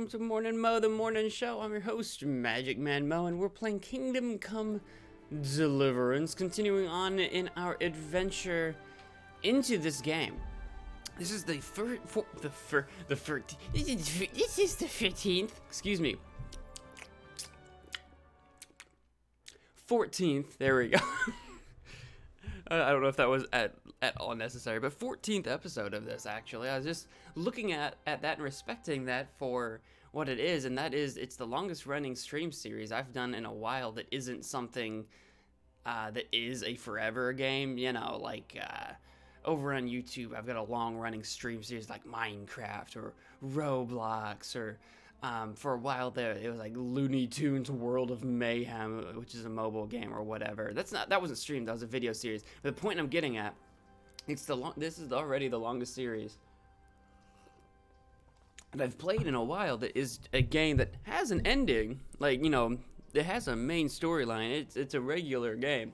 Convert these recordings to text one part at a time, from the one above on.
welcome to Mornin Mo, the morning show. I'm your host, Magic Man Mo, and we're playing Kingdom Come Deliverance, continuing on in our adventure into this game. This is the 15th, excuse me, 14th, there we go. I don't know if that was at all necessary, but 14th episode of this, actually. I was just looking at that and respecting that for what it is, and that is, it's the longest running stream series I've done in a while that isn't something that is a forever game, you know, like over on YouTube, I've got a long running stream series like Minecraft or Roblox or for a while there, it was like Looney Tunes World of Mayhem, which is a mobile game or whatever. That wasn't streamed. That was a video series. But the point I'm getting at, this is already the longest series that I've played in a while. That is a game that has an ending, like, you know, it has a main storyline. It's a regular game,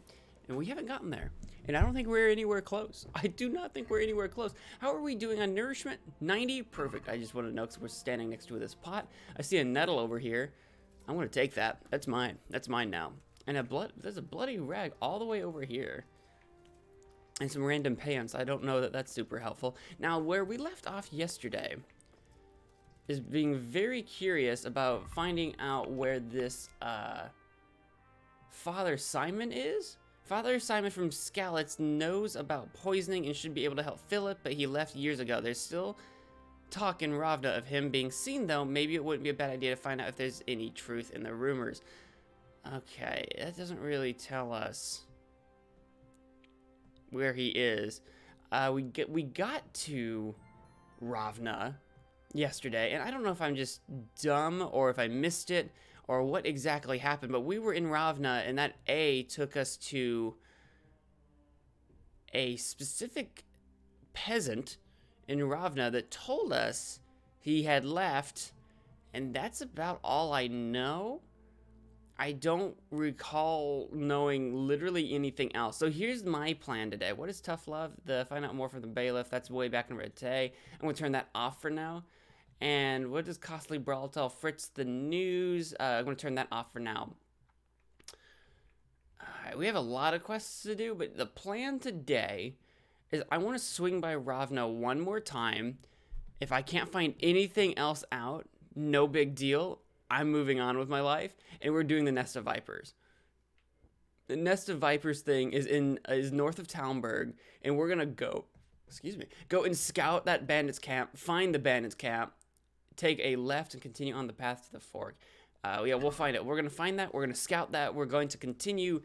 and we haven't gotten there. And I don't think we're anywhere close. I do not think we're anywhere close. How are we doing on nourishment? 90? Perfect. I just want to know because we're standing next to this pot. I see a nettle over here. I'm going to take that. That's mine. That's mine now. And there's a bloody rag all the way over here. And some random pants. I don't know that that's super helpful. Now, where we left off yesterday is being very curious about finding out where this Father Simon is. Father Simon from Skalitz knows about poisoning and should be able to help Philip, but he left years ago. There's still talk in Ravna of him being seen, though. Maybe it wouldn't be a bad idea to find out if there's any truth in the rumors. Okay, that doesn't really tell us where he is. We got to Ravna yesterday, and I don't know if I'm just dumb or if I missed it or what exactly happened, but we were in Ravna, and that A took us to a specific peasant in Ravna that told us he had left, and that's about all I know. I don't recall knowing literally anything else. So here's my plan today. What is Tough Love? Find out more from the bailiff. That's way back in Rete. I'm going to turn that off for now. And what does Costly Brawl tell Fritz the news? I'm going to turn that off for now. Alright, we have a lot of quests to do, but the plan today is I want to swing by Ravna one more time. If I can't find anything else out, no big deal. I'm moving on with my life, and we're doing the Nest of Vipers. The Nest of Vipers thing is north of Talmberg, and we're going to go and scout that bandits camp, find the bandits camp, take a left and continue on the path to the fork. Yeah, we'll find it. We're going to find that. We're going to scout that. We're going to continue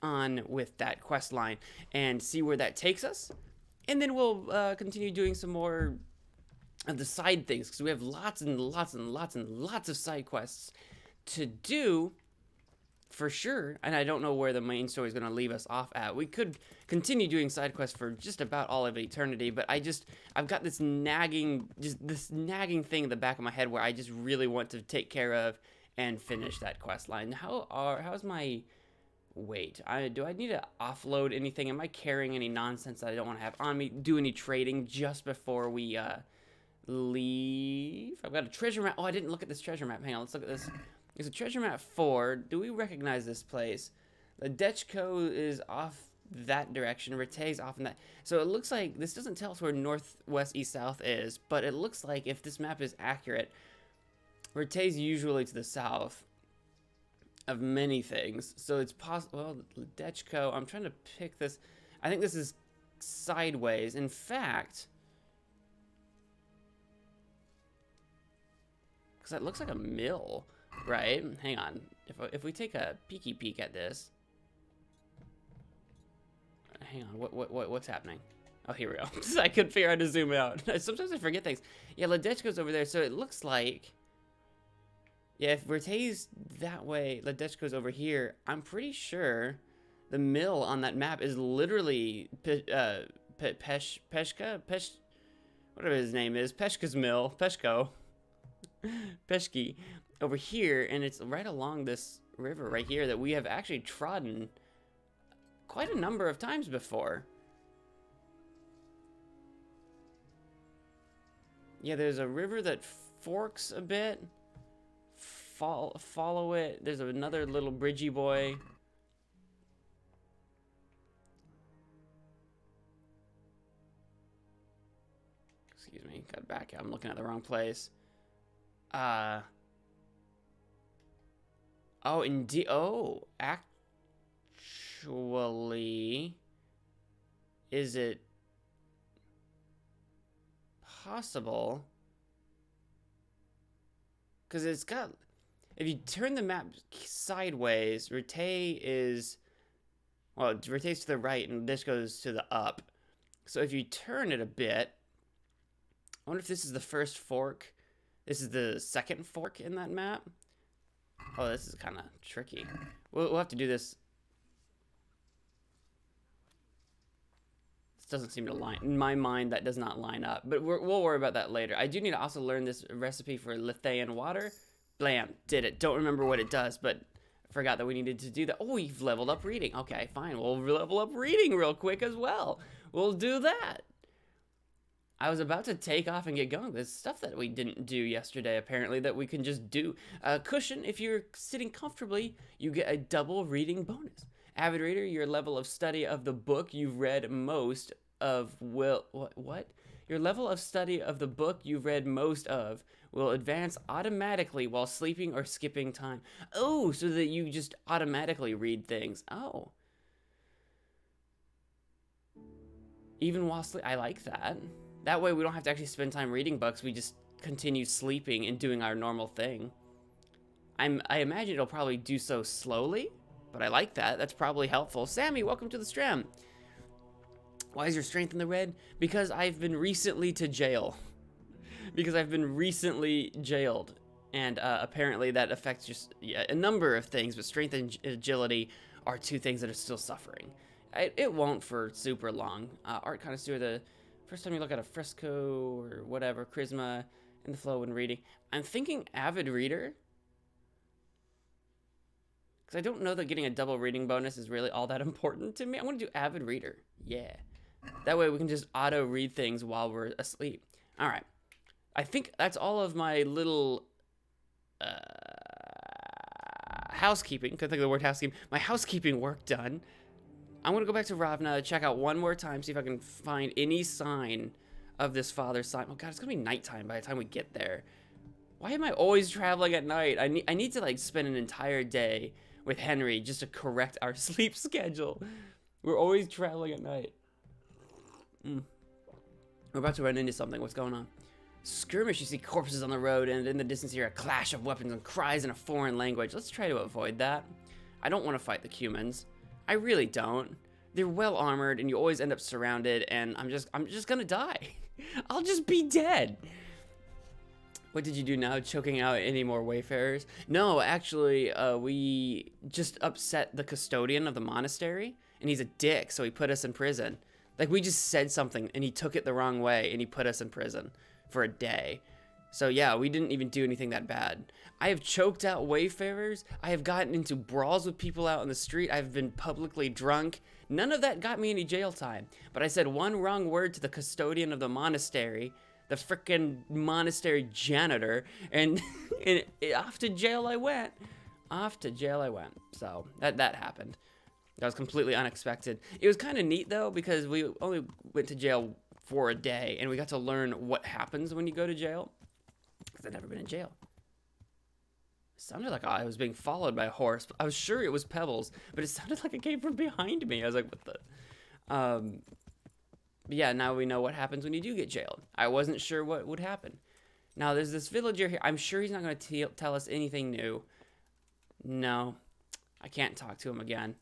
on with that quest line and see where that takes us. And then we'll continue doing some more of the side things because we have lots and lots and lots and lots of side quests to do for sure. And I don't know where the main story is going to leave us off at. We could continue doing side quests for just about all of eternity, but I've got this nagging thing in the back of my head where I just really want to take care of and finish that quest line. How's my weight? Do I need to offload anything? Am I carrying any nonsense that I don't want to have on me? Do any trading just before we leave? I've got a treasure map. Oh, I didn't look at this treasure map. Hang on, let's look at this. There's a treasure map 4. Do we recognize this place? The Dechko is off that direction. Rete's off in that. So it looks like this doesn't tell us where northwest, east, south is, but it looks like if this map is accurate, Rete's usually to the south of many things. So it's possible. Well, Dechko. I'm trying to pick this. I think this is sideways. In fact, because that looks like a mill. Right? Hang on. If we take a peeky peek at this. Hang on. What's happening? Oh, here we go. I couldn't figure out how to zoom out. Sometimes I forget things. Yeah, Ladechko's over there, so it looks like, yeah, if Verte's that way, Ladechko's over here, I'm pretty sure the mill on that map is literally Peshka? Whatever his name is. Peshka's mill. Peshko. Peshki over here, and it's right along this river right here that we have actually trodden quite a number of times before. Yeah, there's a river that forks a bit. follow it. There's another little bridgey boy. Excuse me, got back. I'm looking at the wrong place. Oh, indeed. Oh, actually, is it possible? Because it's got, if you turn the map sideways, Rete is, well, Rete's to the right and this goes to the up. So if you turn it a bit, I wonder if this is the first fork. This is the second fork in that map. Oh, this is kind of tricky. We'll have to do this. This doesn't seem to line. In my mind, that does not line up. But we'll worry about that later. I do need to also learn this recipe for Lithaean water. Blam, did it. Don't remember what it does, but I forgot that we needed to do that. Oh, we've leveled up reading. Okay, fine. We'll level up reading real quick as well. We'll do that. I was about to take off and get going. There's stuff that we didn't do yesterday, apparently, that we can just do. Cushion, if you're sitting comfortably, you get a double reading bonus. Avid reader, your level of study of the book you've read most of will... What? Your level of study of the book you've read most of will advance automatically while sleeping or skipping time. Oh, so that you just automatically read things. Oh. Even while sleeping. I like that. That way we don't have to actually spend time reading books. We just continue sleeping and doing our normal thing. I imagine it'll probably do so slowly, but I like that. That's probably helpful. Sammy, welcome to the stream. Why is your strength in the red? Because I've been recently to jail. Because I've been recently jailed. And apparently that affects just a number of things, but strength and agility are two things that are still suffering. It won't for super long. Art connoisseur, the first time you look at a fresco or whatever, charisma in the flow when reading. I'm thinking avid reader. Because I don't know that getting a double reading bonus is really all that important to me. I'm going to do avid reader. Yeah. That way we can just auto read things while we're asleep. All right. I think that's all of my little housekeeping. Couldn't think of the word housekeeping. My housekeeping work done. I'm going to go back to Ravna, check out one more time, see if I can find any sign of this father's sign. Oh, God, it's going to be nighttime by the time we get there. Why am I always traveling at night? I need to, like, spend an entire day with Henry just to correct our sleep schedule. We're always traveling at night. We're about to run into something. What's going on? Skirmish, you see corpses on the road, and in the distance you hear a clash of weapons and cries in a foreign language. Let's try to avoid that. I don't want to fight the humans. I really don't. They're well armored, and you always end up surrounded, and I'm just gonna die. I'll just be dead. What did you do now? Choking out any more wayfarers? No, actually, we just upset the custodian of the monastery, and he's a dick, so he put us in prison. Like, we just said something, and he took it the wrong way, and he put us in prison for a day. So yeah, we didn't even do anything that bad. I have choked out wayfarers. I have gotten into brawls with people out on the street. I've been publicly drunk. None of that got me any jail time. But I said one wrong word to the custodian of the monastery, the frickin' monastery janitor, and off to jail I went. Off to jail I went. So that happened. That was completely unexpected. It was kind of neat though, because we only went to jail for a day, and we got to learn what happens when you go to jail. Because I've never been in jail. It sounded like I was being followed by a horse. I was sure it was Pebbles, but it sounded like it came from behind me. I was like, what the? But yeah, now we know what happens when you do get jailed. I wasn't sure what would happen. Now, there's this villager here. I'm sure he's not going to tell us anything new. No, I can't talk to him again.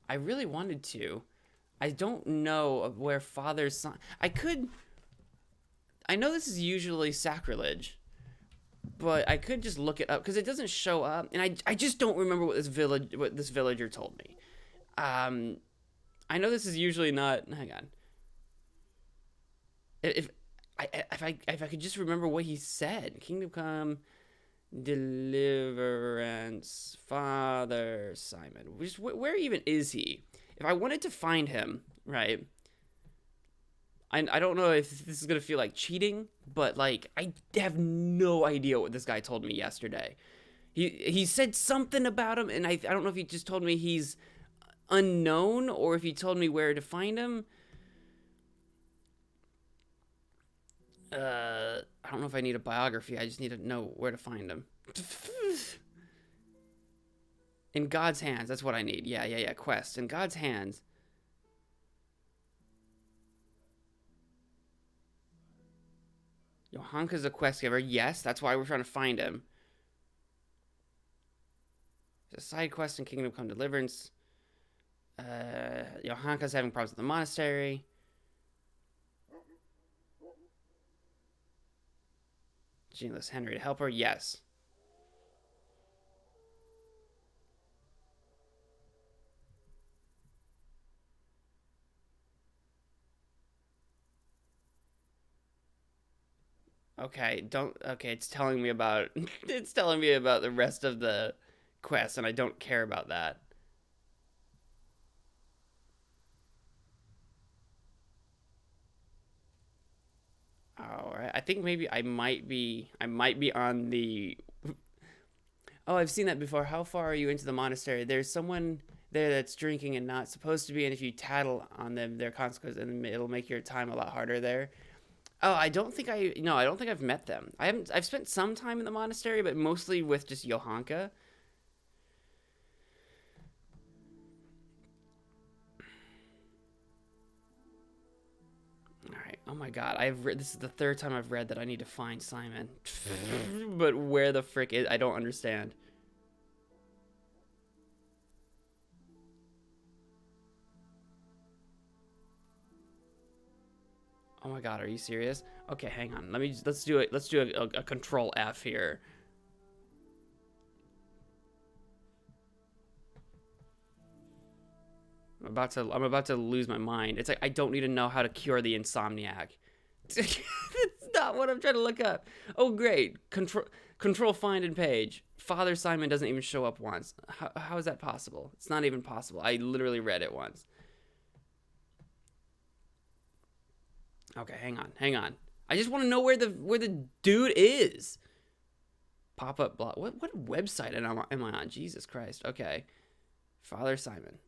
I really wanted to. I don't know where Father's son... I know this is usually sacrilege, but I could just look it up because it doesn't show up, and I just don't remember what this villager told me. I know this is usually not. Hang on. If I could just remember what he said, Kingdom Come, Deliverance, Father Simon. Just where even is he? If I wanted to find him, right? I don't know if this is going to feel like cheating, but, like, I have no idea what this guy told me yesterday. He said something about him, and I don't know if he just told me he's unknown or if he told me where to find him. I don't know if I need a biography. I just need to know where to find him. In God's hands. That's what I need. Yeah. Quest. In God's hands. Johanka's a quest giver. Yes, that's why we're trying to find him. There's a side quest in Kingdom Come Deliverance. Johanka's having problems with the monastery. She enlists Henry to help her. Yes. Okay, it's telling me about it's telling me about the rest of the quest, and I don't care about that. All right. I think maybe I might be on the Oh, I've seen that before. How far are you into the monastery? There's someone there that's drinking and not supposed to be, and if you tattle on them, their consequences, and it'll make your time a lot harder there. Oh, I don't think I've met them. I've spent some time in the monastery, but mostly with just Johanka. All right. Oh my God, this is the third time I've read that I need to find Simon. But where the frick is I don't understand. Oh my God, are you serious? Okay, hang on. Let's do it. Let's do a control F here. I'm about to lose my mind. It's like I don't need to know how to cure the insomniac. It's not what I'm trying to look up. Oh great. Control find and page. Father Simon doesn't even show up once. How is that possible? It's not even possible. I literally read it once. Okay, hang on. I just want to know where the dude is. Pop up blog. What website am I on? Jesus Christ. Okay. Father Simon.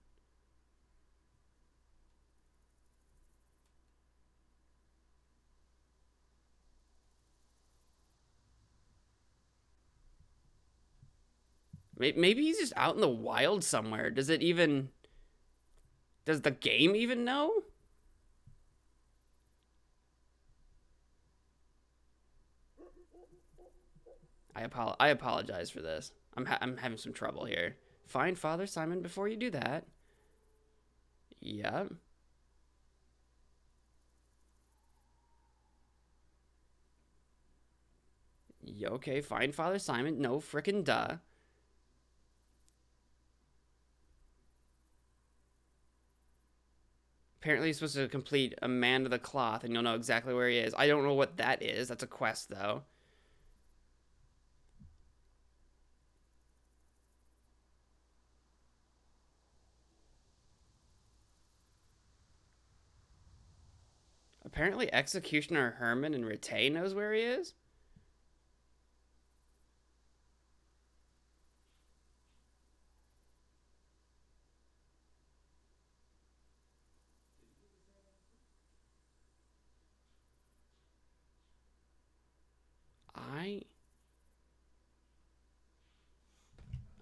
Maybe he's just out in the wild somewhere. Does the game even know? I apologize for this. I'm having some trouble here. Find Father Simon before you do that. Yep. Okay, find Father Simon. No frickin' duh. Apparently, you're supposed to complete a Man of the Cloth, and you'll know exactly where he is. I don't know what that is. That's a quest, though. Apparently, Executioner Herman and Rete knows where he is.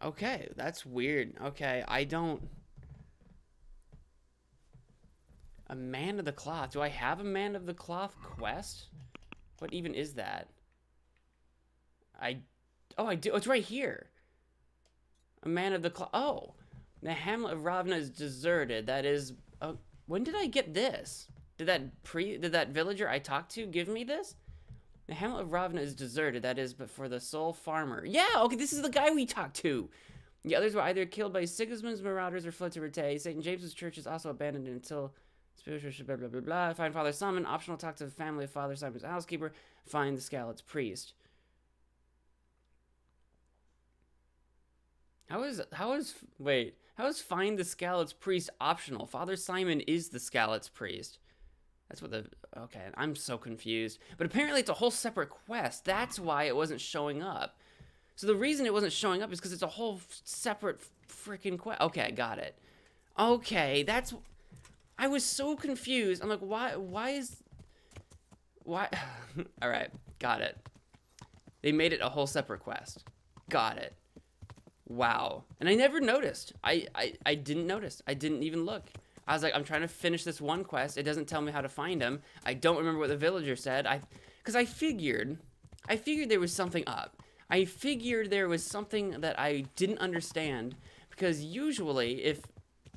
Okay, that's weird. Okay, I don't... A Man of the Cloth. Do I have a Man of the Cloth quest? What even is that? Oh, I do. Oh, it's right here. A Man of the Cloth. Oh. The hamlet of Ravna is deserted. That is... when did I get this? Did that villager I talked to give me this? The hamlet of Ravna is deserted. That is but for the sole farmer. Yeah, okay, this is the guy we talked to. The others were either killed by Sigismund's marauders or fled to Rete. St. James's church is also abandoned until... Spiritual blah, blah, blah, blah. Find Father Simon. Optional talk to the family of Father Simon's housekeeper. Find the Skalit's priest. How is find the Skalit's priest optional? Father Simon is the Skalit's priest. That's what okay, I'm so confused. But apparently it's a whole separate quest. That's why it wasn't showing up. So the reason it wasn't showing up is because it's a whole separate freaking quest. Okay, got it. Okay, that's... I was so confused. I'm like, why is... Why? Alright, got it. They made it a whole separate quest. Got it. Wow. And I never noticed. I didn't notice. I didn't even look. I was like, I'm trying to finish this one quest. It doesn't tell me how to find him. I don't remember what the villager said. Because I figured there was something up. I figured there was something that I didn't understand. Because usually, if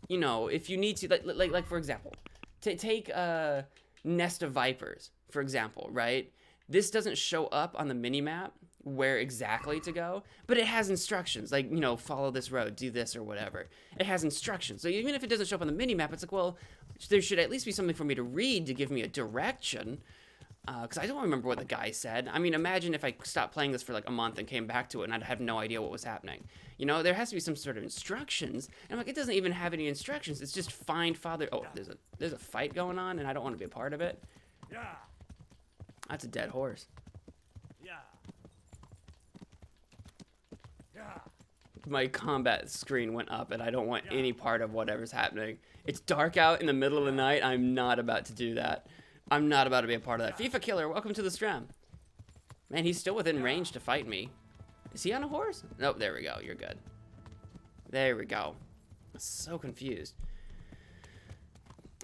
you need to, like for example, take a Nest of Vipers, for example, right? This doesn't show up on the mini-map where exactly to go, but it has instructions, like, follow this road, do this or whatever. It has instructions. So even if it doesn't show up on the mini-map, it's like, well, there should at least be something for me to read to give me a direction. Because I don't remember what the guy said. I mean, imagine if I stopped playing this for like a month and came back to it and I'd have no idea what was happening. There has to be some sort of instructions. And I'm like, it doesn't even have any instructions. It's just find father. Oh, there's a fight going on and I don't want to be a part of it. Yeah. That's a dead horse. Yeah. Yeah. My combat screen went up and I don't want any part of whatever's happening. It's dark out in the middle of the night. I'm not about to do that. I'm not about to be a part of that. FIFA Killer, welcome to the stream. Man, he's still within range to fight me. Is he on a horse? Nope, there we go. You're good. There we go. I'm so confused.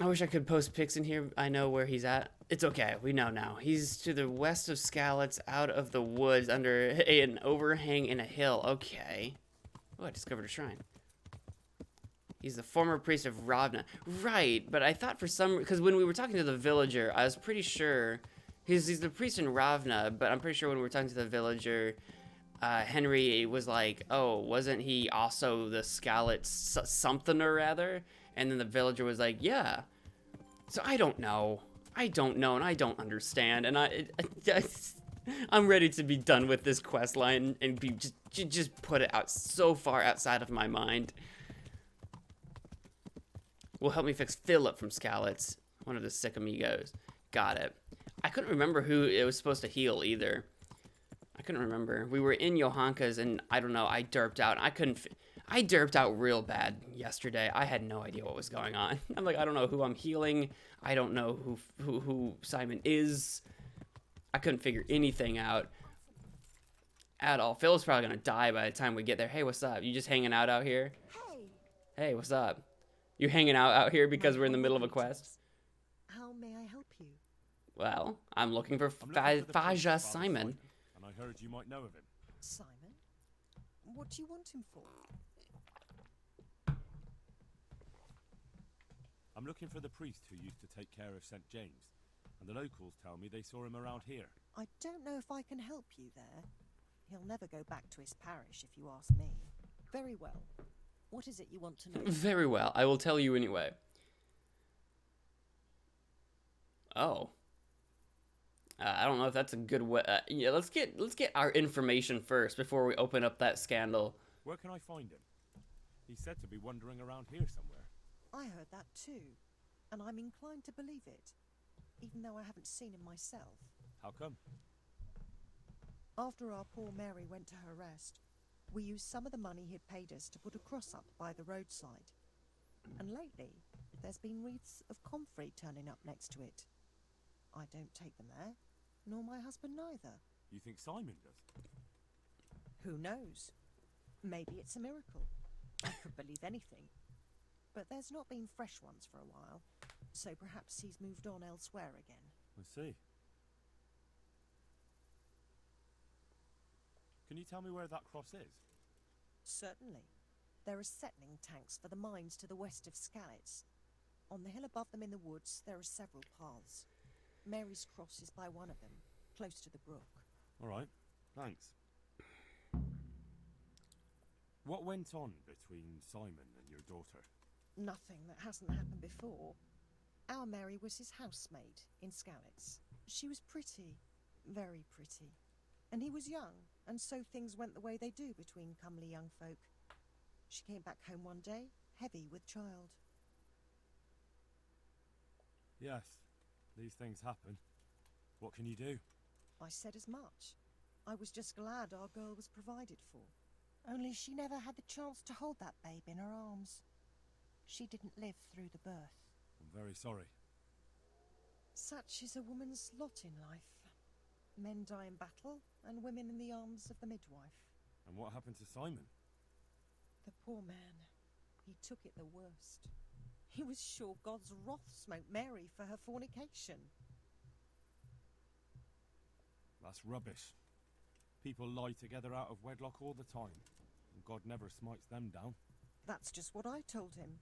I wish I could post pics in here. I know where he's at. It's okay. We know now. He's to the west of Skalitz, out of the woods, under an overhang in a hill. Okay. Oh, I discovered a shrine. He's the former priest of Ravna. Right, but I thought for some... Because when we were talking to the villager, I was pretty sure... He's the priest in Ravna, but I'm pretty sure when we were talking to the villager, Henry was like, oh, wasn't he also the Skalitz something or rather? And then the villager was like, yeah. So I don't know. I don't know, and I don't understand. And I'm ready to be done with this quest line and be just put it out so far outside of my mind. Will help me fix Philip from Skalitz, one of the sick amigos. Got it. I couldn't remember who it was supposed to heal either. I couldn't remember. We were in Johanka's and I don't know, I derped out. I derped out real bad yesterday. I had no idea what was going on. I'm like, I don't know who I'm healing. I don't know who Simon is. I couldn't figure anything out at all. Phil's probably gonna die by the time we get there. Hey, what's up? You just hanging out here? Hey, what's up? You hanging out here because we're in the middle of a quest? How may I help you? Well, I'm looking for Faja Simon. And I heard you might know of him. Simon? What do you want him for? I'm looking for the priest who used to take care of St. James. And the locals tell me they saw him around here. I don't know if I can help you there. He'll never go back to his parish if you ask me. Very well. What is it you want to know? Very well. I will tell you anyway. Oh. I don't know if that's a good way. Yeah, let's get our information first before we open up that scandal. Where can I find him? He's said to be wandering around here somewhere. I heard that too, and I'm inclined to believe it, even though I haven't seen him myself. How come? After our poor Mary went to her rest, we used some of the money he'd paid us to put a cross up by the roadside. And lately, there's been wreaths of comfrey turning up next to it. I don't take them there, nor my husband neither. You think Simon does? Who knows? Maybe it's a miracle. I could believe anything. But there's not been fresh ones for a while, so perhaps he's moved on elsewhere again. I see. Can you tell me where that cross is? Certainly. There are settling tanks for the mines to the west of Skalitz. On the hill above them in the woods, there are several paths. Mary's cross is by one of them, close to the brook. All right, thanks. What went on between Simon and your daughter? Nothing that hasn't happened before. Our Mary was his housemaid in Skalitz. She was pretty, very pretty. And he was young, and so things went the way they do between comely young folk. She came back home one day, heavy with child. Yes, these things happen. What can you do? I said as much. I was just glad our girl was provided for. Only she never had the chance to hold that babe in her arms. She didn't live through the birth. I'm very sorry. Such is a woman's lot in life. Men die in battle, and women in the arms of the midwife. And what happened to Simon? The poor man. He took it the worst. He was sure God's wrath smote Mary for her fornication. That's rubbish. People lie together out of wedlock all the time, and God never smites them down. That's just what I told him.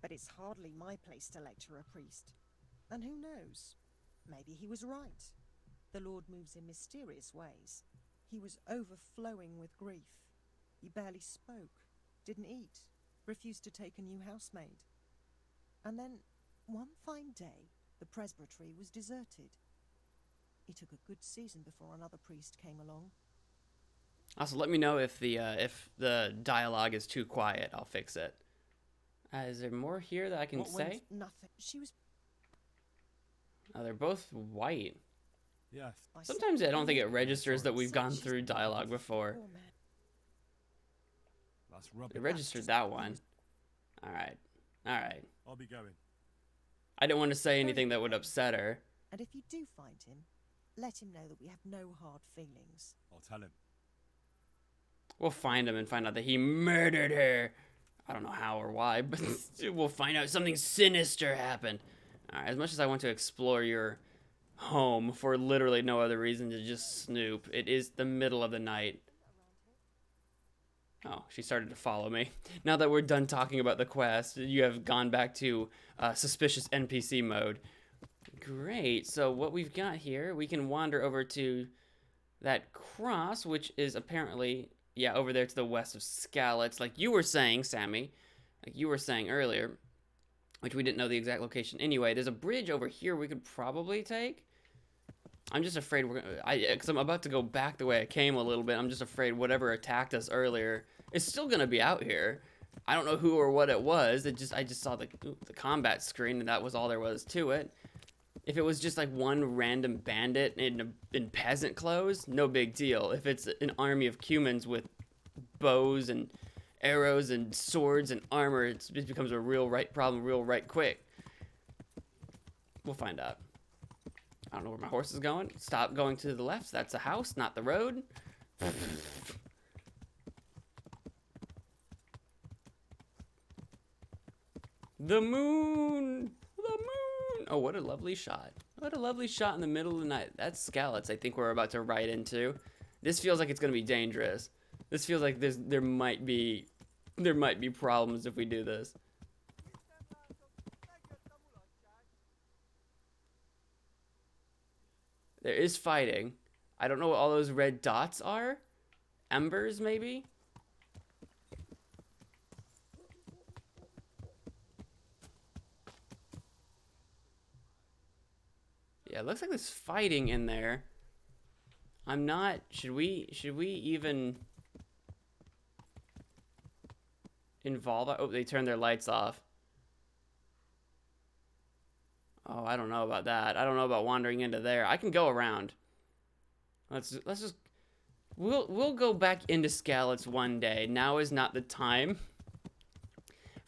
But it's hardly my place to lecture a priest. And who knows? Maybe he was right. The Lord moves in mysterious ways. He was overflowing with grief. He barely spoke, didn't eat, refused to take a new housemaid. And then, one fine day, the presbytery was deserted. It took a good season before another priest came along. Also, let me know if the dialogue is too quiet. I'll fix it. Is there more here that I can say? Nothing. She was... Oh, they're both white. Yes. Sometimes I don't think it registers that we've gone through dialogue before. That's rubbish. It registered that one. Alright. Alright. I'll be going. I didn't want to say anything that would upset her. And if you do find him, let him know that we have no hard feelings. I'll tell him. We'll find him and find out that he murdered her. I don't know how or why, but we'll find out something sinister happened. Alright, as much as I want to explore your home for literally no other reason to just snoop, it is the middle of the night. Oh, she started to follow me. Now that we're done talking about the quest, you have gone back to suspicious NPC mode. Great, so what we've got here, we can wander over to that cross, which is apparently, yeah, over there to the west of Skalitz, like you were saying, Sammy, like you were saying earlier, which we didn't know the exact location. Anyway, there's a bridge over here we could probably take. I'm just afraid because I'm about to go back the way I came a little bit. I'm just afraid whatever attacked us earlier is still gonna be out here. I don't know who or what it was. I just saw the combat screen and that was all there was to it. If it was just like one random bandit in peasant clothes, no big deal. If it's an army of humans with bows and arrows and swords and armor, it becomes a real problem real quick. We'll find out. I don't know where my horse is going. Stop going to the left. That's a house, not the road. The moon! The moon! Oh, what a lovely shot. What a lovely shot in the middle of the night. That's Skalitz I think we're about to ride into. This feels like it's going to be dangerous. This feels like there might be problems if we do this. There is fighting. I don't know what all those red dots are. Embers, maybe? Yeah, it looks like there's fighting in there. I'm not... Should we even involve... Oh, they turned their lights off. Oh, I don't know about that. I don't know about wandering into there. I can go around. Let's just... We'll go back into Skalitz one day. Now is not the time.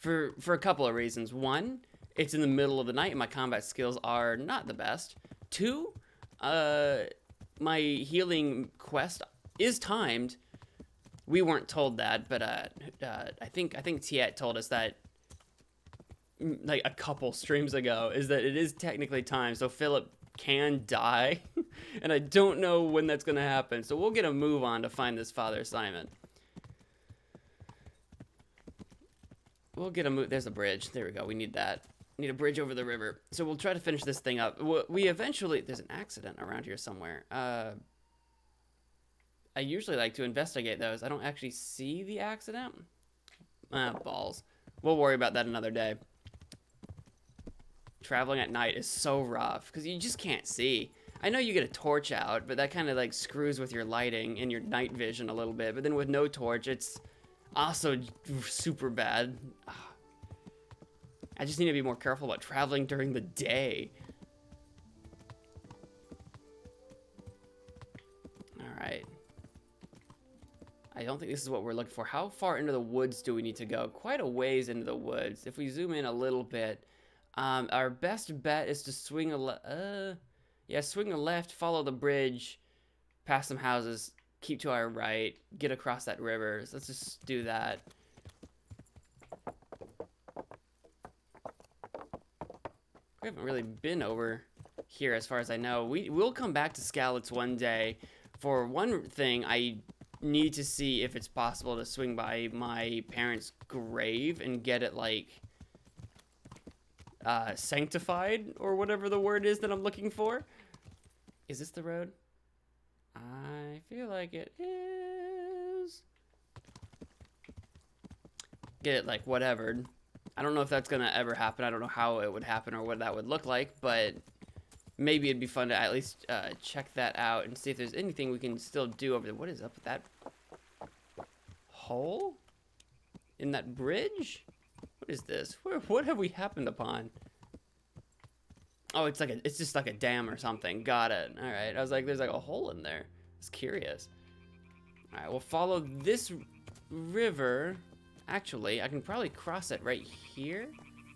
For a couple of reasons. One, it's in the middle of the night and my combat skills are not the best. Two, my healing quest is timed. We weren't told that, but I think Tiet told us that like a couple streams ago, is that it is technically timed, so Philip can die, and I don't know when that's gonna happen. So we'll get a move on to find this Father Simon. We'll get a move. There's a bridge. There we go. We need that. We need a bridge over the river. So we'll try to finish this thing up. We eventually... There's an accident around here somewhere. I usually like to investigate those. I don't actually see the accident. Balls. We'll worry about that another day. Traveling at night is so rough because you just can't see. I know you get a torch out, but that kind of like screws with your lighting and your night vision a little bit. But then with no torch, it's also super bad. I just need to be more careful about traveling during the day. Alright. don't think this is what we're looking for. How far into the woods do we need to go? Quite a ways into the woods. If we zoom in a little bit, our best bet is to swing swing a left, follow the bridge, past some houses, keep to our right, get across that river. So let's just do that. We haven't really been over here as far as I know. We'll come back to Skalitz one day. For one thing, I need to see if it's possible to swing by my parents' grave and get it, like, sanctified, or whatever the word is that I'm looking for. Is this the road? I feel like it is. Get it, like, whatever. I don't know if that's gonna ever happen. I don't know how it would happen or what that would look like, but maybe it'd be fun to at least check that out and see if there's anything we can still do over there. What is up with that hole in that bridge? What is this? What have we happened upon? Oh, it's just like a dam or something. Got it. All right. I was like, there's like a hole in there. I was curious. All right, we'll follow this river. Actually, I can probably cross it right here.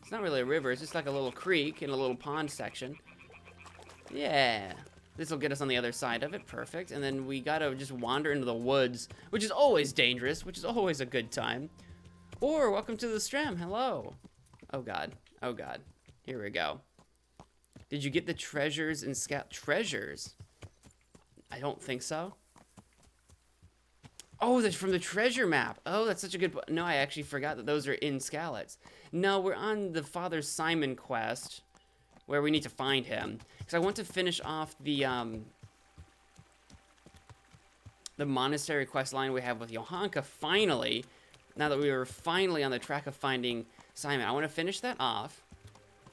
It's not really a river. It's just like a little creek and a little pond section. Yeah. This will get us on the other side of it. Perfect. And then we gotta just wander into the woods, which is always dangerous, which is always a good time. Or, welcome to the Stram. Hello. Oh, God. Oh, God. Here we go. Did you get the treasures in Treasures? I don't think so. Oh, that's from the treasure map. Oh, that's such a good... No, I actually forgot that those are in Skalitz. No, we're on the Father Simon quest, where we need to find him. Because I want to finish off the monastery quest line we have with Johanka, finally. Now that we were finally on the track of finding Simon. I want to finish that off,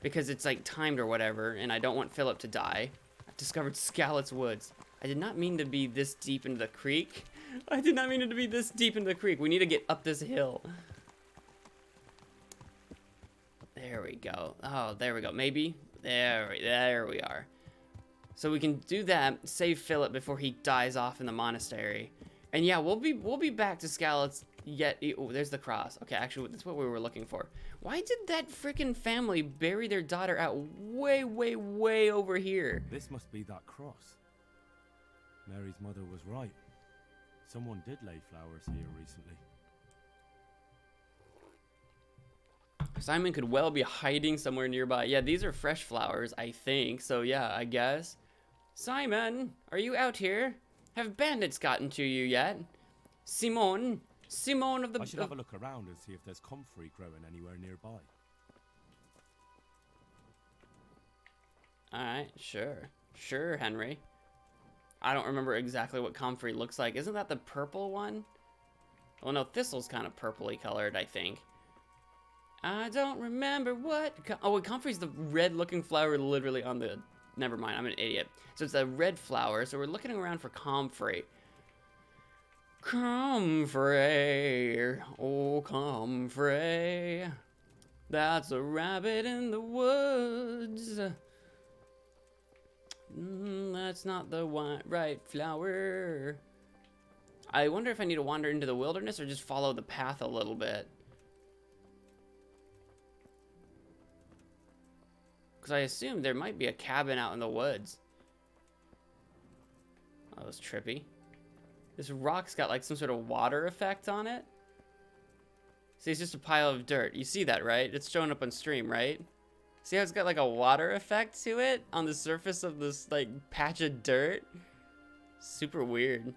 because it's, like, timed or whatever, and I don't want Philip to die. I've discovered Skalitz Woods. I did not mean to be this deep into the creek. I did not mean it to be this deep into the creek. We need to get up this hill. There we go. Oh, there we go. Maybe. There we are. So we can do that, save Philip before he dies off in the monastery. And yeah, we'll be back to Skalitz yet. Oh, there's the cross. Okay, actually, that's what we were looking for. Why did that freaking family bury their daughter out way, way, way over here? This must be that cross. Mary's mother was right. Someone did lay flowers here recently. Simon could well be hiding somewhere nearby. Yeah, these are fresh flowers, I think. So yeah, I guess. Simon, are you out here? Have bandits gotten to you yet? Simon of the... I should have a look around and see if there's comfrey growing anywhere nearby. Alright, sure. Sure, Henry. I don't remember exactly what comfrey looks like. Isn't that the purple one? Well, no, thistle's kind of purpley colored, I think. I don't remember what... Oh, wait, comfrey's the red-looking flower literally on the... Never mind, I'm an idiot. So it's a red flower, so we're looking around for comfrey. Comfrey, oh comfrey, that's a rabbit in the woods. That's not the right flower. I wonder if I need to wander into the wilderness or just follow the path a little bit. Because I assume there might be a cabin out in the woods. Oh, that was trippy. This rock's got like some sort of water effect on it. See, it's just a pile of dirt. You see that, right? It's showing up on stream, right? See how it's got like a water effect to it on the surface of this like patch of dirt? Super weird.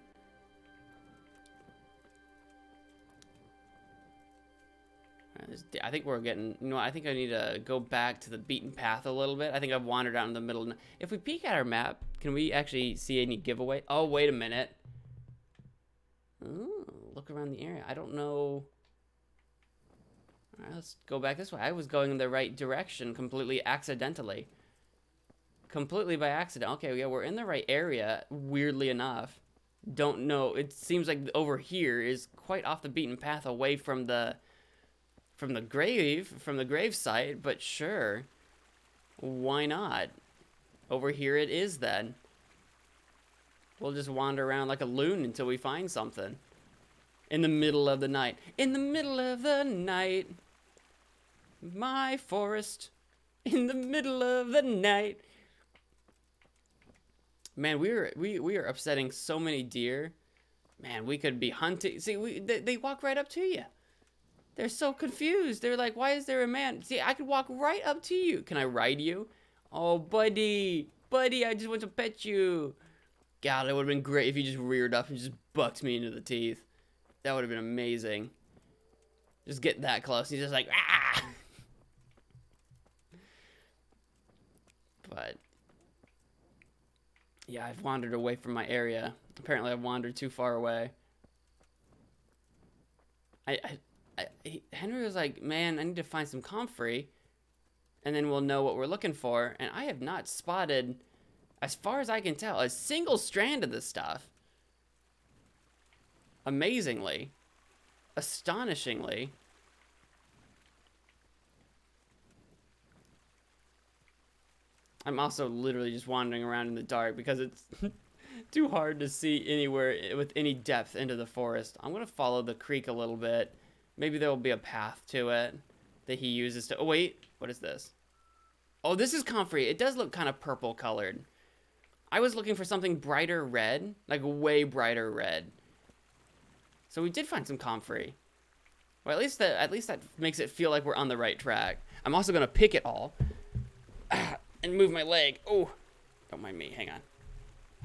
I think we're getting, you know, I think I need to go back to the beaten path a little bit. I think I've wandered out in the middle. If we peek at our map, can we actually see any giveaway? Oh, wait a minute. Ooh, look around the area. I don't know. All right, let's go back this way. I was going in the right direction completely accidentally. Completely by accident. Okay, yeah, we're in the right area, weirdly enough. Don't know. It seems like over here is quite off the beaten path away from the grave site, but sure. Why not? Over here it is then. We'll just wander around like a loon until we find something. In the middle of the night. In the middle of the night. My forest. In the middle of the night. Man, we are upsetting so many deer. Man, we could be hunting. See, they walk right up to you. They're so confused. They're like, why is there a man? See, I could walk right up to you. Can I ride you? Oh, buddy. Buddy, I just want to pet you. God, it would have been great if you just reared up and just bucked me into the teeth. That would have been amazing. Just get that close. He's just like, ah! But, yeah, I've wandered away from my area. Apparently, I've wandered too far away. Henry was like, man, I need to find some comfrey, and then we'll know what we're looking for. And I have not spotted, as far as I can tell, a single strand of this stuff. Amazingly. Astonishingly. I'm also literally just wandering around in the dark because it's too hard to see anywhere with any depth into the forest. I'm going to follow the creek a little bit. Maybe there will be a path to it that he uses to... Oh, wait. What is this? Oh, this is comfrey. It does look kind of purple colored. I was looking for something brighter red. Like way brighter red. So we did find some comfrey. Well, at least that makes it feel like we're on the right track. I'm also going to pick it all. And move my leg. Oh, don't mind me. Hang on.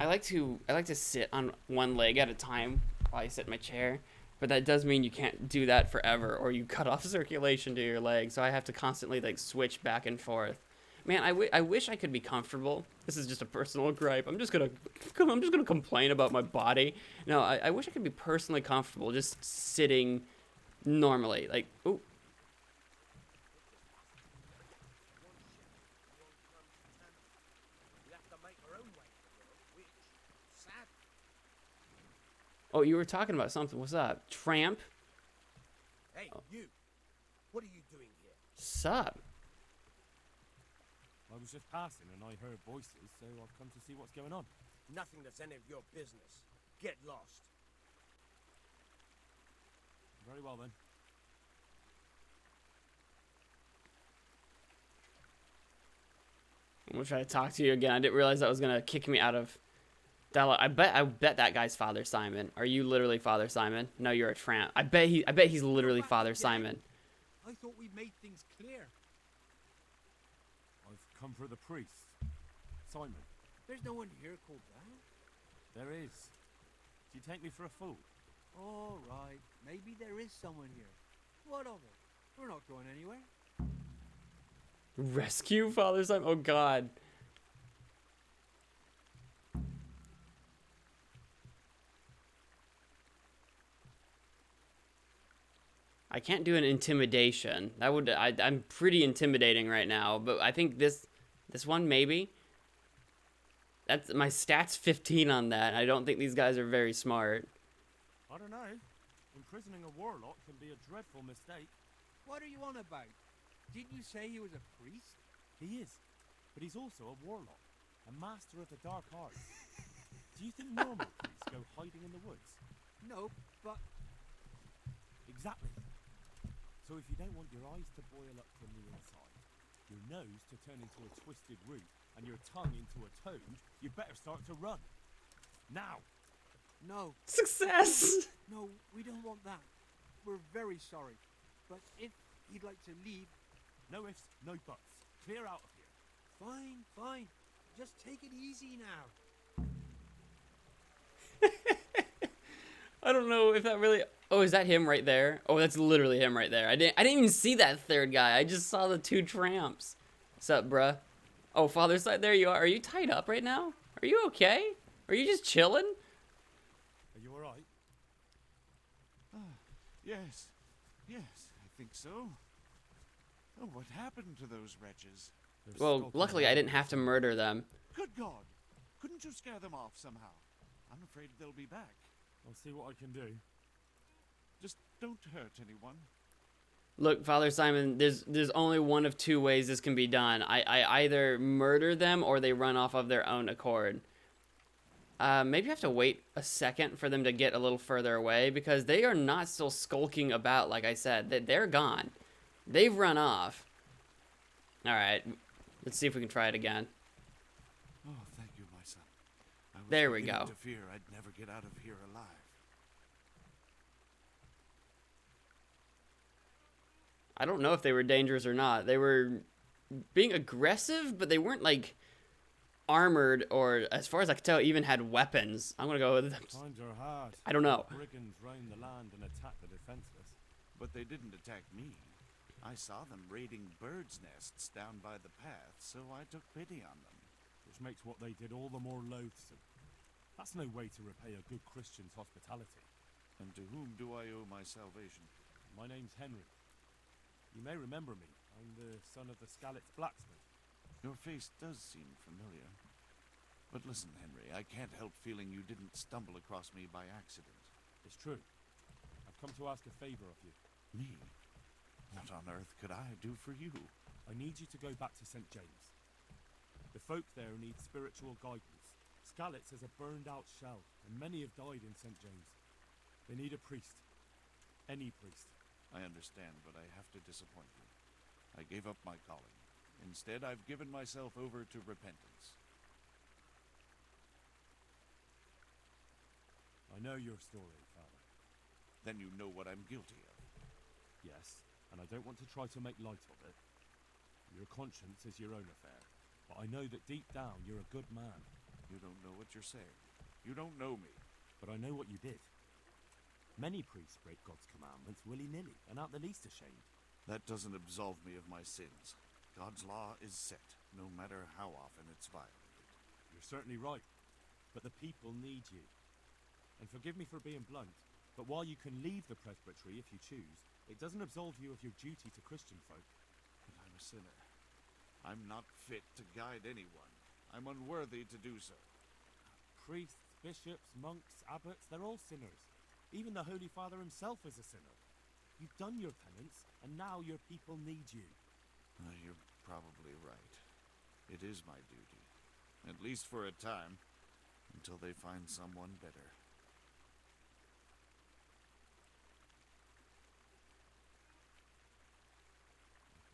I like to sit on one leg at a time while I sit in my chair. But that does mean you can't do that forever, or you cut off circulation to your leg. So I have to constantly like switch back and forth. Man, I wish I could be comfortable. This is just a personal gripe. I'm just gonna complain about my body. No, I wish I could be personally comfortable, just sitting normally. Like, ooh. Oh, you were talking about something. What's up? Tramp? Hey, you. What are you doing here? Sup? I was just passing and I heard voices, so I've come to see what's going on. Nothing that's any of your business. Get lost. Very well then. I'm gonna try to talk to you again. I didn't realize that was gonna kick me out of... I bet that guy's Father Simon. Are you literally Father Simon? No, you're a tramp. I bet he's literally Father Simon. I thought we made things clear. I've come for the priest. Simon. There's no one here called that. There is. Do you take me for a fool? All right. Maybe there is someone here. What of it? We're not going anywhere. Rescue Father Simon? Oh, God. I can't do an intimidation. That would... I'm pretty intimidating right now, but I think this one, maybe. That's my stat's 15 on that. I don't think these guys are very smart. I don't know. Imprisoning a warlock can be a dreadful mistake. What are you on about? Didn't you say he was a priest? He is, but he's also a warlock, a master of the dark arts. Do you think normal priests go hiding in the woods? No, but... Exactly. So if you don't want your eyes to boil up from the inside, your nose to turn into a twisted root, and your tongue into a toad, you'd better start to run. Now! No. Success! No, we don't want that. We're very sorry. But if he'd like to leave... No ifs, no buts. Clear out of here. Fine, fine. Just take it easy now. I don't know if that really... Oh, is that him right there? Oh, that's literally him right there. I didn't even see that third guy. I just saw the two tramps. What's up, bruh? Oh, Father Side, there you are. Are you tied up right now? Are you okay? Are you just chilling? Are you alright? Yes. Yes, I think so. Oh, what happened to those wretches? Well, luckily I didn't have to murder them. Good God! Couldn't you scare them off somehow? I'm afraid they'll be back. I'll see what I can do. Just don't hurt anyone. Look, Father Simon, there's only one of two ways this can be done. I either murder them or they run off of their own accord. Maybe I have to wait a second for them to get a little further away, because they are not still skulking about, like I said. They're gone. They've run off. Alright, let's see if we can try it again. Oh, thank you, my son. I was There we beginning go. to fear I'd never get out of here alive. I don't know if they were dangerous or not. They were being aggressive, but they weren't, like, armored, or, as far as I could tell, even had weapons. I'm gonna go with them. Times are hard. I don't know. Brigands roam the land and attack the defenseless. But they didn't attack me. I saw them raiding birds' nests down by the path, so I took pity on them. Which makes what they did all the more loathsome. That's no way to repay a good Christian's hospitality. And to whom do I owe my salvation? My name's Henry. You may remember me. I'm the son of the Scalit's blacksmith. Your face does seem familiar. But listen, Henry, I can't help feeling you didn't stumble across me by accident. It's true. I've come to ask a favor of you. Me? What on earth could I do for you? I need you to go back to St. James. The folk there need spiritual guidance. Scalit's has a burned-out shell, and many have died in St. James. They need a priest. Any priest. I understand, but I have to disappoint you. I gave up my calling. Instead, I've given myself over to repentance. I know your story, Father. Then you know what I'm guilty of. Yes, and I don't want to try to make light of it. Your conscience is your own affair, but I know that deep down you're a good man. You don't know what you're saying. You don't know me. But I know what you did. Many priests break God's commandments willy-nilly and aren't the least ashamed. That doesn't absolve me of my sins. God's law is set, no matter how often it's violated. You're certainly right, but the people need you. And forgive me for being blunt, but while you can leave the presbytery if you choose, it doesn't absolve you of your duty to Christian folk. But I'm a sinner. I'm not fit to guide anyone. I'm unworthy to do so. Priests, bishops, monks, abbots, they're all sinners. Even the Holy Father himself is a sinner. You've done your penance, and now your people need you. You're probably right. It is my duty. At least for a time. Until they find someone better.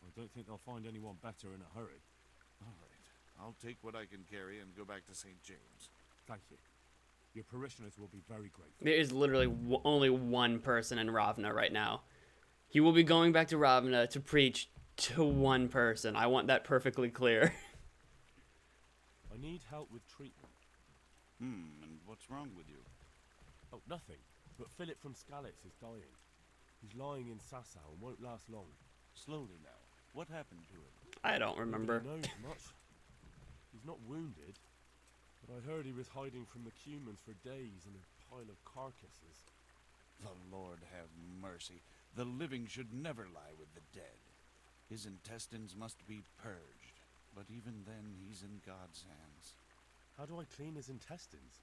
I don't think they'll find anyone better in a hurry. All right. I'll take what I can carry and go back to St. James. Thank you. Your parishioners will be very grateful. There is literally only one person in Ravna right now. He will be going back to Ravna to preach to one person. I want that perfectly clear. I need help with treatment. And what's wrong with you? Oh, nothing. But Philip from Scalit's is dying. He's lying in Sasau and won't last long. Slowly now. What happened to him? I don't remember. Nobody knows much. He's not wounded, but I heard he was hiding from the Cumans for days in a pile of carcasses. The Lord have mercy. The living should never lie with the dead. His intestines must be purged, but even then he's in God's hands. How do I clean his intestines?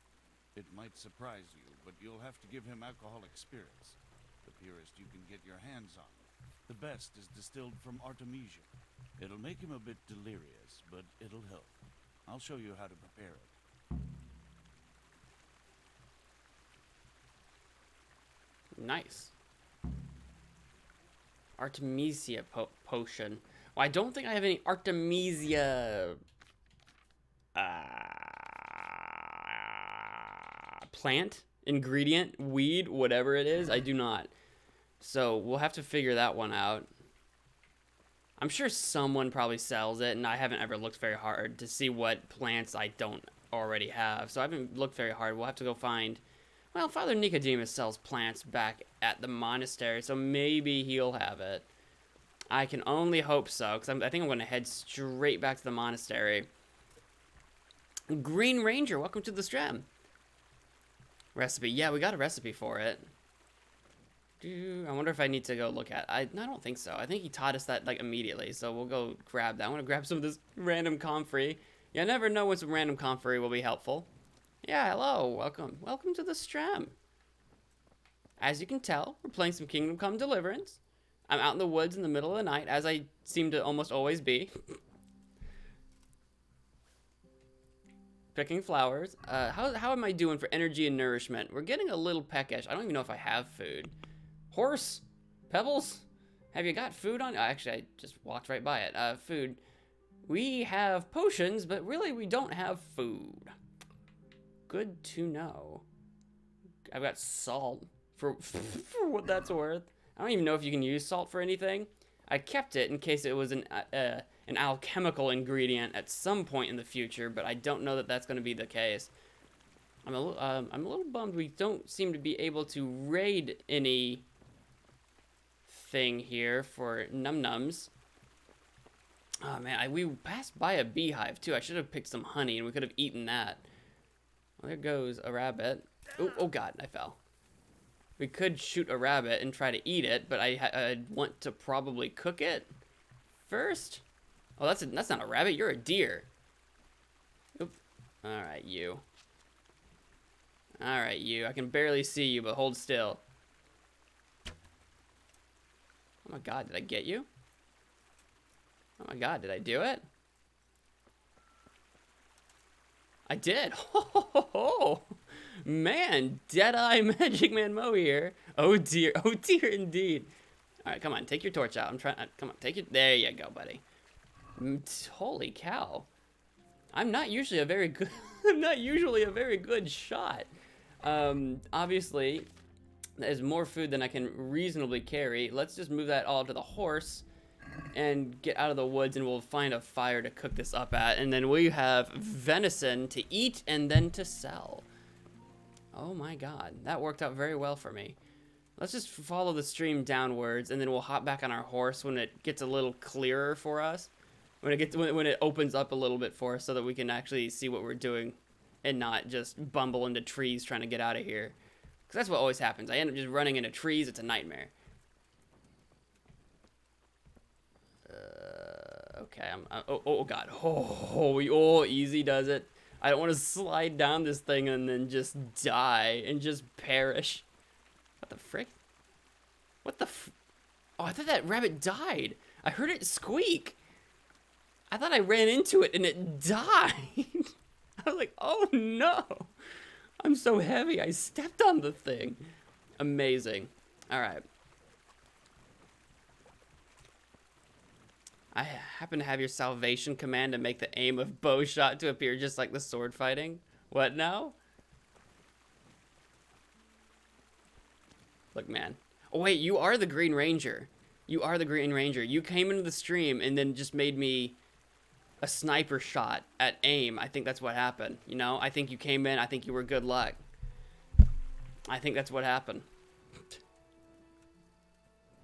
It might surprise you, but you'll have to give him alcoholic spirits. The purest you can get your hands on. The best is distilled from Artemisia. It'll make him a bit delirious, but it'll help. I'll show you how to prepare it. Nice. Artemisia Potion. Well, I don't think I have any Artemisia plant, ingredient, weed, whatever it is. I do not. So we'll have to figure that one out. I'm sure someone probably sells it, and I haven't ever looked very hard to see what plants I don't already have. So I haven't looked very hard. We'll have to go find... Well, Father Nicodemus sells plants back at the monastery, so maybe he'll have it. I can only hope so, because I think I'm going to head straight back to the monastery. Green Ranger, welcome to the stream. Recipe. Yeah, we got a recipe for it. I wonder if I need to go look at it. I don't think so. I think he taught us that like immediately, so we'll go grab that. I want to grab some of this random comfrey. You never know when some random comfrey will be helpful. Yeah, hello, welcome. Welcome to the stream. As you can tell, we're playing some Kingdom Come Deliverance. I'm out in the woods in the middle of the night, as I seem to almost always be. picking flowers. How am I doing for energy and nourishment? We're getting a little peckish. I don't even know if I have food. Horse? Pebbles? Have you got food on? Actually, I just walked right by it. Food. We have potions, but really we don't have food. Good to know. I've got salt for what that's worth. I don't even know if you can use salt for anything. I kept it in case it was an alchemical ingredient at some point in the future, but I don't know that that's going to be the case. I'm a little bummed we don't seem to be able to raid any thing here for num-nums. Oh man, we passed by a beehive too. I should have picked some honey and we could have eaten that. Well, there goes a rabbit. Oh god, I fell. We could shoot a rabbit and try to eat it, but I want to probably cook it first. Oh, that's not a rabbit. You're a deer. Oop. All right, you. All right, you. I can barely see you, but hold still. Oh my god, did I get you? Oh my god, did I do it? I did. Oh, man, Deadeye Magic Man Mo here. Oh dear indeed. All right, come on, take your torch out. I'm trying. Come on, take it. There you go, buddy. Holy cow! I'm not usually a very good. I'm not usually a very good shot. Obviously, there's more food than I can reasonably carry. Let's just move that all to the horse and get out of the woods, and we'll find a fire to cook this up at, and then we have venison to eat and then to sell. Oh my god, that worked out very well for me. Let's just follow the stream downwards, and then we'll hop back on our horse when it gets a little clearer for us, when it opens up a little bit for us, so that we can actually see what we're doing and not just bumble into trees trying to get out of here, because that's what always happens. I end up just running into trees. It's a nightmare. Okay, oh god. Oh, easy does it. I don't want to slide down this thing and then just die and just perish. What the frick? What the Oh, I thought that rabbit died. I heard it squeak. I thought I ran into it and it died. I was like, oh no. I'm so heavy. I stepped on the thing. Amazing. All right. I happen to have your salvation command to make the aim of bow shot to appear just like the sword fighting. What now? Look, man. Oh, wait, you are the Green Ranger. You are the Green Ranger. You came into the stream and then just made me a sniper shot at aim. I think that's what happened. You know, I think you came in. I think you were good luck. I think that's what happened.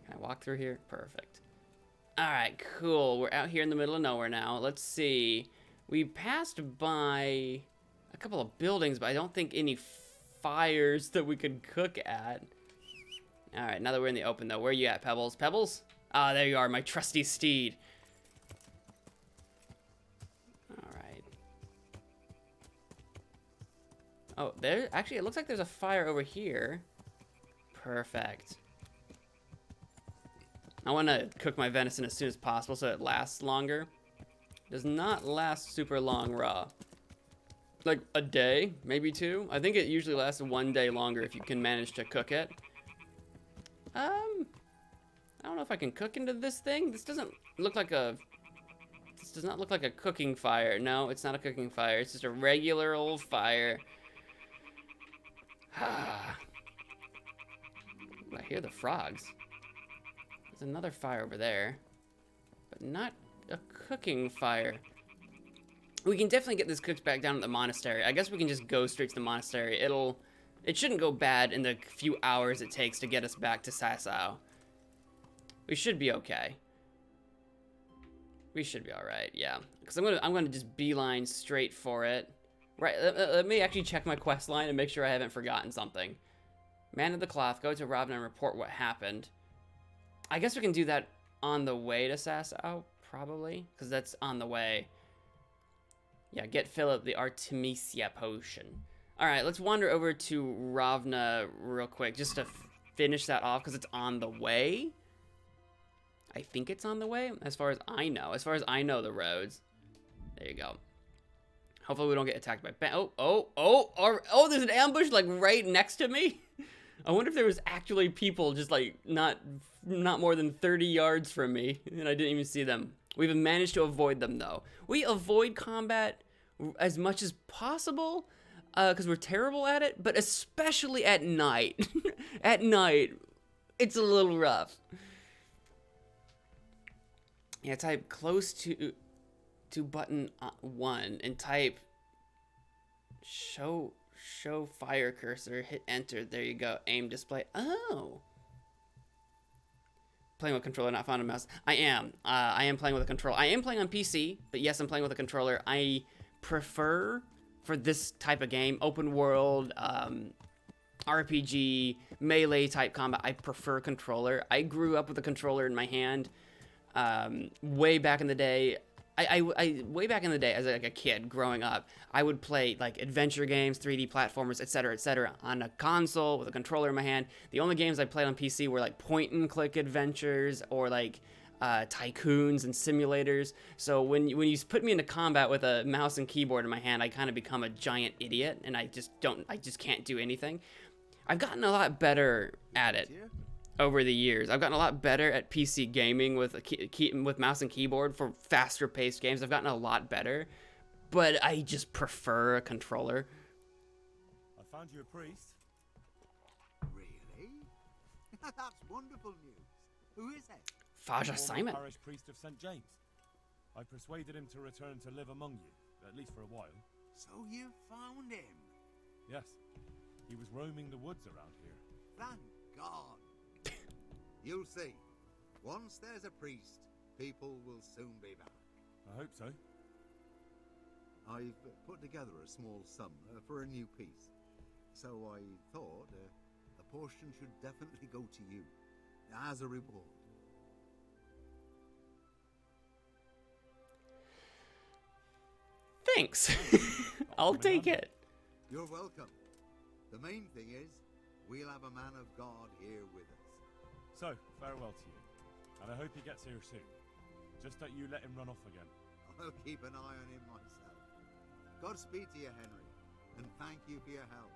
Can I walk through here? Perfect. All right, cool. We're out here in the middle of nowhere now. Let's see. We passed by a couple of buildings, but I don't think any fires that we could cook at. All right, now that we're in the open, though, where are you at, Pebbles? Pebbles? Ah, there you are, my trusty steed. All right. Oh, there. Actually, it looks like there's a fire over here. Perfect. I want to cook my venison as soon as possible so it lasts longer. Does not last super long raw. Like a day, maybe two. I think it usually lasts 1 day longer if you can manage to cook it. I don't know if I can cook into this thing. This doesn't look like a... This does not look like a cooking fire. No, it's not a cooking fire. It's just a regular old fire. I hear the frogs. There's another fire over there, but not a cooking fire. We can definitely get this cooked back down at the monastery. I guess we can just go straight to the monastery. It shouldn't go bad in the few hours it takes to get us back to Sasau. We should be okay. We should be all right, yeah. Because I'm gonna just beeline straight for it. Right. Let me actually check my quest line and make sure I haven't forgotten something. Man of the Cloth. Go to Ravna and report what happened. I guess we can do that on the way to Sasau, probably, because that's on the way. Yeah, get Philip the Artemisia Potion. All right, let's wander over to Ravna real quick, just to finish that off, because it's on the way. I think it's on the way, as far as I know. As far as I know the roads. There you go. Hopefully we don't get attacked by there's an ambush like right next to me. I wonder if there was actually people just like not more than 30 yards from me and I didn't even see them. We've managed to avoid them though. We avoid combat as much as possible because we're terrible at it, but especially at night. At night, it's a little rough. Yeah, type close to button 1 and type show fire cursor, hit enter, there you go, aim display. Oh, playing with controller, not found a mouse. I am playing with a controller. I am playing on PC, but yes, I'm playing with a controller. I prefer, for this type of game, open world, RPG, melee type combat, I prefer controller. I grew up with a controller in my hand way back in the day. I way back in the day as like a kid growing up, I would play like adventure games, 3D platformers, etc., on a console with a controller in my hand. The only games I played on PC were like point and click adventures or like tycoons and simulators. So when you put me into combat with a mouse and keyboard in my hand, I kind of become a giant idiot and I just can't do anything. I've gotten a lot better at it over the years. I've gotten a lot better at PC gaming with with mouse and keyboard for faster paced games. I've gotten a lot better, but I just prefer a controller. I found you a priest. Really? That's wonderful news. Who is it? Faja Former Simon. parish priest of St. James. I persuaded him to return to live among you, at least for a while. So you found him? Yes, he was roaming the woods around here. Thank God. You'll see. Once there's a priest, people will soon be back. I hope so. I've put together a small sum for a new piece. So I thought a portion should definitely go to you as a reward. Thanks. I'll take it. You're welcome. The main thing is, we'll have a man of God here with us. So, farewell to you. And I hope he gets here soon. Just don't you let him run off again. I'll keep an eye on him myself. Godspeed to you, Henry. And thank you for your help.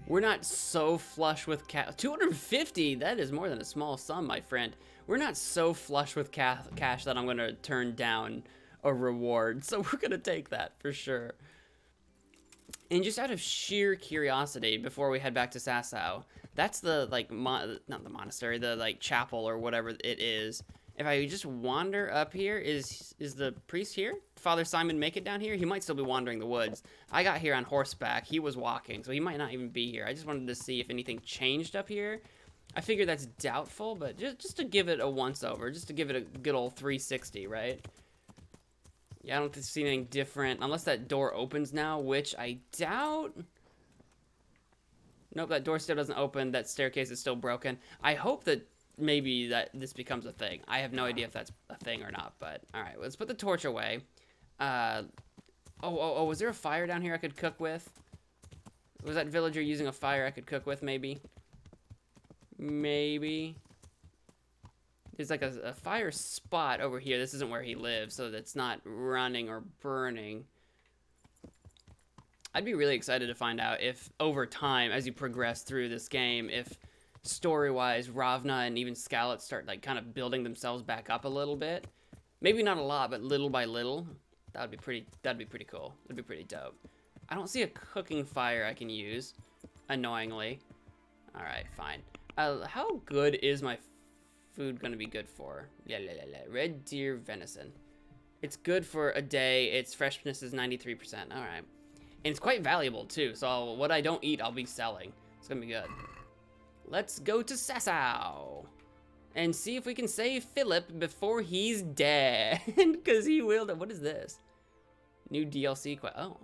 We're not so flush with cash. 250, that is more than a small sum, my friend. We're not so flush with cash that I'm going to turn down a reward. So we're going to take that for sure. And just out of sheer curiosity, before we head back to Sasau, that's the, like, not the monastery, the, like, chapel or whatever it is. If I just wander up here, is the priest here? Father Simon make it down here? He might still be wandering the woods. I got here on horseback. He was walking, so he might not even be here. I just wanted to see if anything changed up here. I figure that's doubtful, but just to give it a once-over, just to give it a good old 360, right? Yeah, I don't see anything different, unless that door opens now, which I doubt. Nope, that door still doesn't open. That staircase is still broken. I hope that maybe that this becomes a thing. I have no idea if that's a thing or not, but all right, let's put the torch away. Was there a fire down here I could cook with? Was that villager using a fire I could cook with, maybe? Maybe. There's like a fire spot over here. This isn't where he lives, so that's not running or burning. I'd be really excited to find out if, over time, as you progress through this game, if story-wise, Ravna and even Skalitz start like kind of building themselves back up a little bit. Maybe not a lot, but little by little. That'd be pretty cool. That'd be pretty dope. I don't see a cooking fire I can use, annoyingly. All right, fine. How good is my food gonna be good for? Red deer venison. It's good for a day. Its freshness is 93%. All right. And it's quite valuable too. So what I don't eat, I'll be selling. It's gonna be good. Let's go to Sasau and see if we can save Philip before he's dead. Because he will. What is this? New DLC quest. Oh.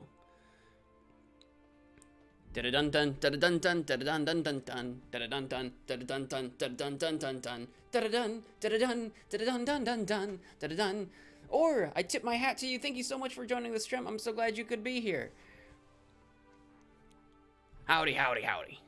Da-da-dun dun, da-da-dun dun, da-da-dun dun dun dun, da-da-dun dun, da-da-dun dun, da-da-dun dun dun dun, da-da-dun, da-da-dun, da-da-dun dun dun dun, da-da-dun. Or, I tip my hat to you. Thank you so much for joining the stream. I'm so glad you could be here. Howdy, howdy, howdy.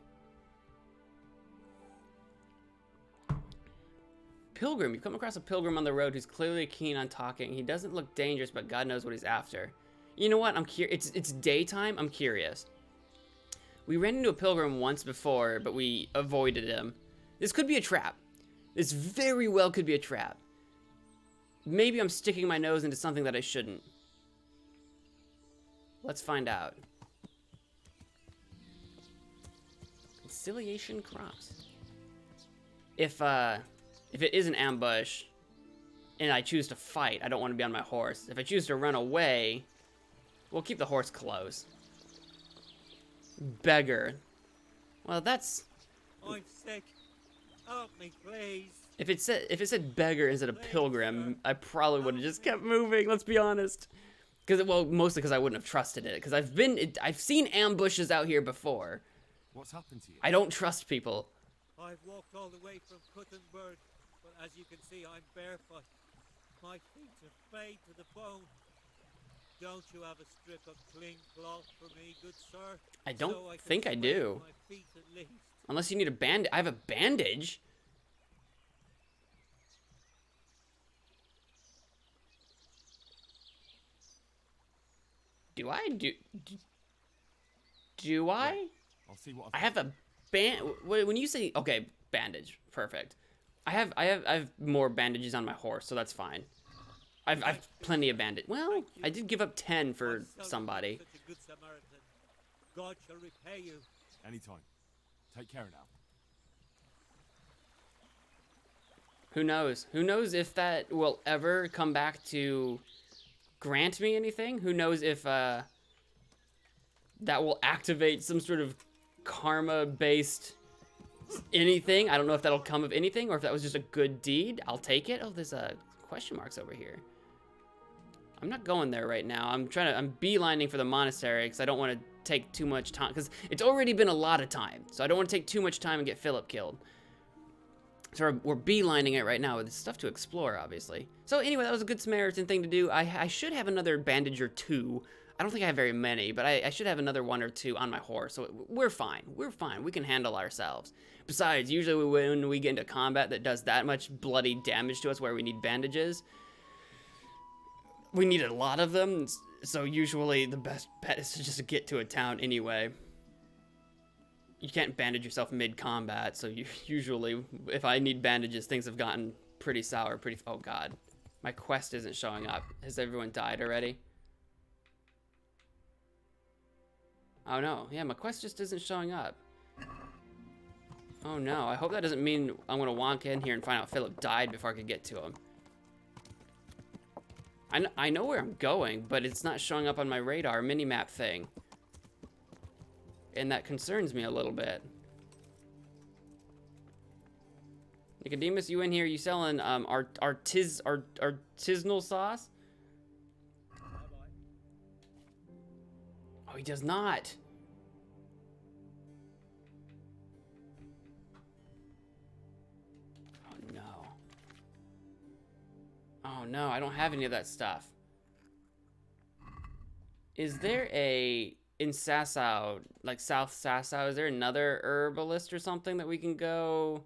Pilgrim. You come across a pilgrim on the road who's clearly keen on talking. He doesn't look dangerous, but God knows what he's after. You know what? I'm curious. It's daytime. I'm curious. We ran into a pilgrim once before, but we avoided him. This could be a trap. This very well could be a trap. Maybe I'm sticking my nose into something that I shouldn't. Let's find out. Conciliation crops. If it is an ambush and I choose to fight, I don't want to be on my horse. If I choose to run away, we'll keep the horse close. Beggar. Well, that's... I'm sick. Help me, please. If it said beggar instead of pilgrim, I probably would have just kept moving, let's be honest. Well, mostly because I wouldn't have trusted it. Because I've seen ambushes out here before. What's happened to you? I don't trust people. I've walked all the way from Kuttenberg, but as you can see, I'm barefoot. My feet are frayed to the bone. Don't you have a strip of clean cloth for me, good sir? I don't So I can think I do. scrape my feet at least. Unless you need a bandage. I have a bandage. Do I? Do I? I'll see what I have a when you say okay, bandage, perfect. I have more bandages on my horse, so that's fine. I've plenty of bandage. Well, I did give up 10 for I'm so somebody. such a good Samaritan. God shall repay you. Anytime. Take care now. Who knows? Who knows if that will ever come back to grant me anything? Who knows if that will activate some sort of karma-based anything? I don't know if that'll come of anything or if that was just a good deed. I'll take it. Oh, there's question marks over here. I'm not going there right now. I'm beelining for the monastery because I don't want to take too much time because it's already been a lot of time. So I don't want to take too much time and get Philip killed. So we're beelining it right now with stuff to explore, obviously. So anyway, that was a good Samaritan thing to do. I should have another bandage or two. I don't think I have very many, but I should have another one or two on my horse. So we're fine. We're fine. We can handle ourselves. Besides, usually when we get into combat that does that much bloody damage to us where we need bandages, we need a lot of them. So usually the best bet is to just get to a town anyway. You can't bandage yourself mid-combat, so usually, if I need bandages, things have gotten pretty sour, oh god. My quest isn't showing up. Has everyone died already? Oh no, yeah, my quest just isn't showing up. Oh no, I hope that doesn't mean I'm gonna walk in here and find out Philip died before I could get to him. I know where I'm going, but it's not showing up on my radar mini-map thing. And that concerns me a little bit. Nicodemus, you in here? You selling artisanal sauce? Oh, he does not. Oh no. Oh no, I don't have any of that stuff. Is there in Sasau, like South Sasau, is there another herbalist or something that we can go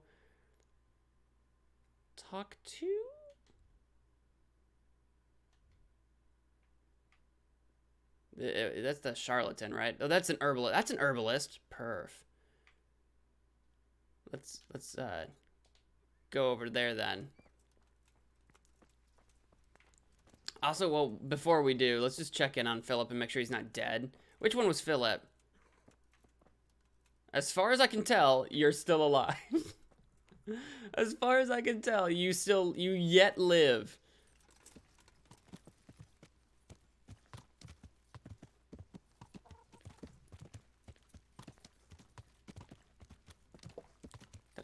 talk to? That's the charlatan, right? Oh, that's an herbalist. That's an herbalist. Perf. Let's go over there then. Also, well, before we do, let's just check in on Philip and make sure he's not dead. Which one was Philip? As far as I can tell, you're still alive. As far as I can tell, you yet live.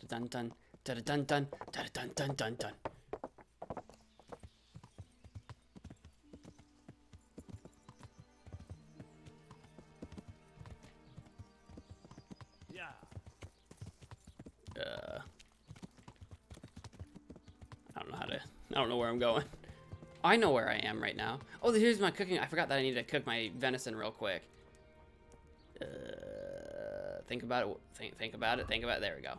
Dun dun dun dun dun dun dun dun dun dun. I don't know where I'm going. I know where I am right now. Oh, here's my cooking. I forgot that I need to cook my venison real quick. Think about it. Think about it. Think about it. There we go.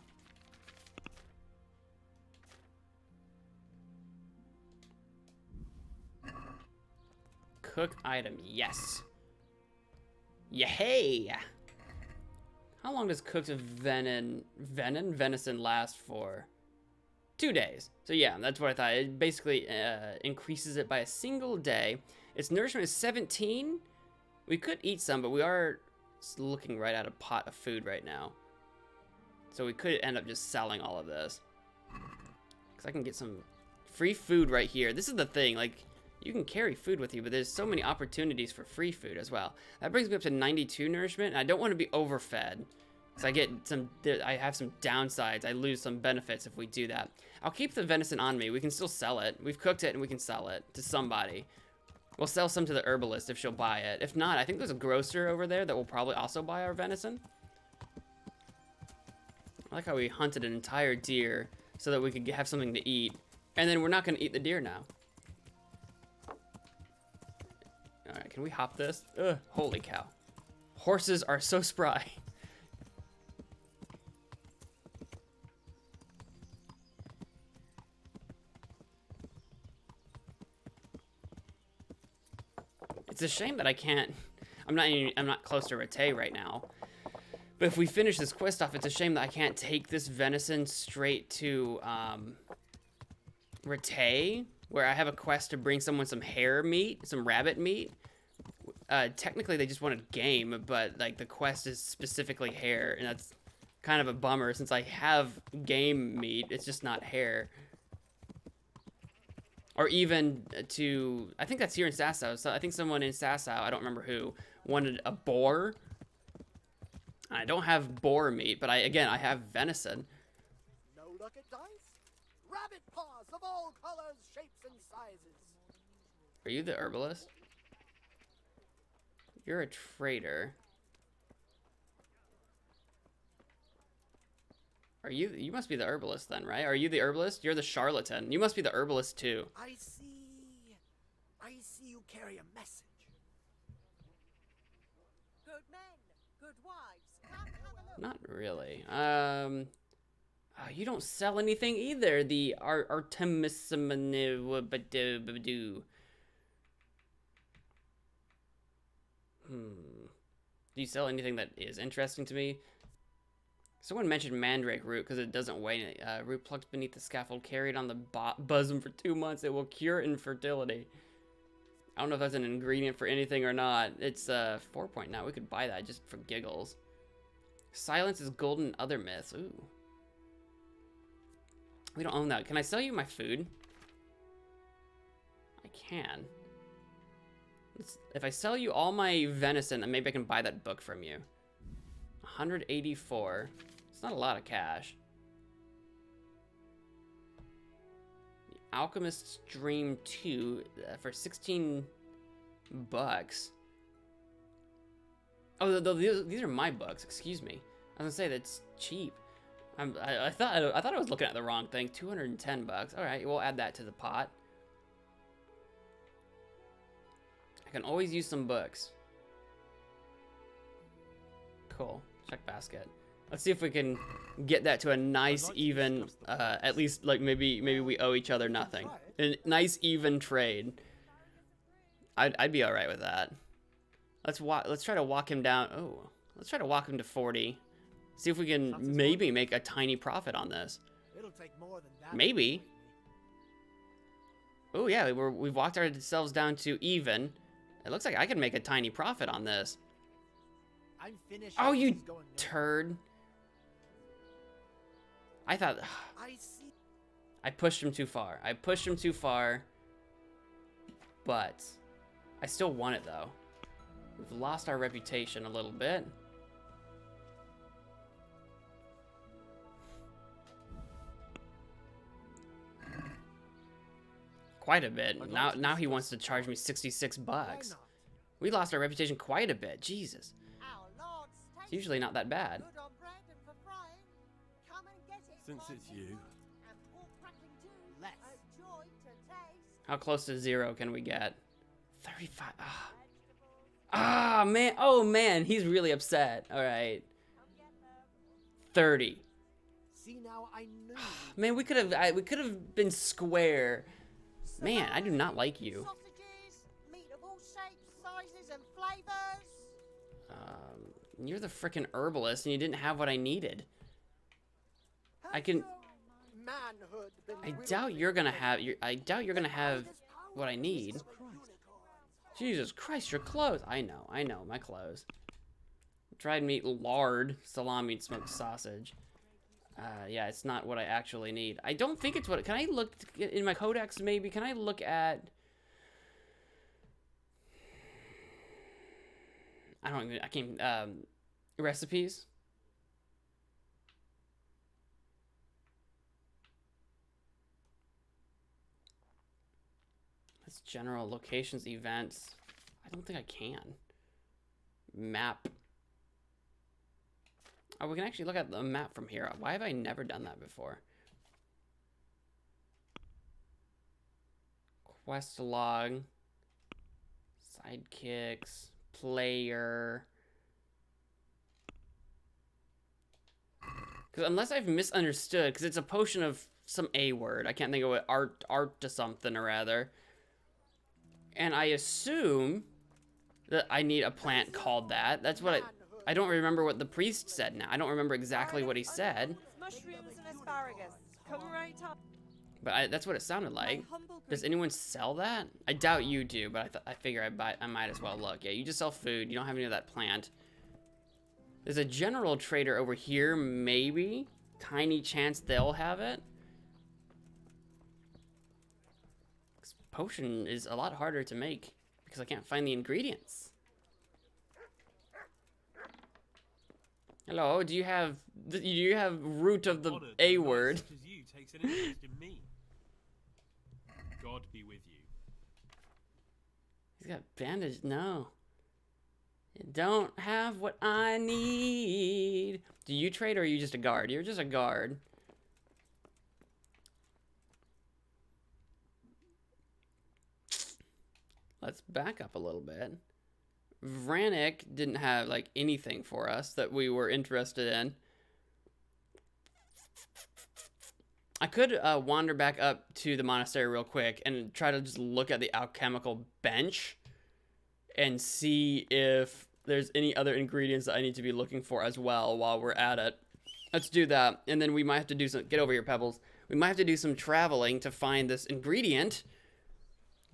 Cook item, yes. Yay! How long does cooked venison last for? 2 days. So yeah, that's what I thought. It basically increases it by a single day. Its nourishment is 17. We could eat some, but we are looking right at a pot of food right now. So we could end up just selling all of this. Because I can get some free food right here. This is the thing, like, you can carry food with you, but there's so many opportunities for free food as well. That brings me up to 92 nourishment, and I don't want to be overfed. Because I have some downsides. I lose some benefits if we do that. I'll keep the venison on me. We can still sell it. We've cooked it and we can sell it to somebody. We'll sell some to the herbalist if she'll buy it. If not, I think there's a grocer over there that will probably also buy our venison. I like how we hunted an entire deer so that we could have something to eat. And then we're not going to eat the deer now. Alright, can we hop this? Ugh, holy cow. Horses are so spry. It's a shame that I can't. I'm not close to Rattay right now. But if we finish this quest off, it's a shame that I can't take this venison straight to Rattay, where I have a quest to bring someone some hare meat, some rabbit meat. Technically, they just wanted game, but like the quest is specifically hare, and that's kind of a bummer since I have game meat. It's just not hare. Or even to, I think that's here in Sasau. So I think someone in Sasau, I don't remember who, wanted a boar. I don't have boar meat, but I have venison. No luck at dice? Rabbit paws of all colors, shapes, and sizes. Are you the herbalist? You're a trader. Are you? You must be the herbalist then, right? Are you the herbalist? You're the charlatan. You must be the herbalist too. I see you carry a message. Good men, good wives, come have a look. Not really. Oh, you don't sell anything either. The Artemisia Do you sell anything that is interesting to me? Someone mentioned mandrake root because it doesn't weigh. Root plucked beneath the scaffold, carried on the bosom for 2 months. It will cure infertility. I don't know if that's an ingredient for anything or not. It's 4 point now. We could buy that just for giggles. Silence is golden and other myths. Ooh. We don't own that. Can I sell you my food? I can. If I sell you all my venison, then maybe I can buy that book from you. 184. It's not a lot of cash. The Alchemist's Dream 2 for 16 bucks. Oh, these are my books. Excuse me. I was gonna say that's cheap. I thought I was looking at the wrong thing. 210 bucks. All right, we'll add that to the pot. I can always use some books. Cool. Check basket. Let's see if we can get that to a nice even, at least like maybe we owe each other nothing. A nice even trade. I'd be all right with that. Let's try to walk him down. Oh, let's try to walk him to 40. See if we can maybe make a tiny profit on this. It'll take more than that. Maybe. Oh yeah, we've walked ourselves down to even. It looks like I can make a tiny profit on this. I'm finished. Oh, you turd. I thought... I see. I pushed him too far. But I still want it, though. We've lost our reputation a little bit. Quite a bit. Now he wants to charge me 66 bucks. We lost our reputation quite a bit. Jesus. It's usually not that bad. Since it's you. Less. How close to 0 can we get? 35. Ah, man. Oh, man. He's really upset. All right. 30. See now, I knew. Man, we could have been square. Man, I do not like you. Sausages, meat of all shapes. spices and flavors. You're the frickin' herbalist, and you didn't have what I needed. I Has can. your manhood been I willingly doubt you're gonna have. taken? I doubt you're gonna have By this power what I need. of unicorns. Jesus Christ, your clothes. I know, my clothes. Dried meat, lard, salami, and smoked sausage. Yeah, it's not what I actually need. I don't think it's what. Can I look in my codex? Maybe. Can I look at? I don't even. I can't. Recipes. That's general locations, events. I don't think I can. Map. Oh, we can actually look at the map from here. Why have I never done that before? Quest log. Sidekicks. Player. Because unless I've misunderstood, because it's a potion of some A word. I can't think of what, art to something or other. And I assume that I need a plant called that. That's what I don't remember what the priest said now. I don't remember exactly what he said. Mushrooms and asparagus. Come right up. But that's what it sounded like. Does anyone sell that? I doubt you do, but I figure I might as well look. Yeah, you just sell food. You don't have any of that plant. There's a general trader over here, maybe. Tiny chance they'll have it. This potion is a lot harder to make because I can't find the ingredients. Hello, do you have root of the A word? Such as you takes an interest in me. God be with you. He's got bandage. No. You don't have what I need. Do you trade or are you just a guard? You're just a guard. Let's back up a little bit. Vranek didn't have like anything for us that we were interested in. I could wander back up to the monastery real quick and try to just look at the alchemical bench and see if there's any other ingredients that I need to be looking for as well while we're at it. Let's do that. And then we might have to do some, get over here, Pebbles. We might have to do some traveling to find this ingredient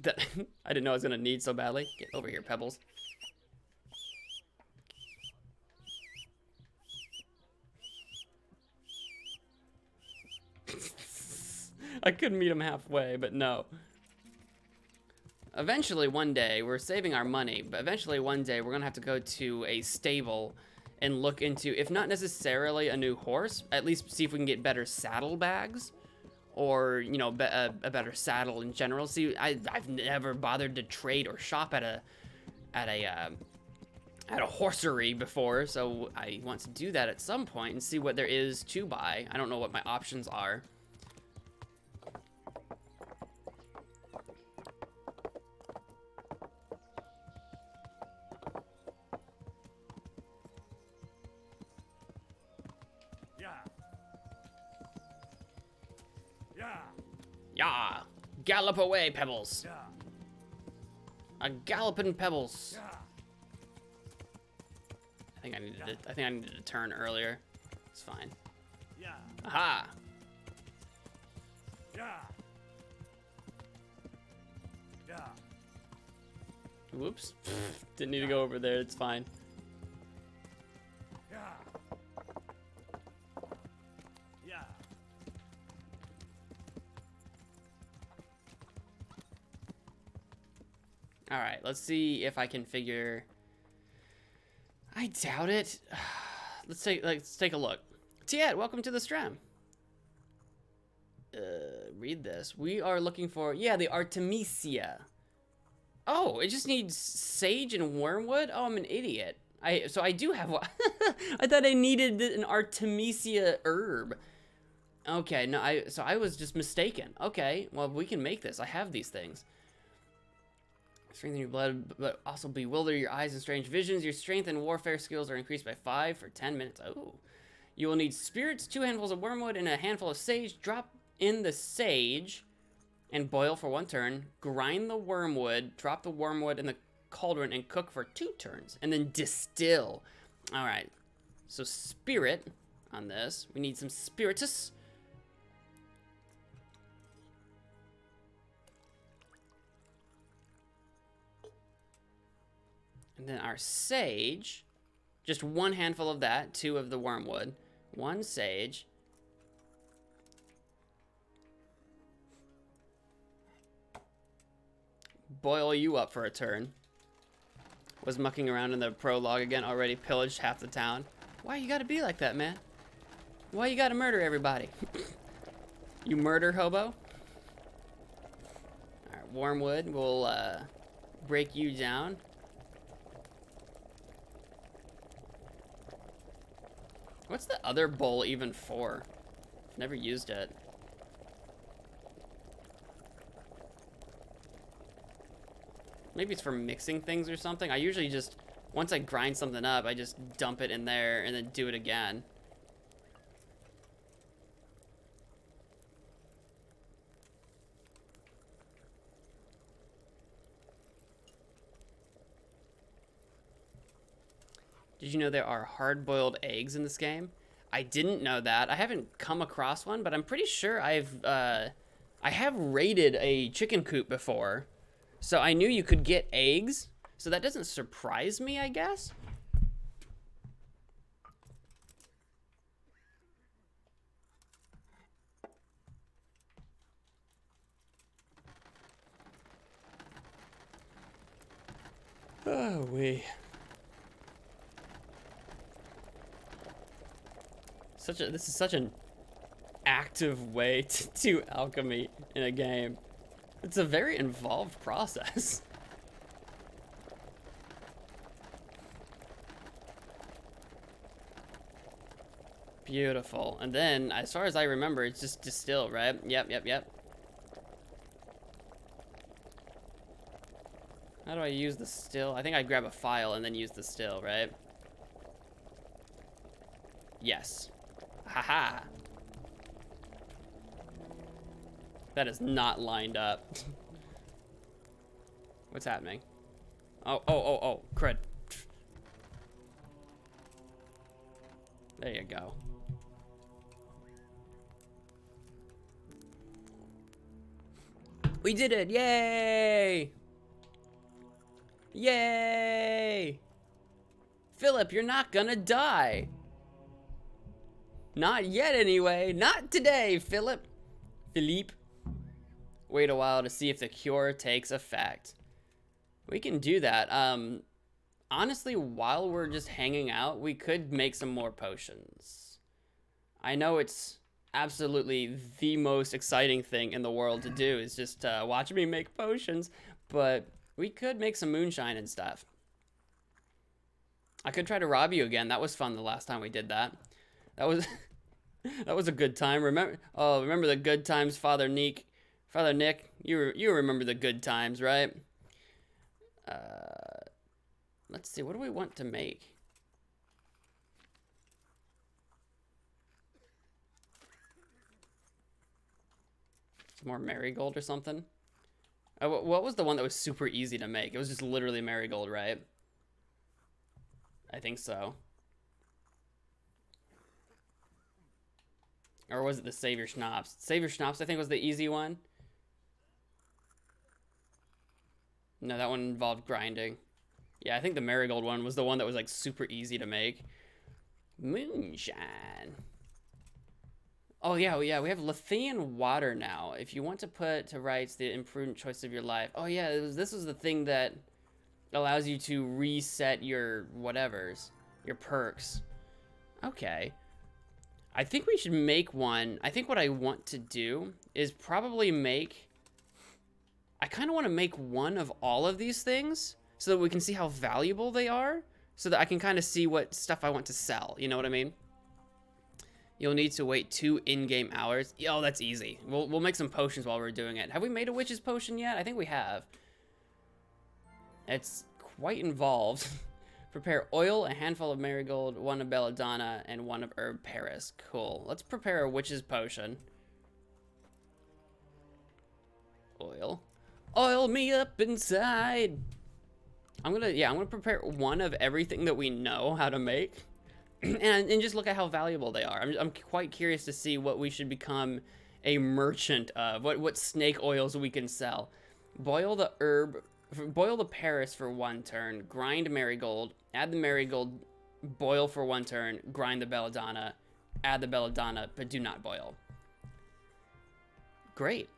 that I didn't know I was gonna need so badly. Get over here, Pebbles. I could meet him halfway, but no. Eventually, one day, we're saving our money, but eventually one day we're gonna have to go to a stable and look into, if not necessarily a new horse, at least see if we can get better saddlebags, or, you know, a better saddle in general. See, I've never bothered to trade or shop at a horsery before, so I want to do that at some point and see what there is to buy. I don't know what my options are. Yeah, gallop away, Pebbles. A galloping Pebbles. I think I needed to turn earlier. It's fine. Aha. Whoops. Didn't need to go over there. It's fine. All right, let's see if I can figure. I doubt it. Let's take a look. Tiet, welcome to the stream. Read this. We are looking for, yeah, the Artemisia. Oh, it just needs sage and wormwood. Oh, I'm an idiot. So I do have one. I thought I needed an Artemisia herb. Okay, no, I was just mistaken. Okay, well, we can make this. I have these things. Strengthen your blood, but also bewilder your eyes and strange visions. Your strength and warfare skills are increased by 5 for 10 minutes. Oh. You will need spirits, 2 handfuls of wormwood, and a handful of sage. Drop in the sage and boil for 1 turn. Grind the wormwood. Drop the wormwood in the cauldron and cook for 2 turns, and then distill. All right, so spirit on this. We need some spiritus. And then our sage, just 1 handful of that, 2 of the wormwood, 1 sage. Boil you up for a turn. Was mucking around in the prologue again, already pillaged half the town. Why you gotta be like that, man? Why you gotta murder everybody? You murder hobo? Alright, wormwood, we'll break you down. What's the other bowl even for? Never used it. Maybe it's for mixing things or something. I usually just, once I grind something up, I just dump it in there and then do it again. Did you know there are hard-boiled eggs in this game? I didn't know that. I haven't come across one, but I'm pretty sure I have raided a chicken coop before. So I knew you could get eggs, so that doesn't surprise me, I guess. Oh, this is such an active way to do alchemy in a game. It's a very involved process. Beautiful. And then, as far as I remember, it's just distill, right? Yep. How do I use the still? I think I grab a file and then use the still, right? Yes. Haha. That is not lined up. What's happening? Oh, crud. There you go. We did it! Yay! Yay! Philip, you're not gonna die. Not yet, anyway. Not today, Philip. Philippe. Wait a while to see if the cure takes effect. We can do that. Honestly, while we're just hanging out, we could make some more potions. I know it's absolutely the most exciting thing in the world to do is just watch me make potions, but we could make some moonshine and stuff. I could try to rob you again. That was fun the last time we did that. That was that was a good time. Remember the good times, Father Nick. Father Nick, you remember the good times, right? Let's see, what do we want to make? Some more marigold or something? What was the one that was super easy to make? It was just literally marigold, right? I think so. Or was it the Savior Schnapps? Savior Schnapps, I think, was the easy one. No, that one involved grinding. Yeah, I think the marigold one was the one that was like super easy to make. Moonshine. Oh yeah, we have Lithian water now. If you want to put to rights the imprudent choice of your life. Oh yeah, this was the thing that allows you to reset your whatevers, your perks. Okay. I think we should make one. I think what I want to do is probably make... I kind of want to make one of all of these things so that we can see how valuable they are, so that I can kind of see what stuff I want to sell. You know what I mean? You'll need to wait 2 in-game hours. Oh, that's easy. We'll make some potions while we're doing it. Have we made a witch's potion yet? I think we have. It's quite involved. Prepare oil, a handful of marigold, 1 of belladonna, and 1 of herb paris. Cool. Let's prepare a witch's potion. Oil. Oil me up inside. I'm gonna prepare one of everything that we know how to make, and just look at how valuable they are. I'm quite curious to see what we should become a merchant of. What snake oils we can sell. Boil the herb, boil the Paris for 1 turn. Grind marigold. Add the marigold. Boil for 1 turn. Grind the belladonna. Add the belladonna, but do not boil. Great.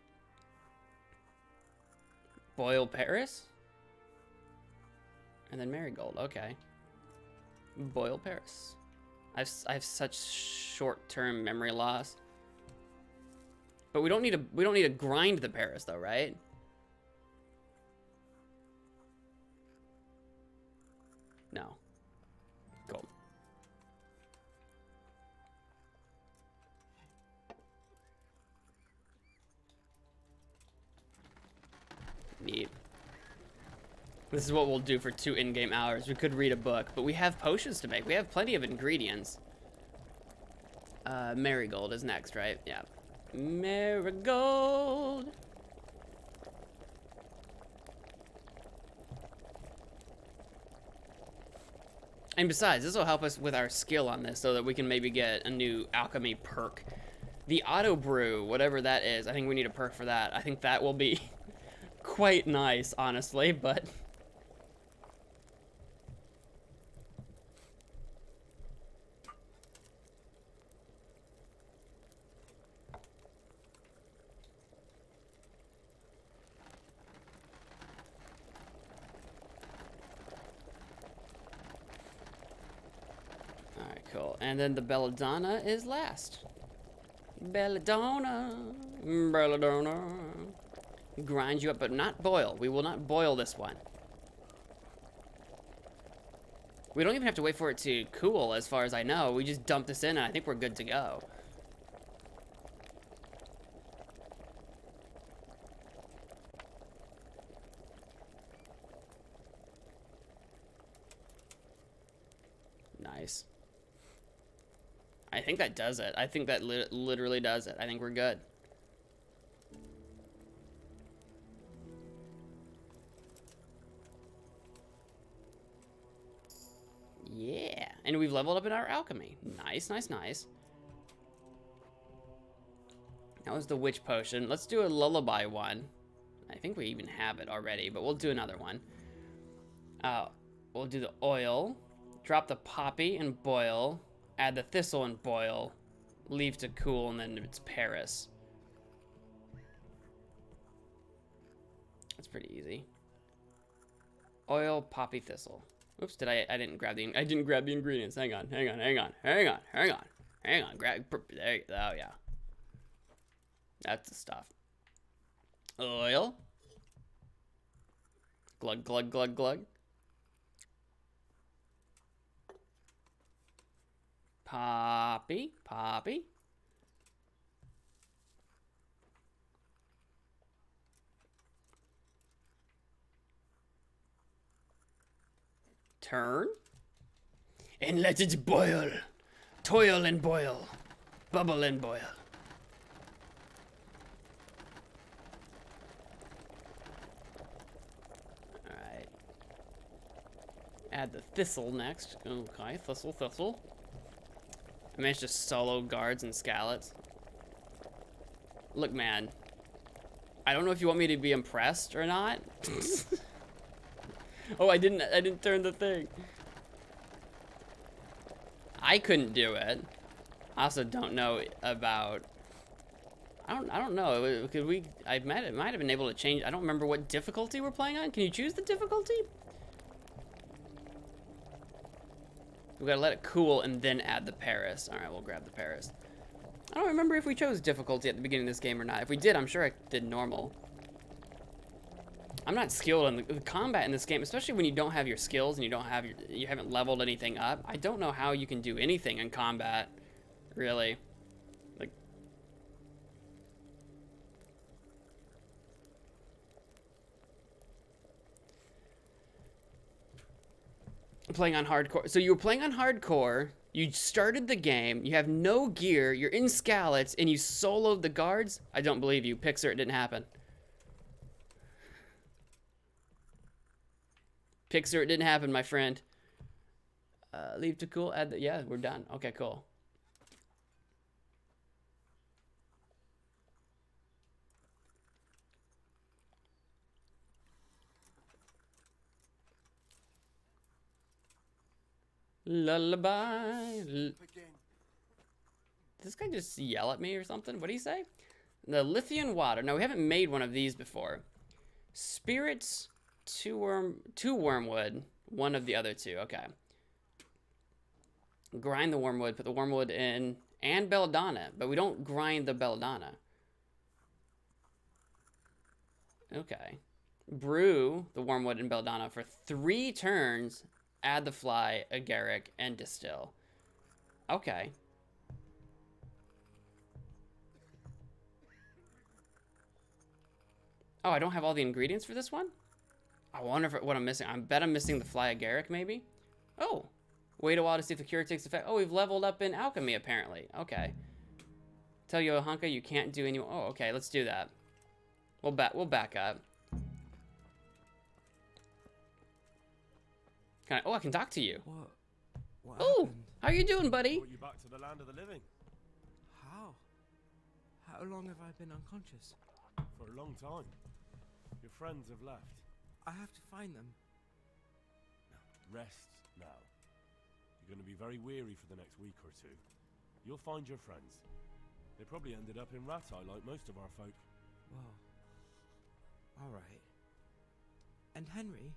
Boil Paris. And then marigold. Okay. Boil Paris. I have such short-term memory loss. But we don't need to grind the Paris though, right? No. Cool. Neat. This is what we'll do for 2 in-game hours. We could read a book, but we have potions to make. We have plenty of ingredients. Marigold is next, right? Yeah. Marigold. And besides, this will help us with our skill on this so that we can maybe get a new alchemy perk. The auto brew, whatever that is, I think we need a perk for that. I think that will be quite nice, honestly, but... Cool. And then the belladonna is last. Belladonna. Belladonna. Grind you up, but not boil. We will not boil this one. We don't even have to wait for it to cool, as far as I know. We just dump this in, and I think we're good to go. Nice. I think that does it. I think that literally does it. I think we're good. Yeah. And we've leveled up in our alchemy. Nice, nice, nice. That was the witch potion. Let's do a lullaby one. I think we even have it already, but we'll do another one. We'll do the oil. Drop the poppy and boil. Add the thistle and boil, leave to cool, and then it's Paris. That's pretty easy. Oil, poppy, thistle. Oops, I didn't grab the ingredients. Hang on. Grab there. Oh yeah. That's the stuff. Oil. Glug glug glug glug. Poppy, poppy. Turn. And let it boil. Toil and boil. Bubble and boil. Alright. Add the thistle next. Okay, thistle. I managed to solo guards and scallops. Look, man. I don't know if you want me to be impressed or not. Oh, I didn't turn the thing. I couldn't do it. I also don't know about... I don't know. Could we... I might have been able to change... I don't remember what difficulty we're playing on. Can you choose the difficulty? We gotta let it cool and then add the Paris. Alright, we'll grab the Paris. I don't remember if we chose difficulty at the beginning of this game or not. If we did, I'm sure I did normal. I'm not skilled in the combat in this game, especially when you don't have your skills and you haven't leveled anything up. I don't know how you can do anything in combat, really. Like, playing on hardcore. So you were playing on hardcore, you started the game, you have no gear, you're in scallops, and you soloed the guards? I don't believe you. Pixar, it didn't happen. Pixar, it didn't happen, my friend. Leave to cool. Add the, yeah, we're done. Okay, cool. Lullaby. Did this guy just yell at me or something? What did he say? The Lithian water. No, we haven't made one of these before. Spirits, two wormwood, one of the other two. Okay. Grind the wormwood, put the wormwood in, and belladonna, but we don't grind the belladonna. Okay. Brew the wormwood and belladonna for 3 turns, add the fly, agaric, and distill. Okay. Oh, I don't have all the ingredients for this one? I wonder if what I'm missing. I bet I'm missing the fly agaric, maybe? Oh. Wait a while to see if the cure takes effect. Oh, we've leveled up in alchemy, apparently. Okay. Tell Yohanka you can't do any... Oh, okay, let's do that. We'll back up. Can I... Oh, I can talk to you. What Oh, happened? how you doing, buddy? Brought you back to the land of the living. How? How long have I been unconscious? For a long time. Your friends have left. I have to find them. Rest now. You're going to be very weary for the next week or two. You'll find your friends. They probably ended up in Ratai like most of our folk. Well, alright. And Henry?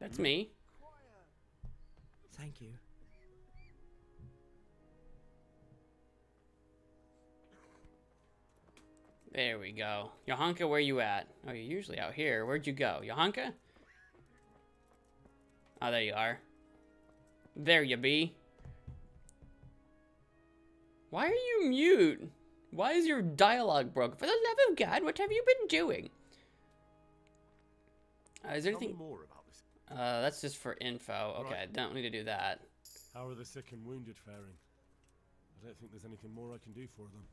That's me. Thank you. There we go. Yohanka, where you at? Oh, you're usually out here. Where'd you go? Yohanka? Oh, there you are. There you be. Why are you mute? Why is your dialogue broken? For the love of God, what have you been doing? Is there Tell me anything... more about this. That's just for info. Okay, Right. don't need to do that. How are the sick and wounded faring? I don't think there's anything more I can do for them.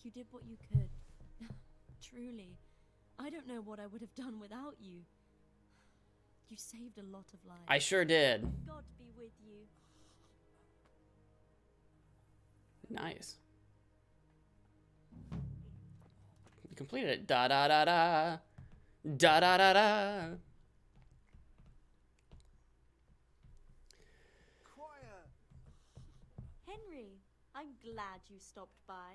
You did what you could. Truly. I don't know what I would have done without you. You saved a lot of lives. I sure did. God be with you. Nice. You completed it. Da da da da. Da da da da. Henry, I'm glad you stopped by.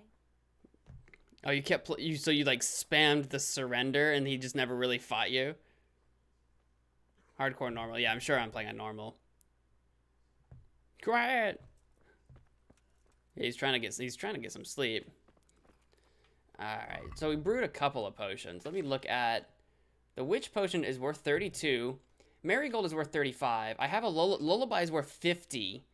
Oh, you kept so you like spammed the surrender and he just never really fought you. Hardcore normal. Yeah, I'm sure I'm playing on normal. Quiet. Yeah, he's trying to get some sleep. All right. So we brewed a couple of potions. Let me look at the witch potion is worth 32. Marigold is worth 35. I have a lullaby is worth 50.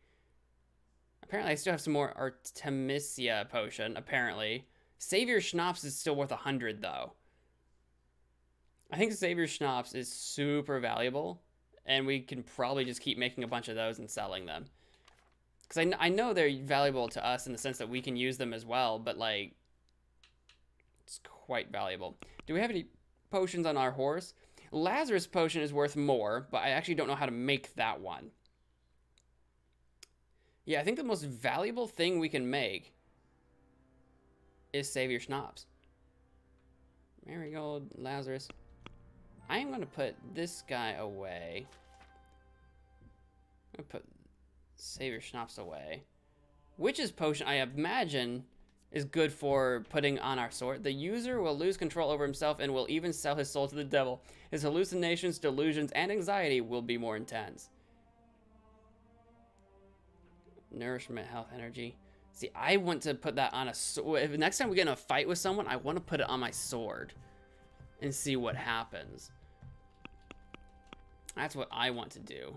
Apparently, I still have some more Artemisia Potion, apparently. Savior Schnapps is still worth 100, though. I think Savior Schnapps is super valuable, and we can probably just keep making a bunch of those and selling them. Because I know they're valuable to us in the sense that we can use them as well, but, like, it's quite valuable. Do we have any potions on our horse? Lazarus Potion is worth more, but I actually don't know how to make that one. Yeah, I think the most valuable thing we can make is Savior Schnapps. Marigold, Lazarus. I am going to put this guy away. I'm going to put Savior Schnapps away. Witch's Potion, I imagine, is good for putting on our sword. The user will lose control over himself and will even sell his soul to the devil. His hallucinations, delusions, and anxiety will be more intense. Nourishment, health, energy. See, I want to put that on a sword. If next time we get in a fight with someone, I want to put it on my sword and see what happens. That's what I want to do.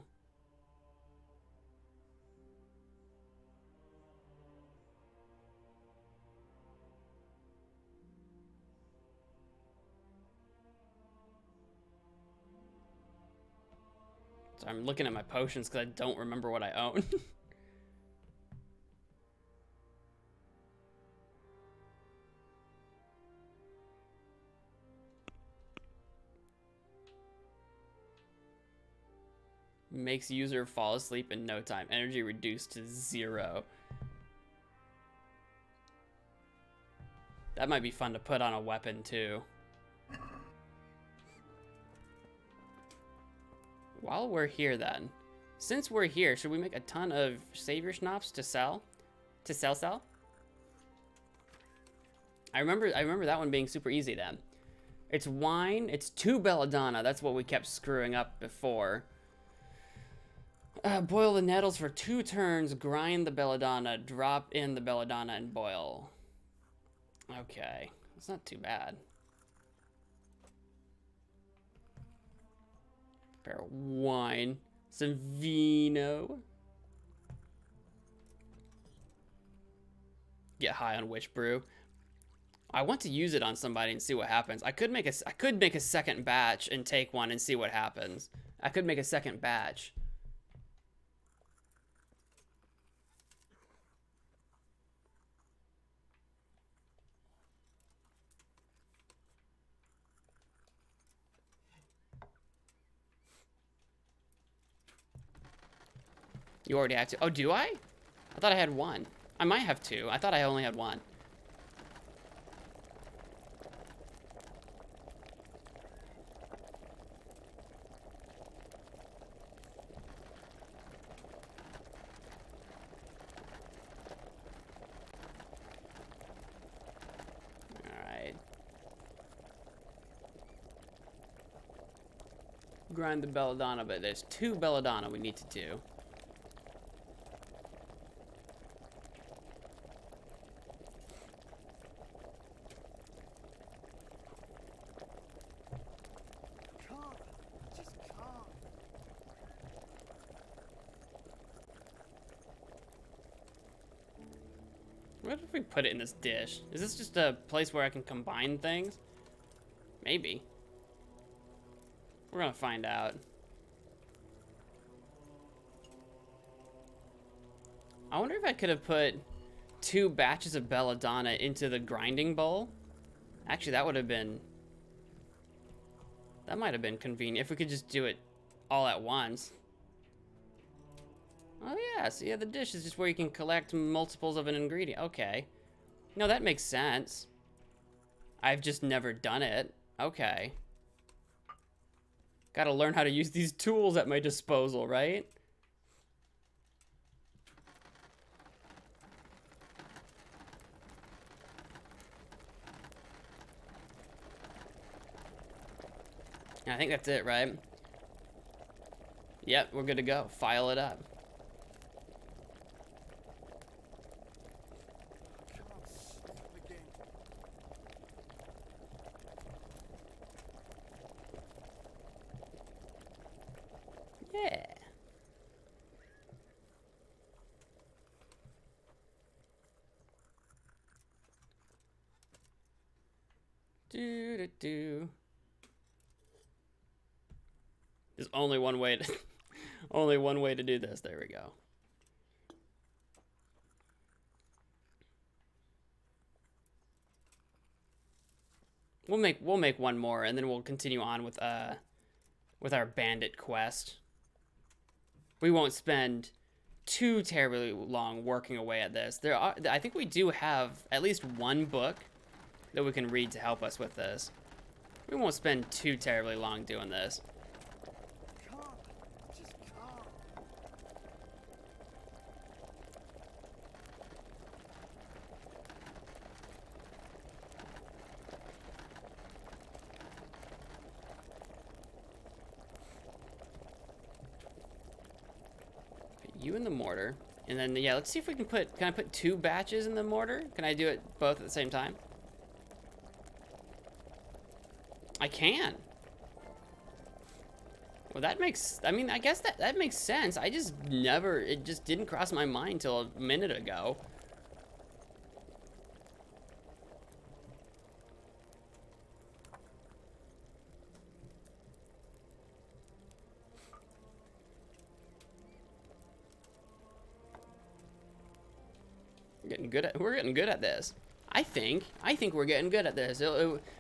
So I'm looking at my potions because I don't remember what I own. Makes user fall asleep in no time. Energy reduced to 0. That might be fun to put on a weapon too. While we're here then, since we're here, should we make a ton of savior schnapps to sell? To sell? I remember that one being super easy then. It's wine, it's 2 belladonna, that's what we kept screwing up before. Boil the nettles for 2 turns, grind the belladonna, drop in the belladonna and boil. Okay, it's not too bad. Prepare wine, some vino. Get high on witch brew. I want to use it on somebody and see what happens. I could make a second batch and take one and see what happens. I could make a second batch. You already have 2. Oh, do I? I thought I had 1. I might have 2. I thought I only had 1. Alright. Grind the belladonna, but there's 2 belladonna we need to do. What if we put it in this dish? Is this just a place where I can combine things? Maybe. We're gonna find out. I wonder if I could have put 2 batches of belladonna into the grinding bowl. Actually, that would have been... That might have been convenient if we could just do it all at once. Oh yeah, so yeah, the dish is just where you can collect multiples of an ingredient. Okay. No, that makes sense. I've just never done it. Okay. Gotta learn how to use these tools at my disposal, right? I think that's it, right? Yep, we're good to go. File it up. Yeah. Do. There's only one way to only one way to do this. There we go. We'll make one more and then we'll continue on with our bandit quest. We won't spend too terribly long working away at this. I think we do have at least one book that we can read to help us with this. We won't spend too terribly long doing this. You in the mortar, and then yeah, let's see if we can can I put 2 batches in the mortar? Can I do it both at the same time? I can. Well, that makes, I mean, I guess that makes sense. I just never, it just didn't cross my mind till a minute ago. We're getting good at this. I think we're getting good at this.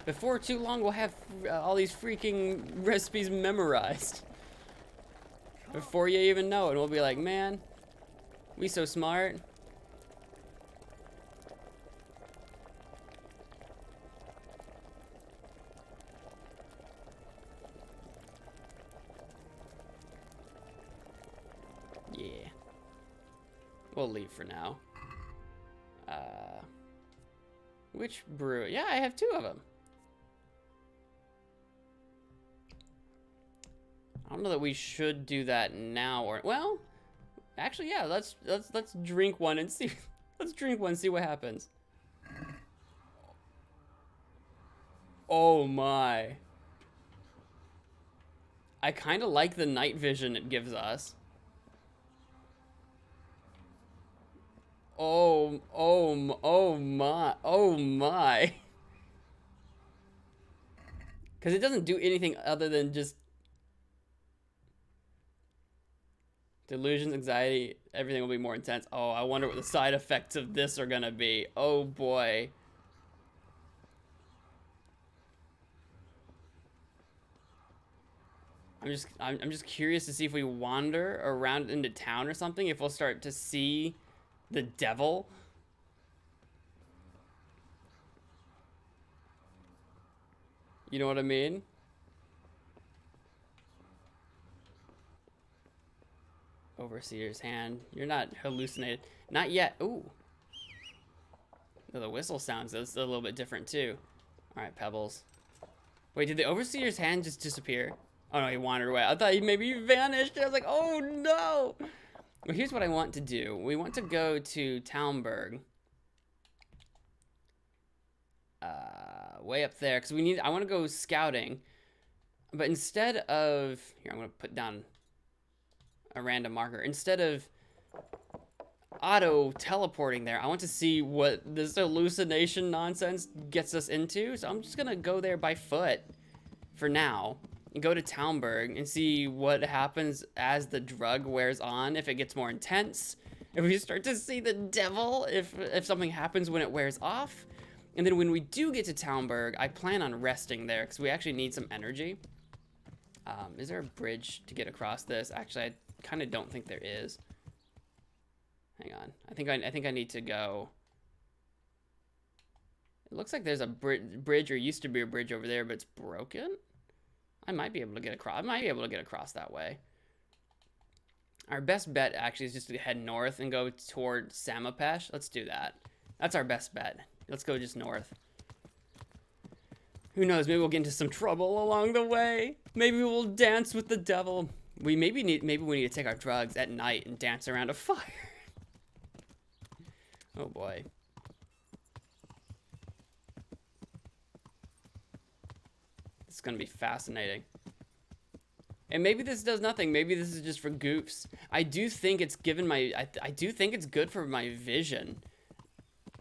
Before too long, we'll have all these freaking recipes memorized. before you even know it. And we'll be like, man, we so smart. Yeah. We'll leave for now. Which brew? Yeah, I have 2 of them. I don't know that we should do that now, or well, actually, yeah. Let's drink one and see. Let's drink one, see what happens. Oh my! I kind of like the night vision it gives us. Oh my! Because it doesn't do anything other than just delusions, anxiety, everything will be more intense. Oh, I wonder what the side effects of this are gonna be. Oh boy. I'm just curious to see if we wander around into town or something, if we'll start to see the devil. You know what I mean? Overseer's hand. You're not hallucinated. Not yet. Ooh. The whistle sounds a little bit different too. Alright, Pebbles. Wait, did the Overseer's hand just disappear? Oh no, he wandered away. I thought maybe he vanished. I was like, oh no! Well, here's what I want to do. We want to go to Talmberg. Way up there, because I want to go scouting. But instead of, here, I'm going to put down a random marker. Instead of auto teleporting there, I want to see what this hallucination nonsense gets us into. So I'm just going to go there by foot for now. And go to Talmberg and see what happens as the drug wears on, if it gets more intense, if we start to see the devil, if something happens when it wears off. And then when we do get to Talmberg, I plan on resting there because we actually need some energy. Is there a bridge to get across this? Actually, I kind of don't think there is. Hang on. I think I need to go. It looks like there's a bridge, or used to be a bridge over there, but it's broken. I might be able to get across. I might be able to get across that way. Our best bet actually is just to head north and go toward Samapesh. Let's do that. That's our best bet. Let's go just north. Who knows? Maybe we'll get into some trouble along the way. Maybe we'll dance with the devil. Maybe we need to take our drugs at night and dance around a fire. Oh boy. It's gonna be fascinating. And maybe this does nothing. Maybe this is just for goofs. I do think it's given my. I do think it's good for my vision.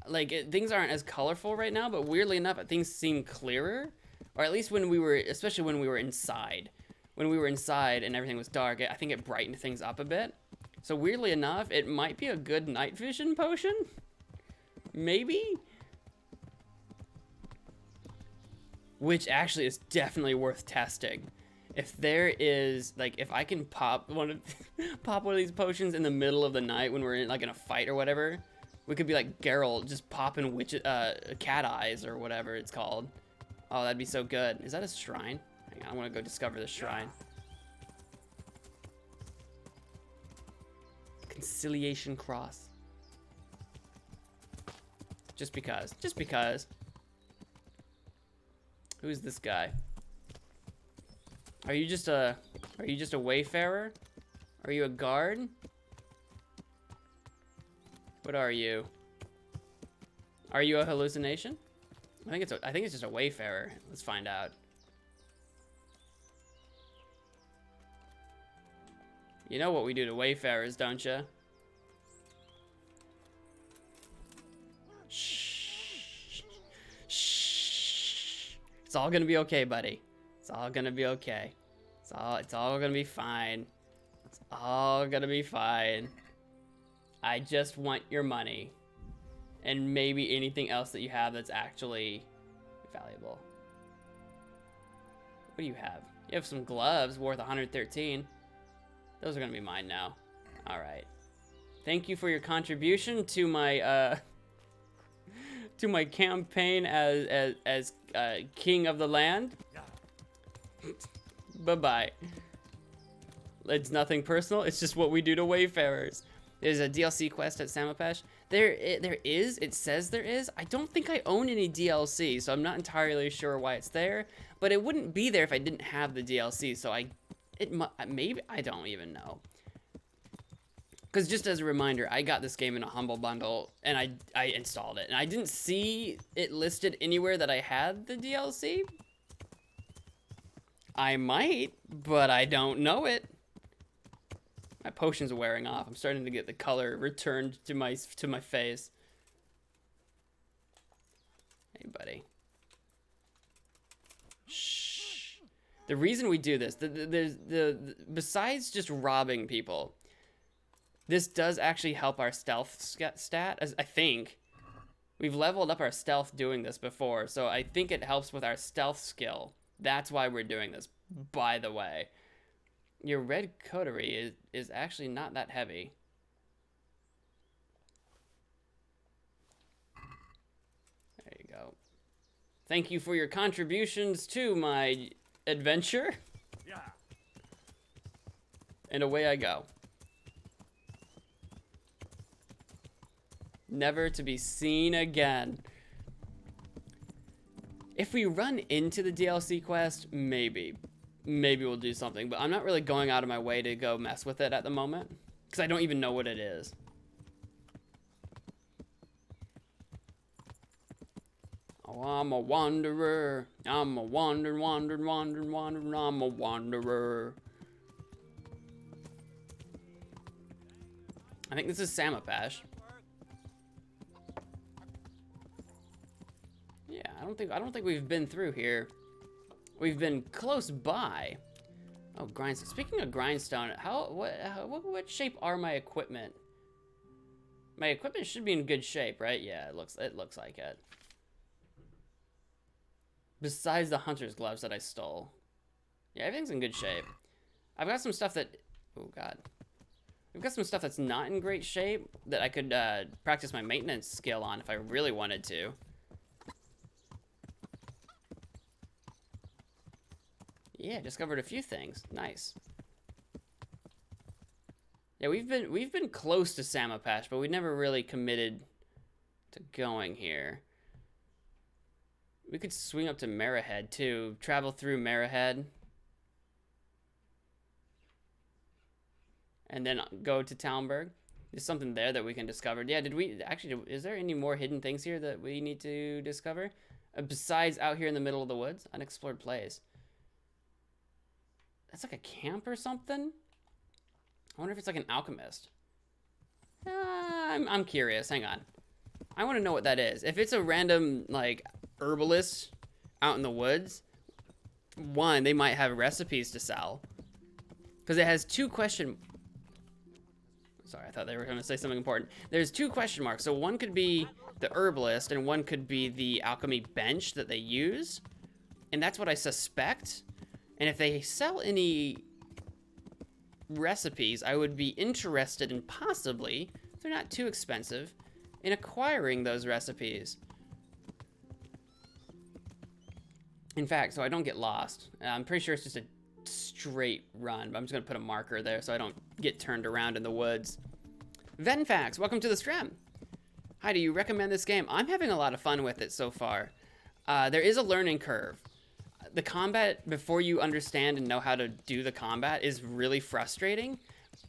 Like things aren't as colorful right now, but weirdly enough, things seem clearer. Or at least when we were, especially when we were inside. When we were inside and everything was dark, I think it brightened things up a bit. So weirdly enough, it might be a good night vision potion. Maybe. Which actually is definitely worth testing. If there is, like, if I can pop one of these potions in the middle of the night when we're in, like, in a fight or whatever, we could be like Geralt, just popping cat eyes or whatever it's called. Oh, that'd be so good. Is that a shrine? Hang on, I want to go discover the shrine. Conciliation Cross. Just because. Just because. Who's this guy? Are you just a wayfarer? Are you a guard? What are you? Are you a hallucination? I think it's just a wayfarer. Let's find out. You know what we do to wayfarers, don't you? Shh. Shh. It's all gonna be okay, buddy. It's all gonna be okay. It's all gonna be fine. It's all gonna be fine. I just want your money. And maybe anything else that you have that's actually valuable. What do you have? You have some gloves worth 113. Those are gonna be mine now. All right. Thank you for your contribution to my to my campaign as king of the land. Bye-bye. It's nothing personal. It's just what we do to wayfarers. There's a DLC quest at Samapesh. There is. It says there is. I don't think I own any DLC, so I'm not entirely sure why it's there. But it wouldn't be there if I didn't have the DLC. So maybe I don't even know. Because just as a reminder, I got this game in a Humble Bundle, and I installed it. And I didn't see it listed anywhere that I had the DLC. I might, but I don't know it. My potion's wearing off. I'm starting to get the color returned to my face. Hey, buddy. Shh. The reason we do this, besides just robbing people, this does actually help our stealth stat, as I think. We've leveled up our stealth doing this before, so I think it helps with our stealth skill. That's why we're doing this, by the way. Your red coterie is actually not that heavy. There you go. Thank you for your contributions to my adventure. Yeah. And away I go. Never to be seen again. If we run into the DLC quest, maybe we'll do something, but I'm not really going out of my way to go mess with it at the moment, because I don't even know what it is. Oh, I'm a wanderer. I'm a wanderer. I'm a wanderer. I think this is Samapesh. Yeah, I don't think we've been through here. We've been close by. Oh, grindstone. Speaking of grindstone, what shape are my equipment? My equipment should be in good shape, right? Yeah, it looks like it. Besides the hunter's gloves that I stole. Yeah, everything's in good shape. I've got some stuff that, oh god. I've got some stuff that's not in great shape that I could practice my maintenance skill on if I really wanted to. Yeah, discovered a few things. Nice. Yeah, we've been close to Samapesh, but we never really committed to going here. We could swing up to Marahead too. Travel through Marahead. And then go to Talmberg. There's something there that we can discover. Yeah, is there any more hidden things here that we need to discover? Besides out here in the middle of the woods? Unexplored place. That's like a camp or something? I wonder if it's like an alchemist. I'm curious. Hang on. I want to know what that is. If it's a random, like, herbalist out in the woods, one, they might have recipes to sell. Because it has two question... Sorry, I thought they were going to say something important. There's two question marks. So one could be the herbalist, and one could be the alchemy bench that they use. And that's what I suspect. And if they sell any recipes, I would be interested in possibly, if they're not too expensive, in acquiring those recipes. In fact, so I don't get lost. I'm pretty sure it's just a straight run, but I'm just going to put a marker there so I don't get turned around in the woods. Venfax, welcome to the stream. Hi, do you recommend this game? I'm having a lot of fun with it so far. There is a learning curve. The combat, before you understand and know how to do the combat, is really frustrating,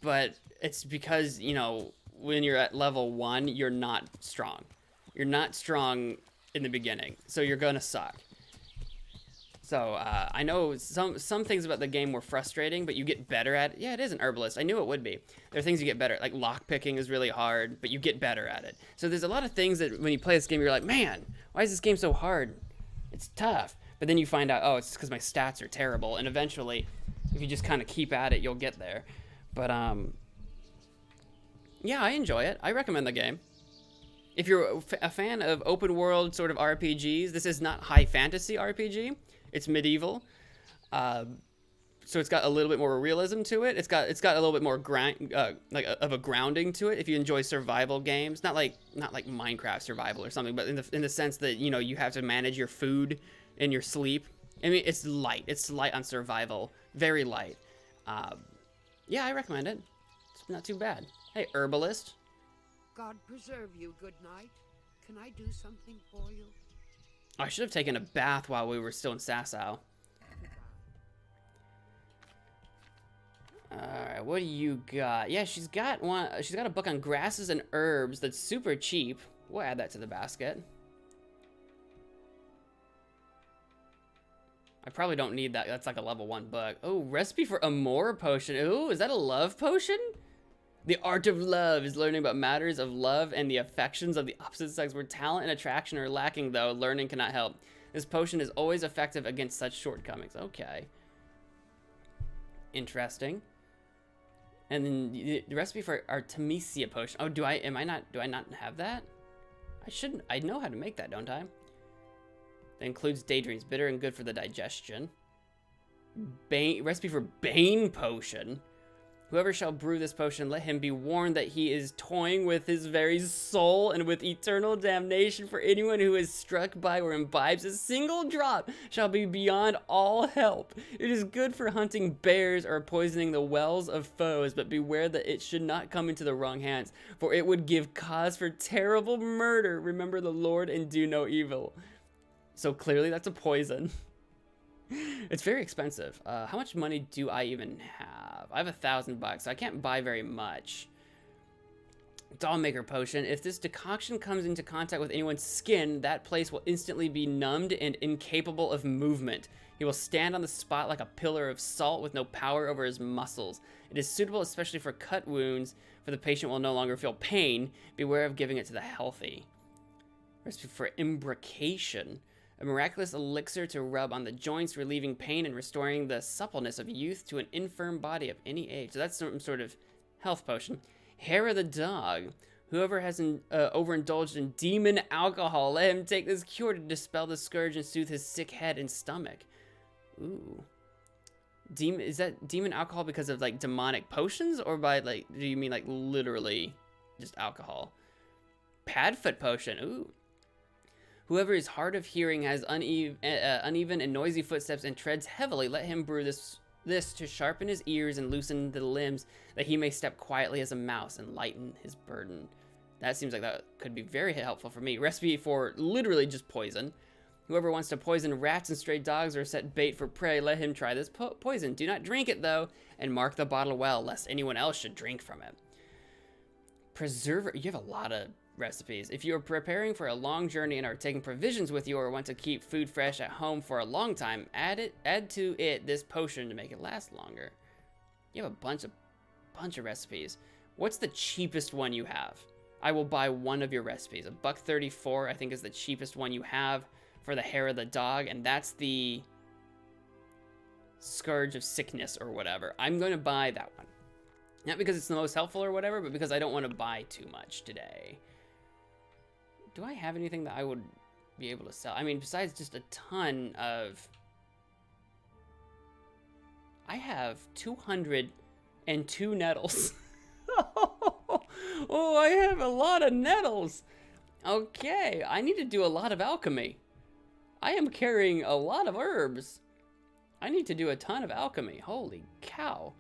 but it's because, you know, when you're at level 1, you're not strong. You're not strong in the beginning, so you're gonna suck. So, I know some things about the game were frustrating, but you get better at it. Yeah, it is an herbalist. I knew it would be. There are things you get better at, like lockpicking is really hard, but you get better at it. So there's a lot of things that when you play this game, you're like, man, why is this game so hard? It's tough. But then you find out, oh, it's because my stats are terrible. And eventually, if you just kind of keep at it, you'll get there. But, yeah, I enjoy it. I recommend the game. If you're a fan of open world sort of RPGs, this is not high fantasy RPG. It's medieval. so it's got a little bit more realism to it. It's got a little bit more of a grounding to it. If you enjoy survival games, not like Minecraft survival or something, but in the sense that, you know, you have to manage your food and your sleep. I mean, it's light. It's light on survival, very light. Yeah, I recommend it. It's not too bad. Hey, herbalist. God preserve you, good night. Can I do something for you? I should have taken a bath while we were still in Sasau. Alright, what do you got? Yeah, she's got a book on grasses and herbs that's super cheap. We'll add that to the basket. I probably don't need that. That's like a level 1 book. Oh, recipe for Amor Potion. Ooh, is that a love potion? The art of love is learning about matters of love and the affections of the opposite sex. Where talent and attraction are lacking, though, learning cannot help. This potion is always effective against such shortcomings. Okay. Interesting. And then the recipe for Artemisia Potion. Oh, do I not have that? I know how to make that, don't I? That includes daydreams, bitter and good for the digestion. Recipe for Bane Potion. Whoever shall brew this potion, let him be warned that he is toying with his very soul and with eternal damnation. For anyone who is struck by or imbibes a single drop shall be beyond all help. It is good for hunting bears or poisoning the wells of foes, but beware that it should not come into the wrong hands, for it would give cause for terrible murder. Remember the Lord and do no evil. So clearly that's a poison. It's very expensive. How much money do I even have? I have $1,000, so I can't buy very much. Dollmaker Potion. If this decoction comes into contact with anyone's skin, that place will instantly be numbed and incapable of movement. He will stand on the spot like a pillar of salt with no power over his muscles. It is suitable especially for cut wounds, for the patient will no longer feel pain. Beware of giving it to the healthy. Recipe for Imbrication. A miraculous elixir to rub on the joints, relieving pain and restoring the suppleness of youth to an infirm body of any age. So that's some sort of health potion. Hair of the Dog. Whoever has overindulged in demon alcohol, let him take this cure to dispel the scourge and soothe his sick head and stomach. Ooh. Is that demon alcohol because of like demonic potions, or by like, do you mean like literally just alcohol? Padfoot Potion. Ooh. Whoever is hard of hearing, has uneven and noisy footsteps, and treads heavily, let him brew this to sharpen his ears and loosen the limbs, that he may step quietly as a mouse and lighten his burden. That seems like that could be very helpful for me. Recipe for literally just poison. Whoever wants to poison rats and stray dogs or set bait for prey, let him try this poison. Do not drink it, though, and mark the bottle well, lest anyone else should drink from it. Preserver. You have a lot of recipes. If you are preparing for a long journey and are taking provisions with you, or want to keep food fresh at home for a long time, add to it this potion to make it last longer. You have a bunch of recipes. What's the cheapest one you have? I will buy one of your recipes. $1.34 I think is the cheapest one you have for the Hair of the Dog, and that's the Scourge of Sickness or whatever. I'm going to buy that one. Not because it's the most helpful or whatever, but because I don't want to buy too much today. Do I have anything that I would be able to sell? I mean, besides just a ton of... I have 202 nettles. Oh, I have a lot of nettles. Okay, I need to do a lot of alchemy. I am carrying a lot of herbs. I need to do a ton of alchemy. Holy cow.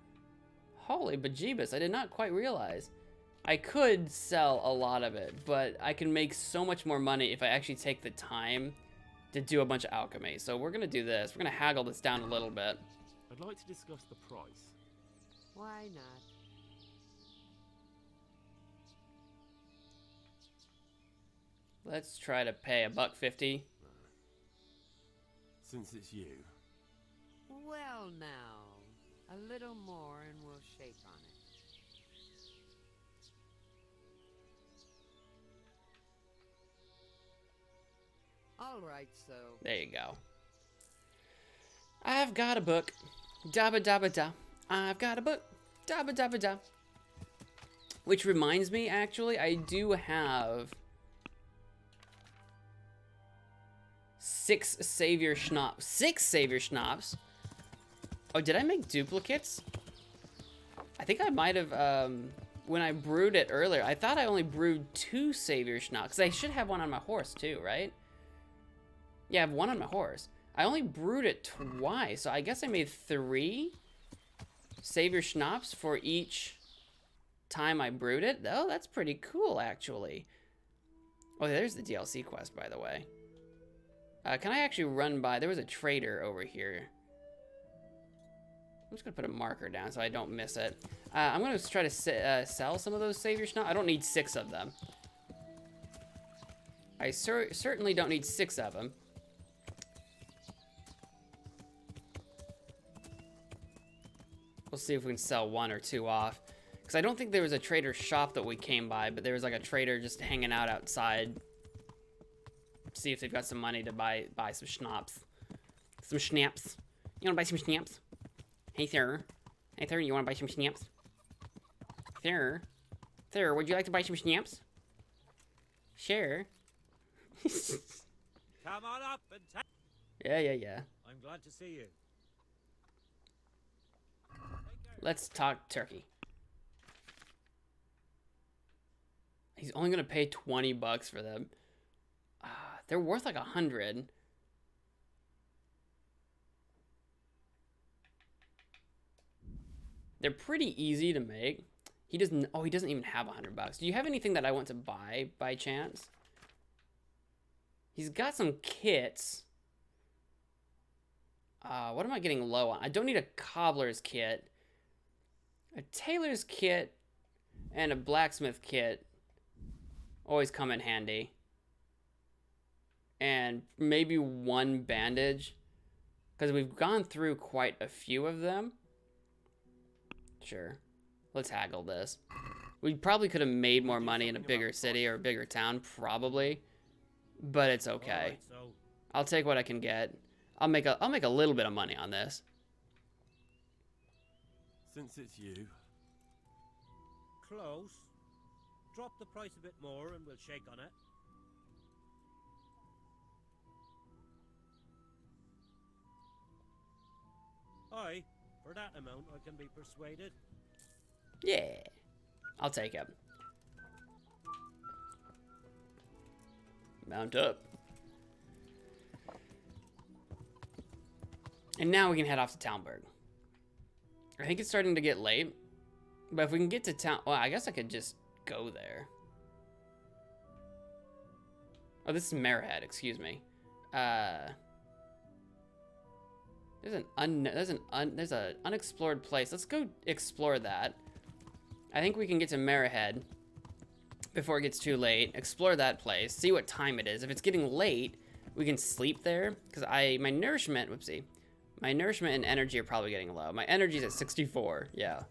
Holy bejeebus, I did not quite realize. I could sell a lot of it, but I can make so much more money if I actually take the time to do a bunch of alchemy. So we're going to do this. We're going to haggle this down a little bit. I'd like to discuss the price. Why not? Let's try to pay $1.50. Since it's you. Well now, a little more and we'll shake on it. All right, so... There you go. I've got a book. Dabba dabba da. I've got a book. Dabba dabba da. Which reminds me, actually, I do have 6 Savior Schnapps. 6 Savior Schnapps. Oh, did I make duplicates? I think I might have, when I brewed it earlier, I thought I only brewed 2 Savior Schnapps, because I should have one on my horse too, right? Yeah, I have one on my horse. I only brewed it twice, so I guess I made 3 Savior Schnapps for each time I brewed it. Oh, that's pretty cool, actually. Oh, there's the DLC quest, by the way. Can I actually run by? There was a trader over here. I'm just going to put a marker down so I don't miss it. I'm going to try to sell some of those Savior Schnapps. I don't need 6 of them. I certainly don't need 6 of them. We'll see if we can sell 1 or 2 off. Because I don't think there was a trader shop that we came by, but there was like a trader just hanging out outside. See if they've got some money to buy some schnapps. Some schnapps. You want to buy some schnapps? Hey, sir. Hey, sir, you want to buy some schnapps? Sir. Sir, would you like to buy some schnapps? Sure. Come on up and take. Yeah. I'm glad to see you. Let's talk turkey. He's only gonna pay $20 for them. They're worth like 100. They're pretty easy to make. He doesn't. Oh, he doesn't even have $100. Do you have anything that I want to buy by chance? He's got some kits. What am I getting low on? I don't need a cobbler's kit. A tailor's kit and a blacksmith kit always come in handy. And maybe 1 bandage, because we've gone through quite a few of them. Sure, let's haggle this. We probably could have made more money in a bigger city or a bigger town, probably, but it's okay. I'll take what I can get. I'll make a little bit of money on this. Since it's you. Close. Drop the price a bit more and we'll shake on it. Aye, for that amount I can be persuaded. Yeah, I'll take it. Mount up. And now we can head off to Talmberg. I think it's starting to get late, but if we can get to town, well, I guess I could just go there. Oh, this is Marehead, excuse me. There's an unexplored place. Let's go explore that. I think we can get to Marehead before it gets too late. Explore that place. See what time it is. If it's getting late, we can sleep there. Because my nourishment, whoopsie. My nourishment and energy are probably getting low. My energy's at 64. Yeah.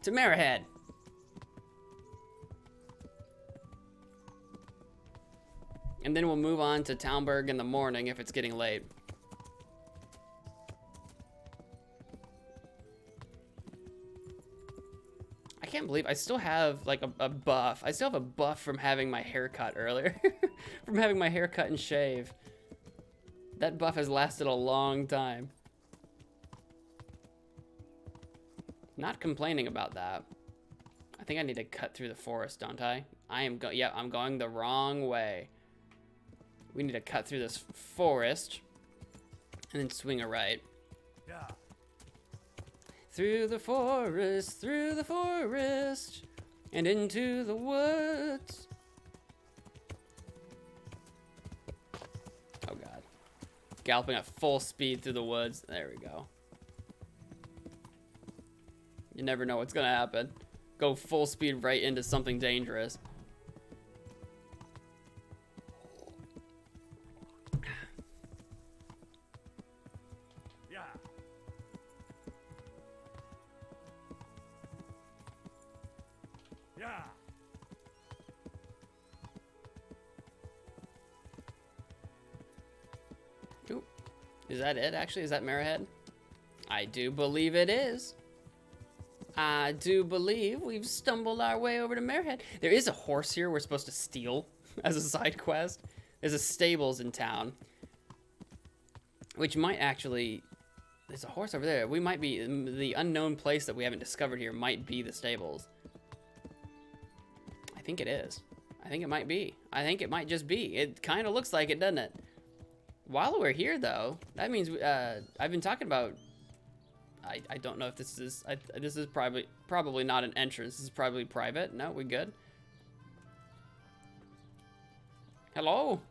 To Marehead. And then we'll move on to Talmberg in the morning if it's getting late. I can't believe I still have like a buff. I still have a buff from having my haircut earlier. From having my haircut and shave. That buff has lasted a long time. Not complaining about that. I think I need to cut through the forest, don't I? I'm going the wrong way. We need to cut through this forest and then swing a right. Yeah. Through the forest, and into the woods. Oh God. Galloping at full speed through the woods. There we go. You never know what's gonna happen. Go full speed right into something dangerous. Yeah. Yeah. Ooh. Is that it, actually? Is that Marehead? I do believe it is. I do believe we've stumbled our way over to Marehead. There is a horse here we're supposed to steal as a side quest. There's a stables in town, which might actually There's a horse over there. We might be... The unknown place that we haven't discovered here might be the stables. I think it is. I think it might be. I think it might just be. It kind of looks like it, doesn't it? While we're here, though, that means I've been talking about... I don't know if this is... this is probably not an entrance. This is probably private. No, we good? Hello?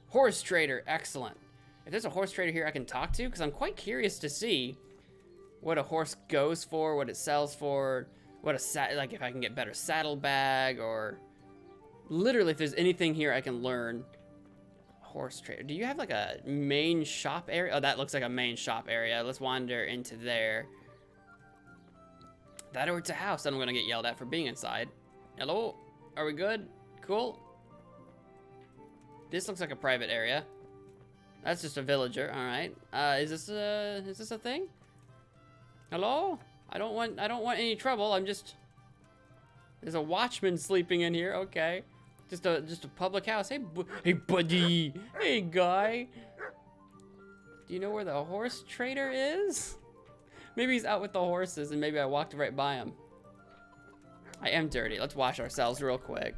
Horse trader. Excellent. If there's a horse trader here I can talk to, because I'm quite curious to see what a horse goes for, what it sells for, what a like if I can get better saddlebag, or literally if there's anything here I can learn. Horse trader. Do you have like a main shop area? Oh, that looks like a main shop area. Let's wander into there. That or it's a house that I'm gonna get yelled at for being inside. Hello? Are we good? Cool. This looks like a private area. That's just a villager. All right. Is this a thing? Hello? I don't want any trouble. I'm just... There's a watchman sleeping in here. Okay. Just a public house. Hey, hey, buddy. Hey, guy. Do you know where the horse trader is? Maybe he's out with the horses, and maybe I walked right by him. I am dirty. Let's wash ourselves real quick.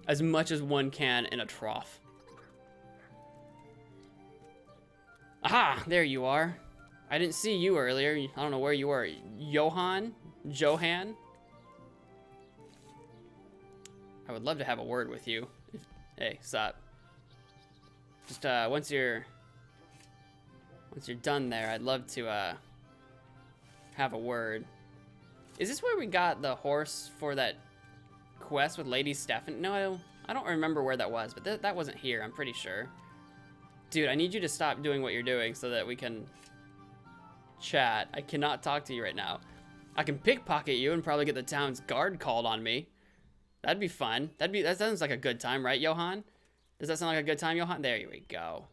As much as one can in a trough. Aha! There you are. I didn't see you earlier. I don't know where you were. Johan? I would love to have a word with you. Hey, sup? Just once you're done there, I'd love to have a word. Is this where we got the horse for that quest with Lady Stefan? No, I don't remember where that was, but that wasn't here, I'm pretty sure. Dude, I need you to stop doing what you're doing so that we can chat. I cannot talk to you right now. I can pickpocket you and probably get the town's guard called on me. That'd be fun. That sounds like a good time, right, Johan? Does that sound like a good time, Johan? There we go.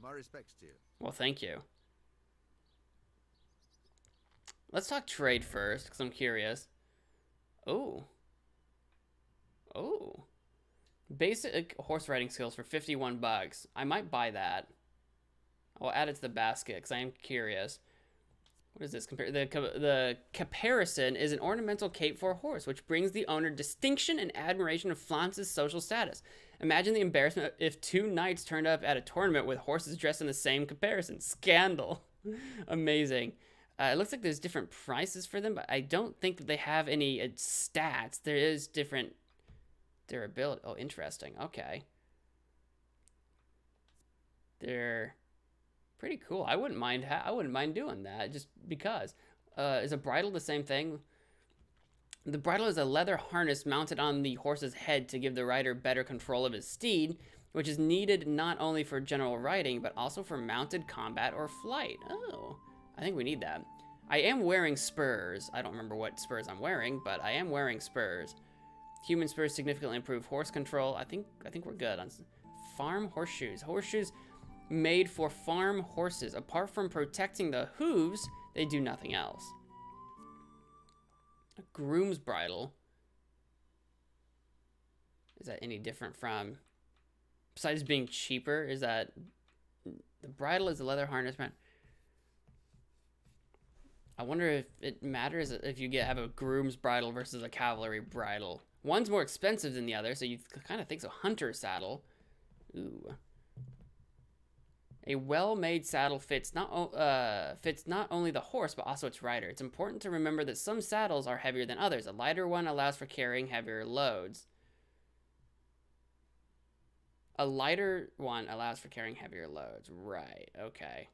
My respects to you. Well, thank you. Let's talk trade first, because I'm curious. Oh. Oh. Basic horse riding skills for 51 bucks. I might buy that. I'll add it to the basket, because I am curious. What is this? The caparison is an ornamental cape for a horse, which brings the owner distinction and admiration and flaunts his social status. Imagine the embarrassment if two knights turned up at a tournament with horses dressed in the same caparison. Scandal. Amazing. It looks like there's different prices for them, but I don't think that they have any stats. There is different durability. Oh, interesting. Okay. They're pretty cool. I wouldn't mind doing that just because. Is a bridle the same thing? The bridle is a leather harness mounted on the horse's head to give the rider better control of his steed, which is needed not only for general riding, but also for mounted combat or flight. Oh, I think we need that. I am wearing spurs. I don't remember what spurs I'm wearing, but I am wearing spurs. Human spurs significantly improve horse control. I think we're good on farm horseshoes. Horseshoes made for farm horses. Apart from protecting the hooves, they do nothing else. A groom's bridle. Is that any different from, besides being cheaper, is that the bridle is a leather harness, man? I wonder if it matters if you have a groom's bridle versus a cavalry bridle. One's more expensive than the other, so you kind of think so. Hunter saddle. Ooh. A well-made saddle fits not only the horse, but also its rider. It's important to remember that some saddles are heavier than others. A lighter one allows for carrying heavier loads. A lighter one allows for carrying heavier loads. Right, okay.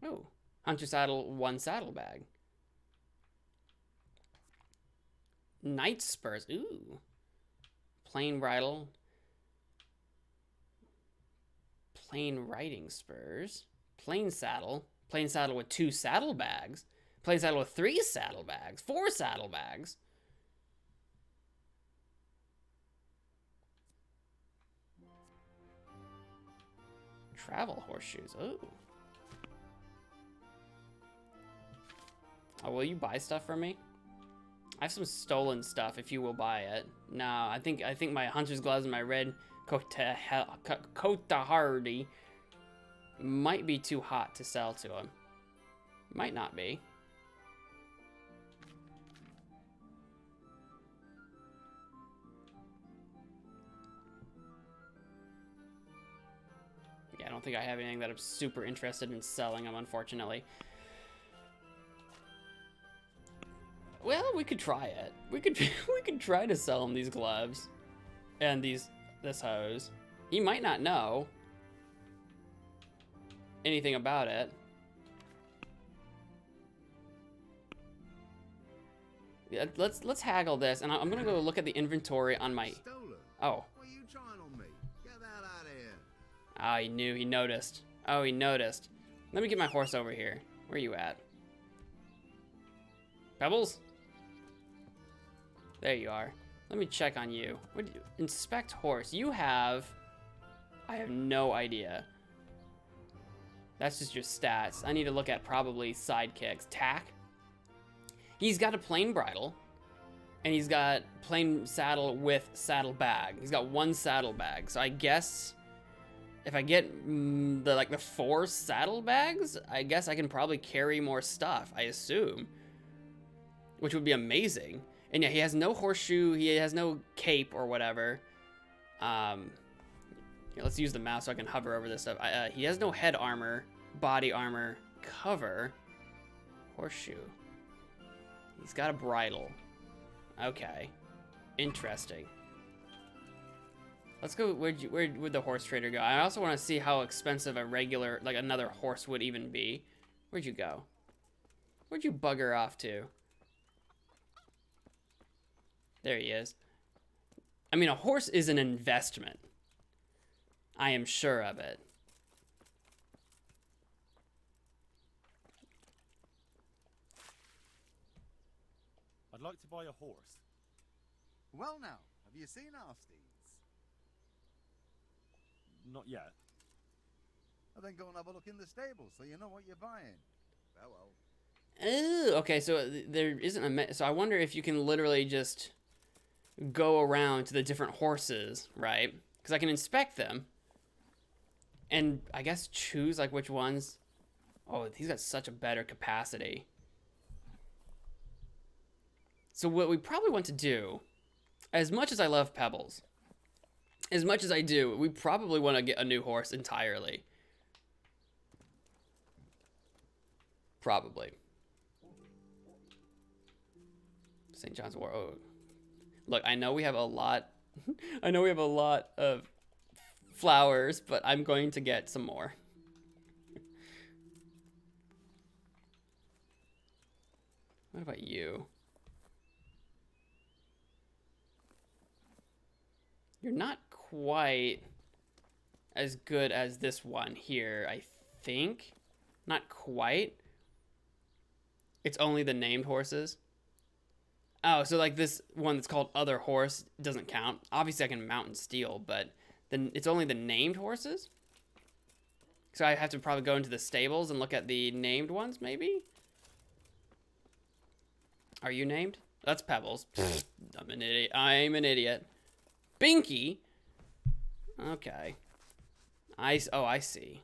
Oh, hunter saddle, one saddlebag. Knight spurs, ooh. Plain bridle. Plain riding spurs. Plain saddle with 2 saddlebags. Plain saddle with 3 saddlebags. 4 saddlebags. Travel horseshoes. Ooh. Oh, will you buy stuff for me? I have some stolen stuff if you will buy it. No, I think my hunter's gloves and my red Cote Hardy. might be too hot to sell to him. Might not be. Yeah, I don't think I have anything that I'm super interested in selling him, unfortunately. Well, we could try it. We could try to sell him these gloves and this hose. He might not know anything about it. Yeah, let's haggle this, and I'm gonna go look at the inventory on my. Stolen? Oh. What are you trying on me? Get that out of here. Ah, he knew. He noticed. Oh, he noticed. Let me get my horse over here. Where are you at? Pebbles? There you are. Let me check on you. What do you inspect horse? You have. I have no idea. That's just your stats. I need to look at probably sidekicks. Tack. He's got a plain bridle, and he's got plain saddle with saddle bag. He's got one saddle bag. So I guess if I get the 4 saddle bags, I guess I can probably carry more stuff. I assume, which would be amazing. And yeah, he has no horseshoe. He has no cape or whatever. Yeah, let's use the mouse so I can hover over this stuff. He has no head armor, body armor, cover, horseshoe. He's got a bridle. Okay, interesting. Let's go. Where would the horse trader go? I also want to see how expensive a regular, like another horse, would even be. Where'd you go? Where'd you bugger off to? There he is. I mean, a horse is an investment. I am sure of it. I'd like to buy a horse. Well now, have you seen our steeds? Not yet. Well, then go and have a look in the stable so you know what you're buying. Farewell. Ooh, okay, so there isn't a... So I wonder if you can literally just go around to the different horses, right? Because I can inspect them. And I guess choose like which ones. Oh, he's got such a better capacity. So what we probably want to do, as much as I love Pebbles, as much as I do, we probably want to get a new horse entirely. Probably. St. John's War. Oh. Look, I know we have a lot. I know we have a lot of flowers, but I'm going to get some more. What about you? You're not quite as good as this one here, I think. Not quite. It's only the named horses. Oh, so like this one that's called Other Horse doesn't count. Obviously I can mount and steal, but then it's only the named horses? So I have to probably go into the stables and look at the named ones, maybe? Are you named? That's Pebbles. I'm an idiot. I'm an idiot. Binky? Okay. Oh, I see.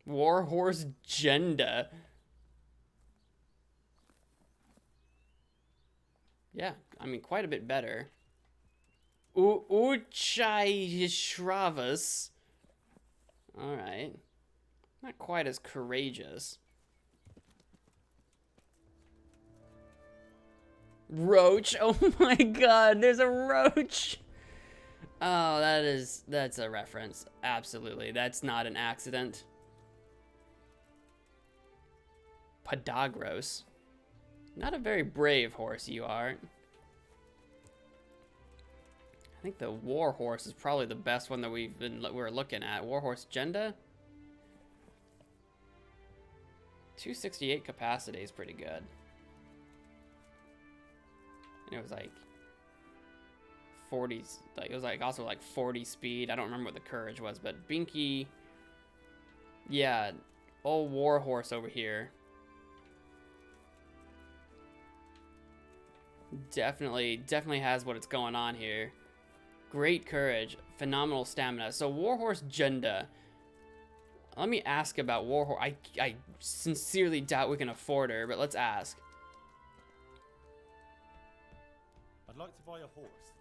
Warhorse Genda. Yeah, I mean, quite a bit better. Uchai Shravas. Alright. Not quite as courageous. Roach. Oh my god, there's a roach. Oh, that's a reference. Absolutely. That's not an accident. Podagros. Not a very brave horse you are. I think the war horse is probably the best one that we're looking at. Warhorse Genda. 268 capacity is pretty good. And it was like 40, like it was like also like 40 speed. I don't remember what the courage was, but Binky, yeah, old war horse over here. Definitely has what it's going on here. Great courage, phenomenal stamina. So Warhorse Junda. Let me ask about Warhorse. I sincerely doubt we can afford her, but let's ask. I'd like to buy a horse.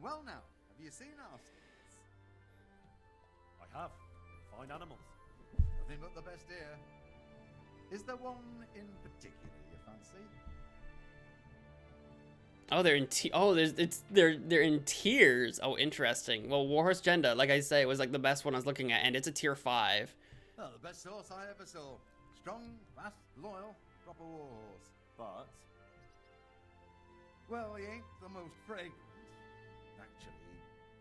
Well now, have you seen our stalls? I have. Fine animals. Nothing but the best here. Is there one in particular you fancy? Oh, they're in they're in tiers. Oh, interesting. Well, Warhorse Junda, like I say, was like the best one I was looking at, and it's a tier 5. Oh, the best horse I ever saw. Strong, fast, loyal, proper warhorse. But well, he ain't the most fragrant. Actually,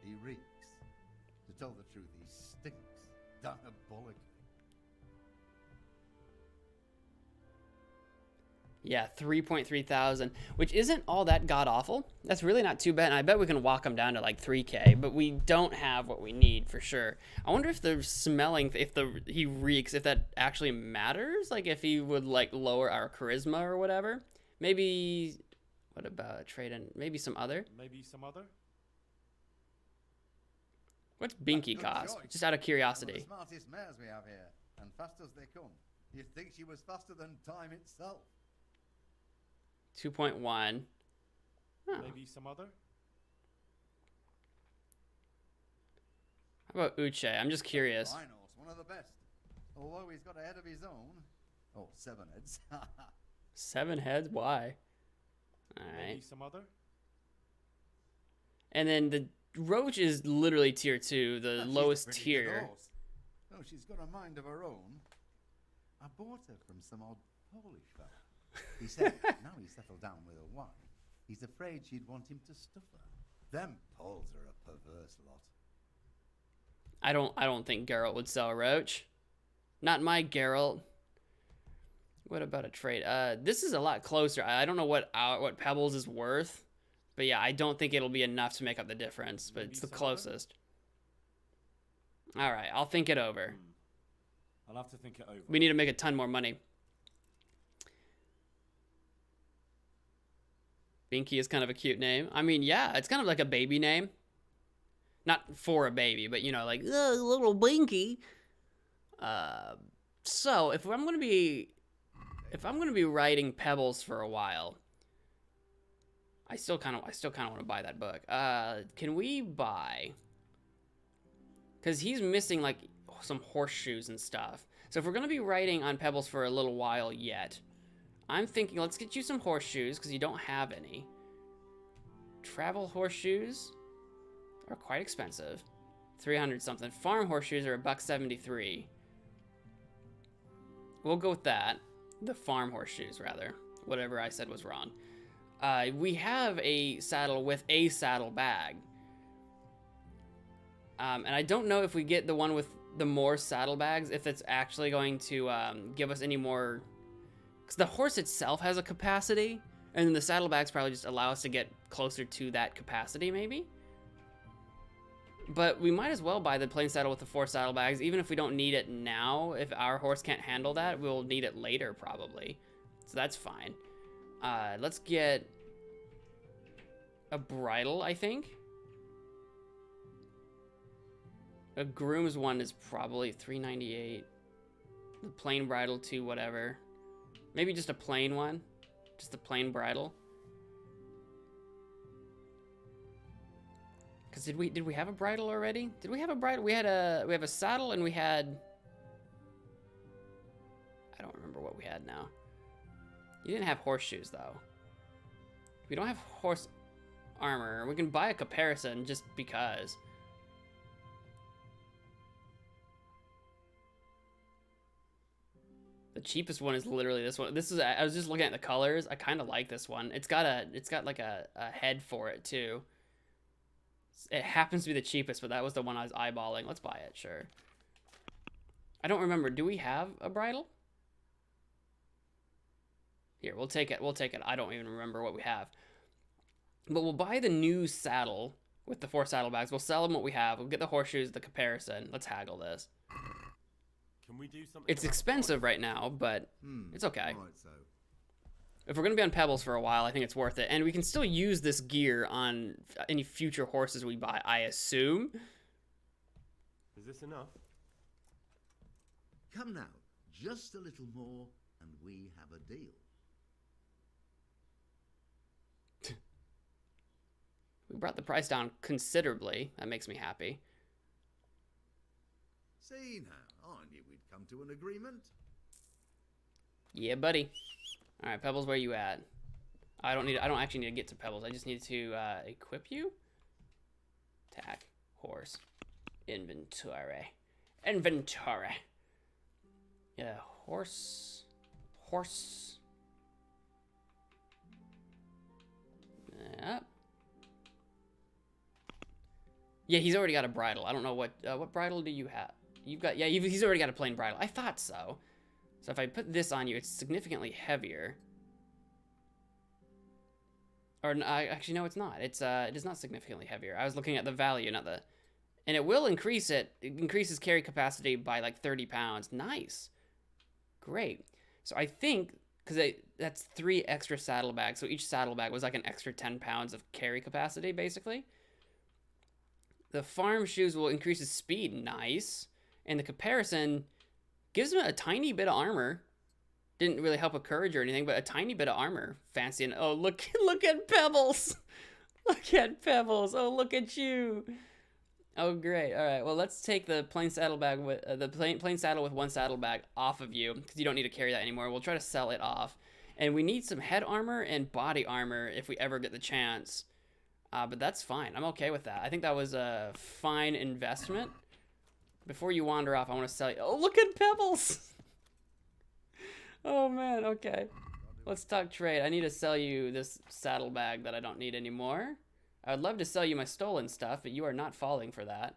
he reeks. To tell the truth, he stinks diabolically. Yeah, 3.3 thousand, which isn't all that god-awful. That's really not too bad, and I bet we can walk him down to like 3k, but we don't have what we need for sure. I wonder if the smelling, he reeks, if that actually matters? Like if he would like lower our charisma or whatever? Maybe, what about trade in, maybe some other? maybe some other? What's Binky Good cost? choice. Just out of One curiosity. of the smartest mares we have here, and fast as they come. You'd think she was faster than time itself. 2.1. Oh. Maybe some other? How about Uche? I'm just curious. Fine horse, one of the best. Although he's got a head of his own. Oh, 7 heads. 7 heads? Why? Alright. Maybe some other? And then the Roach is literally tier 2, the She's a lowest pretty good tier. horse. Oh, she's got a mind of her own. I bought her from some odd Polish fella. He said, now he's settled down with a wife, he's afraid she'd want him to stuff her. Them Poles are a perverse lot. I don't think Geralt would sell a Roach. Not my Geralt. What about a trade? This is a lot closer. I don't know what Pebbles is worth, but yeah, I don't think it'll be enough to make up the difference, but Maybe it's the some other? closest. All right, I'll think it over. I'll have to think it over. We need to make a ton more money. Binky is kind of a cute name. I mean, yeah, it's kind of like a baby name. Not for a baby, but you know, like, oh, little Binky. So if I'm gonna be writing Pebbles for a while, I still kind of want to buy that book. Can we buy? Because he's missing like some horseshoes and stuff. So if we're gonna be writing on Pebbles for a little while yet, I'm thinking let's get you some horseshoes because you don't have any. Travel horseshoes are quite expensive, 300 something. Farm horseshoes are $1.73. We'll go with that. The farm horseshoes, rather. Whatever I said was wrong. We have a saddle with a saddle bag. And I don't know if we get the one with the more saddlebags, if it's actually going to give us any more... Because the horse itself has a capacity, and then the saddlebags probably just allow us to get closer to that capacity, maybe? But we might as well buy the plain saddle with the 4 saddlebags, even if we don't need it now. If our horse can't handle that, we'll need it later, probably. So that's fine. Let's get a bridle, I think. A groom's one is probably $3.98. The plain bridle too, whatever. Maybe just a plain one. Just a plain bridle. Cause did we have a bridle already? Did we have a bridle? We have a saddle and we had, I don't remember what we had now. You didn't have horseshoes though. We don't have horse armor. We can buy a comparison just because. The cheapest one is literally this one. This is, I was just looking at the colors. I kind of like this one. It's got like a head for it too. It happens to be the cheapest, but that was the one I was eyeballing. Let's buy it, sure. I don't remember. Do we have a bridle? Here, we'll take it. We'll take it. I don't even remember what we have. But we'll buy the new saddle with the 4 saddlebags. We'll sell them what we have. We'll get the horseshoes, the comparison. Let's haggle this. Can we do something? It's expensive right now, but it's okay. Right, so. if we're going to be on Pebbles for a while, I think it's worth it. And we can still use this gear on any future horses we buy, I assume. Is this enough? Come now, just a little more, and we have a deal. We brought the price down considerably. That makes me happy. See now, I knew we'd come to an agreement. Yeah, buddy. All right, Pebbles, where you at? I don't actually need to get to Pebbles. I just need to equip you. Attack, horse, inventory. Yeah, horse. Yep. Yeah, he's already got a bridle. I don't know what bridle do you have? You've got, yeah, he's already got a plain bridle. I thought so. So if I put this on you, it's significantly heavier. Or actually, no, it's not. It is not significantly heavier. I was looking at the value, not the, and it will increase it. It increases carry capacity by like 30 pounds. Nice, great. So I think because that's 3 extra saddlebags, so each saddlebag was like an extra 10 pounds of carry capacity, basically. The farm shoes will increase his speed. Nice. And the comparison gives him a tiny bit of armor. Didn't really help with courage or anything, but a tiny bit of armor. Fancy. And oh, look at Pebbles. Look at Pebbles. Oh, look at you. Oh, great. All right. Well, let's take the plain saddlebag with the plain saddle with 1 saddlebag off of you because you don't need to carry that anymore. We'll try to sell it off. And we need some head armor and body armor if we ever get the chance. But that's fine. I'm okay with that. I think that was a fine investment. Before you wander off, I want to sell you. Oh, look at Pebbles. Oh, man. Okay. Let's talk trade. I need to sell you this saddlebag that I don't need anymore. I would love to sell you my stolen stuff, but you are not falling for that.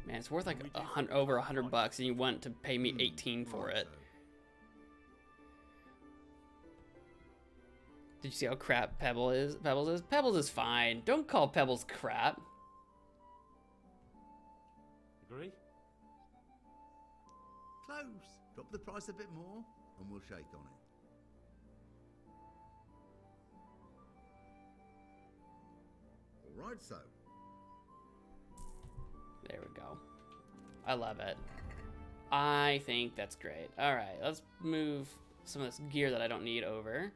Man, it's worth like over $100, and you want to pay me 18 for it. Did you see how crap Pebbles is? Pebbles is fine. Don't call Pebbles crap. Agree? Close. Drop the price a bit more, and we'll shake on it. All right, so. There we go. I love it. I think that's great. All right, let's move some of this gear that I don't need over.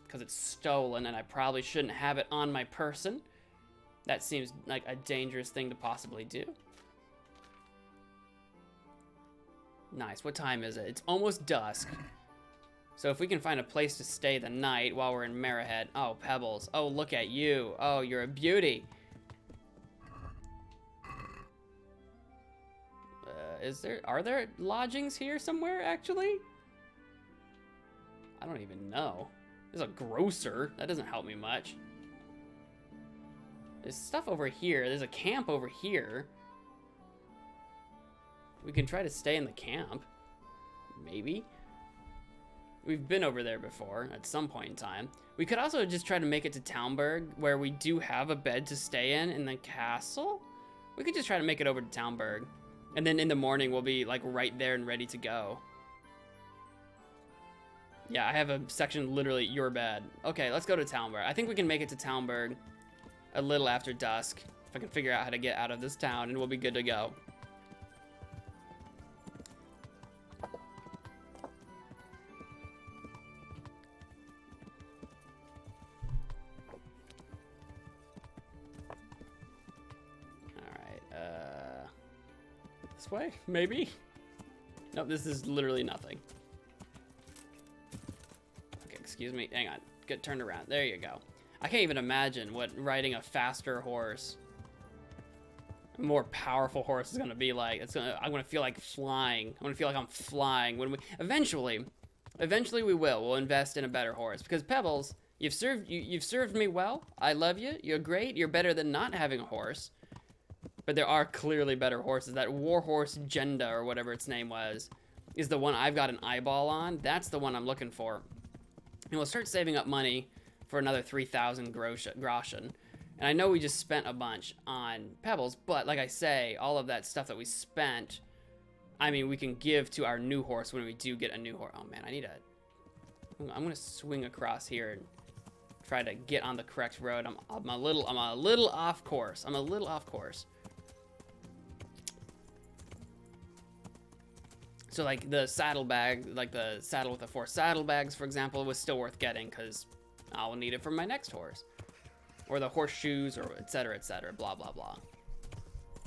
Because it's stolen and I probably shouldn't have it on my person. That seems like a dangerous thing to possibly do. Nice. What time is it? It's almost dusk. So if we can find a place to stay the night while we're in Merrowhead. Oh, Pebbles. Oh, look at you. Oh, you're a beauty. Are there lodgings here somewhere, actually? I don't even know. There's a grocer. That doesn't help me much. There's stuff over here. There's a camp over here. We can try to stay in the camp. Maybe. We've been over there before at some point in time. We could also just try to make it to Townburg, where we do have a bed to stay in the castle. We could just try to make it over to Townburg. And then in the morning, we'll be like right there and ready to go. Yeah, I have a section literally your bed. Okay, let's go to Townburg. I think we can make it to Townburg a little after dusk. If I can figure out how to get out of this town, and we'll be good to go. Alright, this way? Maybe? Nope, this is literally nothing. Excuse me, hang on, get turned around, there you go. I can't even imagine what riding a faster horse, a more powerful horse is gonna be like. I'm gonna feel like flying. I'm gonna feel like I'm flying when we, eventually we will. We'll invest in a better horse because Pebbles, you've served me well. I love you, you're great, you're better than not having a horse. But there are clearly better horses. That Warhorse Jenda, or whatever its name was, is the one I've got an eyeball on. That's the one I'm looking for. And we'll start saving up money for another 3,000 groschen. And I know we just spent a bunch on Pebbles, but like I say, all of that stuff that we spent I mean, we can give to our new horse when we do get a new horse. Oh man, I'm gonna swing across here and try to get on the correct road. I'm a little off course. I'm a little off course. So like the saddlebag, like the saddle with the 4 saddlebags, for example, was still worth getting because I'll need it for my next horse. Or the horseshoes, or et cetera, blah, blah, blah.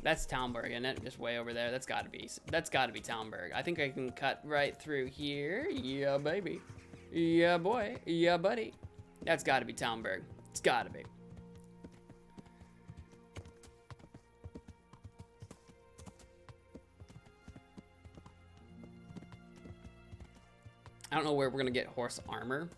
That's Talmberg, isn't it? Just way over there. That's gotta be Talmberg. I think I can cut right through here. Yeah, baby. Yeah, boy. Yeah, buddy. That's gotta be Talmberg. It's gotta be. I don't know where we're gonna get horse armor.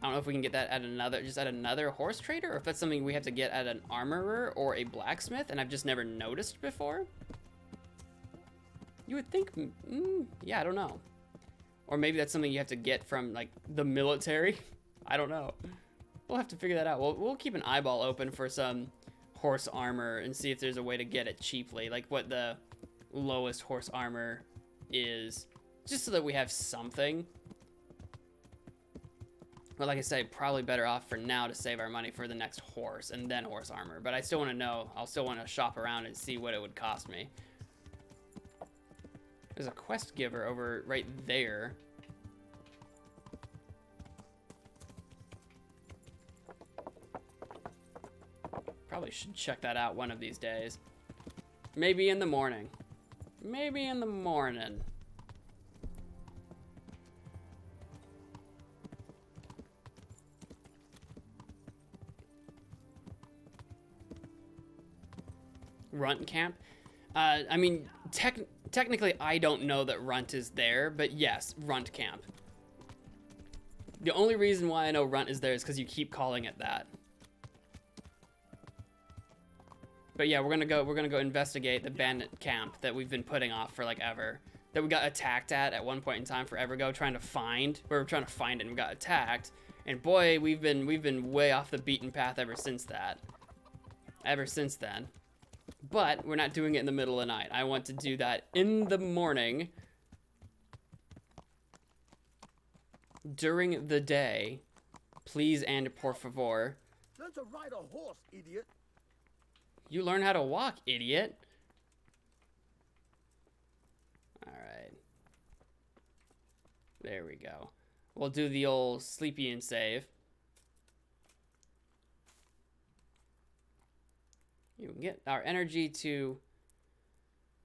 I don't know if we can get that at another horse trader, or if that's something we have to get at an armorer or a blacksmith, and I've just never noticed before. You would think, yeah, I don't know. Or maybe that's something you have to get from like the military. I don't know. We'll have to figure that out. We'll keep an eyeball open for some horse armor and see if there's a way to get it cheaply, like what the lowest horse armor is, just so that we have something. But like I say, probably better off for now to save our money for the next horse and then horse armor. But I still want to know, I'll still want to shop around and see what it would cost me. There's a quest giver over right there. Probably should check that out one of these days. Maybe in the morning. Maybe in the morning. Runt camp. I mean, technically I don't know that Runt is there, but yes, Runt camp. The only reason why I know Runt is there is because you keep calling it that. But yeah, we're gonna go investigate the bandit camp that we've been putting off for like ever. That we got attacked at one point in time forever ago, trying to find. We were trying to find it and we got attacked. And boy, we've been way off the beaten path ever since that. Ever since then. But we're not doing it in the middle of the night. I want to do that in the morning. During the day. Please and por favor. Learn to ride a horse, idiot. You learn how to walk, idiot. Alright. There we go. We'll do the old sleepy and save. You can get our energy to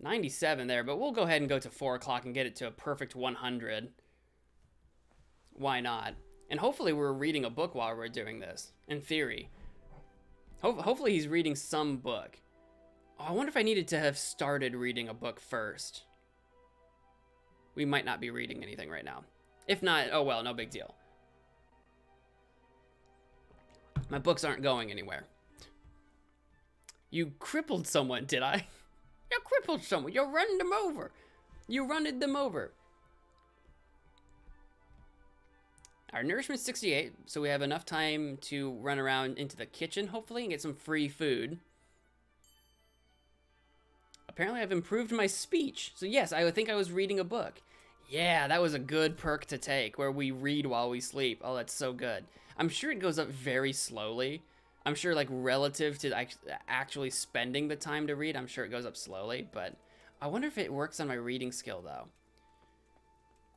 97 there, but we'll go ahead and go to 4 o'clock and get it to a perfect 100. Why not? And hopefully we're reading a book while we're doing this, in theory. Hopefully he's reading some book. Oh, I wonder if I needed to have started reading a book first. We might not be reading anything right now. If not, oh well, no big deal. My books aren't going anywhere. You crippled someone, did I? You crippled someone. You run them over. You runned them over. Our nourishment's 68, so we have enough time to run around into the kitchen, hopefully, and get some free food. Apparently, I've improved my speech. So yes, I would think I was reading a book. Yeah, that was a good perk to take, where we read while we sleep. Oh, that's so good. I'm sure it goes up very slowly. I'm sure, like, relative to actually spending the time to read, I'm sure it goes up slowly, but I wonder if it works on my reading skill, though.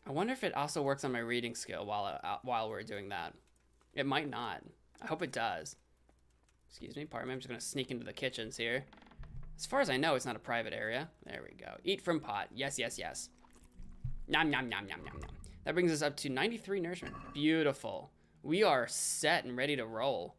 I wonder if it also works on my reading skill while we're doing that. It might not. I hope it does. Excuse me, pardon me. I'm just going to sneak into the kitchens here. As far as I know, it's not a private area. There we go. Eat from pot. Yes, yes, yes. Nom, nom, nom, nom, nom, nom. That brings us up to 93 nourishment. Beautiful. We are set and ready to roll.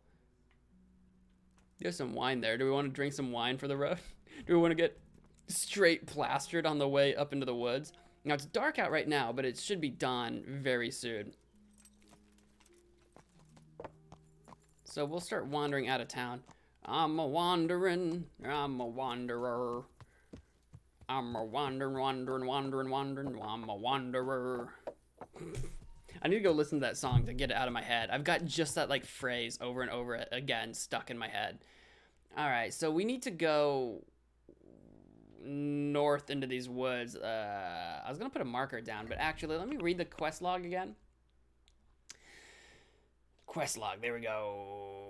There's some wine there. Do we want to drink some wine for the road? Do we want to get straight plastered on the way up into the woods? Now, it's dark out right now, but it should be dawn very soon. So we'll start wandering out of town. I'm a wanderer. I'm a wanderer. I'm a wandering. I'm a wanderer. I need to go listen to that song to get it out of my head. I've got just that, like, phrase over and over again stuck in my head. All right, so we need to go... north into these woods. I was gonna put a marker down, but actually, let me read the quest log again. Quest log, there we go.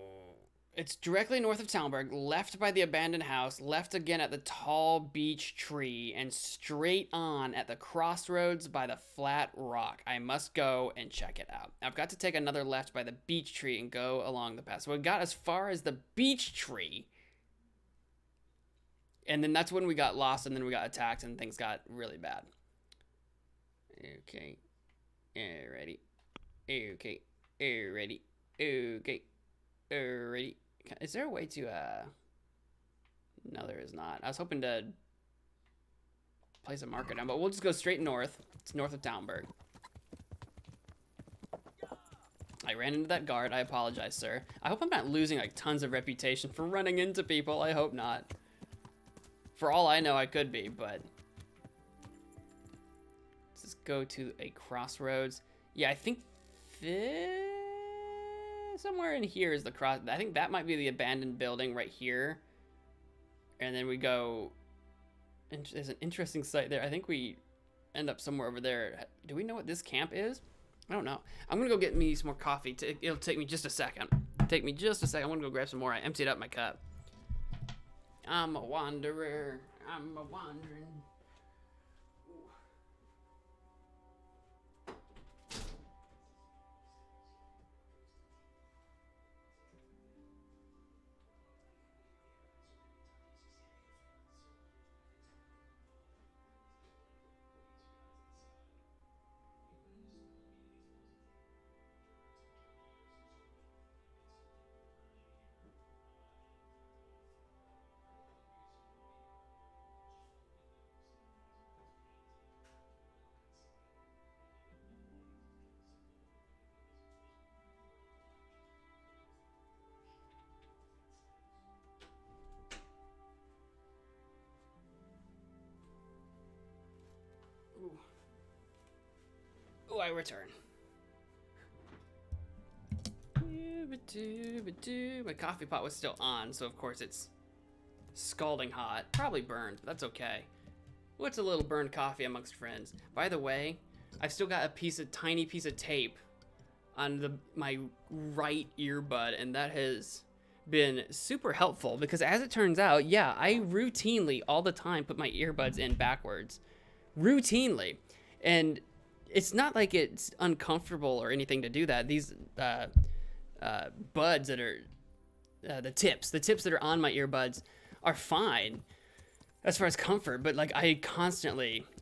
It's directly north of Talmberg, left by the abandoned house, left again at the tall beech tree, and straight on at the crossroads by the flat rock. I must go and check it out. I've got to take another left by the beech tree and go along the path. So we got as far as the beech tree. And then that's when we got lost, and then we got attacked, and things got really bad. Okay. Alrighty. Okay. Alrighty. Okay. Alrighty. Is there a way to, no, there is not. I was hoping to place a marker down, but we'll just go straight north. It's north of Talmberg. I ran into that guard. I apologize, sir. I hope I'm not losing, like, tons of reputation for running into people. I hope not. For all I know, I could be, but... Let's just go to a crossroads. Yeah, I think this... somewhere in here is the cross. I think that might be the abandoned building right here. And then we go... There's an interesting site there. I think we end up somewhere over there. Do we know what this camp is? I don't know. I'm going to go get me some more coffee. It'll take me just a second. Take me just a second. I want to go grab some more. I emptied up my cup. I'm a wanderer. I'm a wandering. Oh, I return. My coffee pot was still on, so of course it's scalding hot. Probably burned, but that's okay. What's a little burned coffee amongst friends? By the way, I've still got a tiny piece of tape on my right earbud, and that has been super helpful because as it turns out, yeah, I routinely all the time put my earbuds in backwards. Routinely. And it's not like it's uncomfortable or anything to do that. These buds that are the tips that are on my earbuds are fine as far as comfort, but like I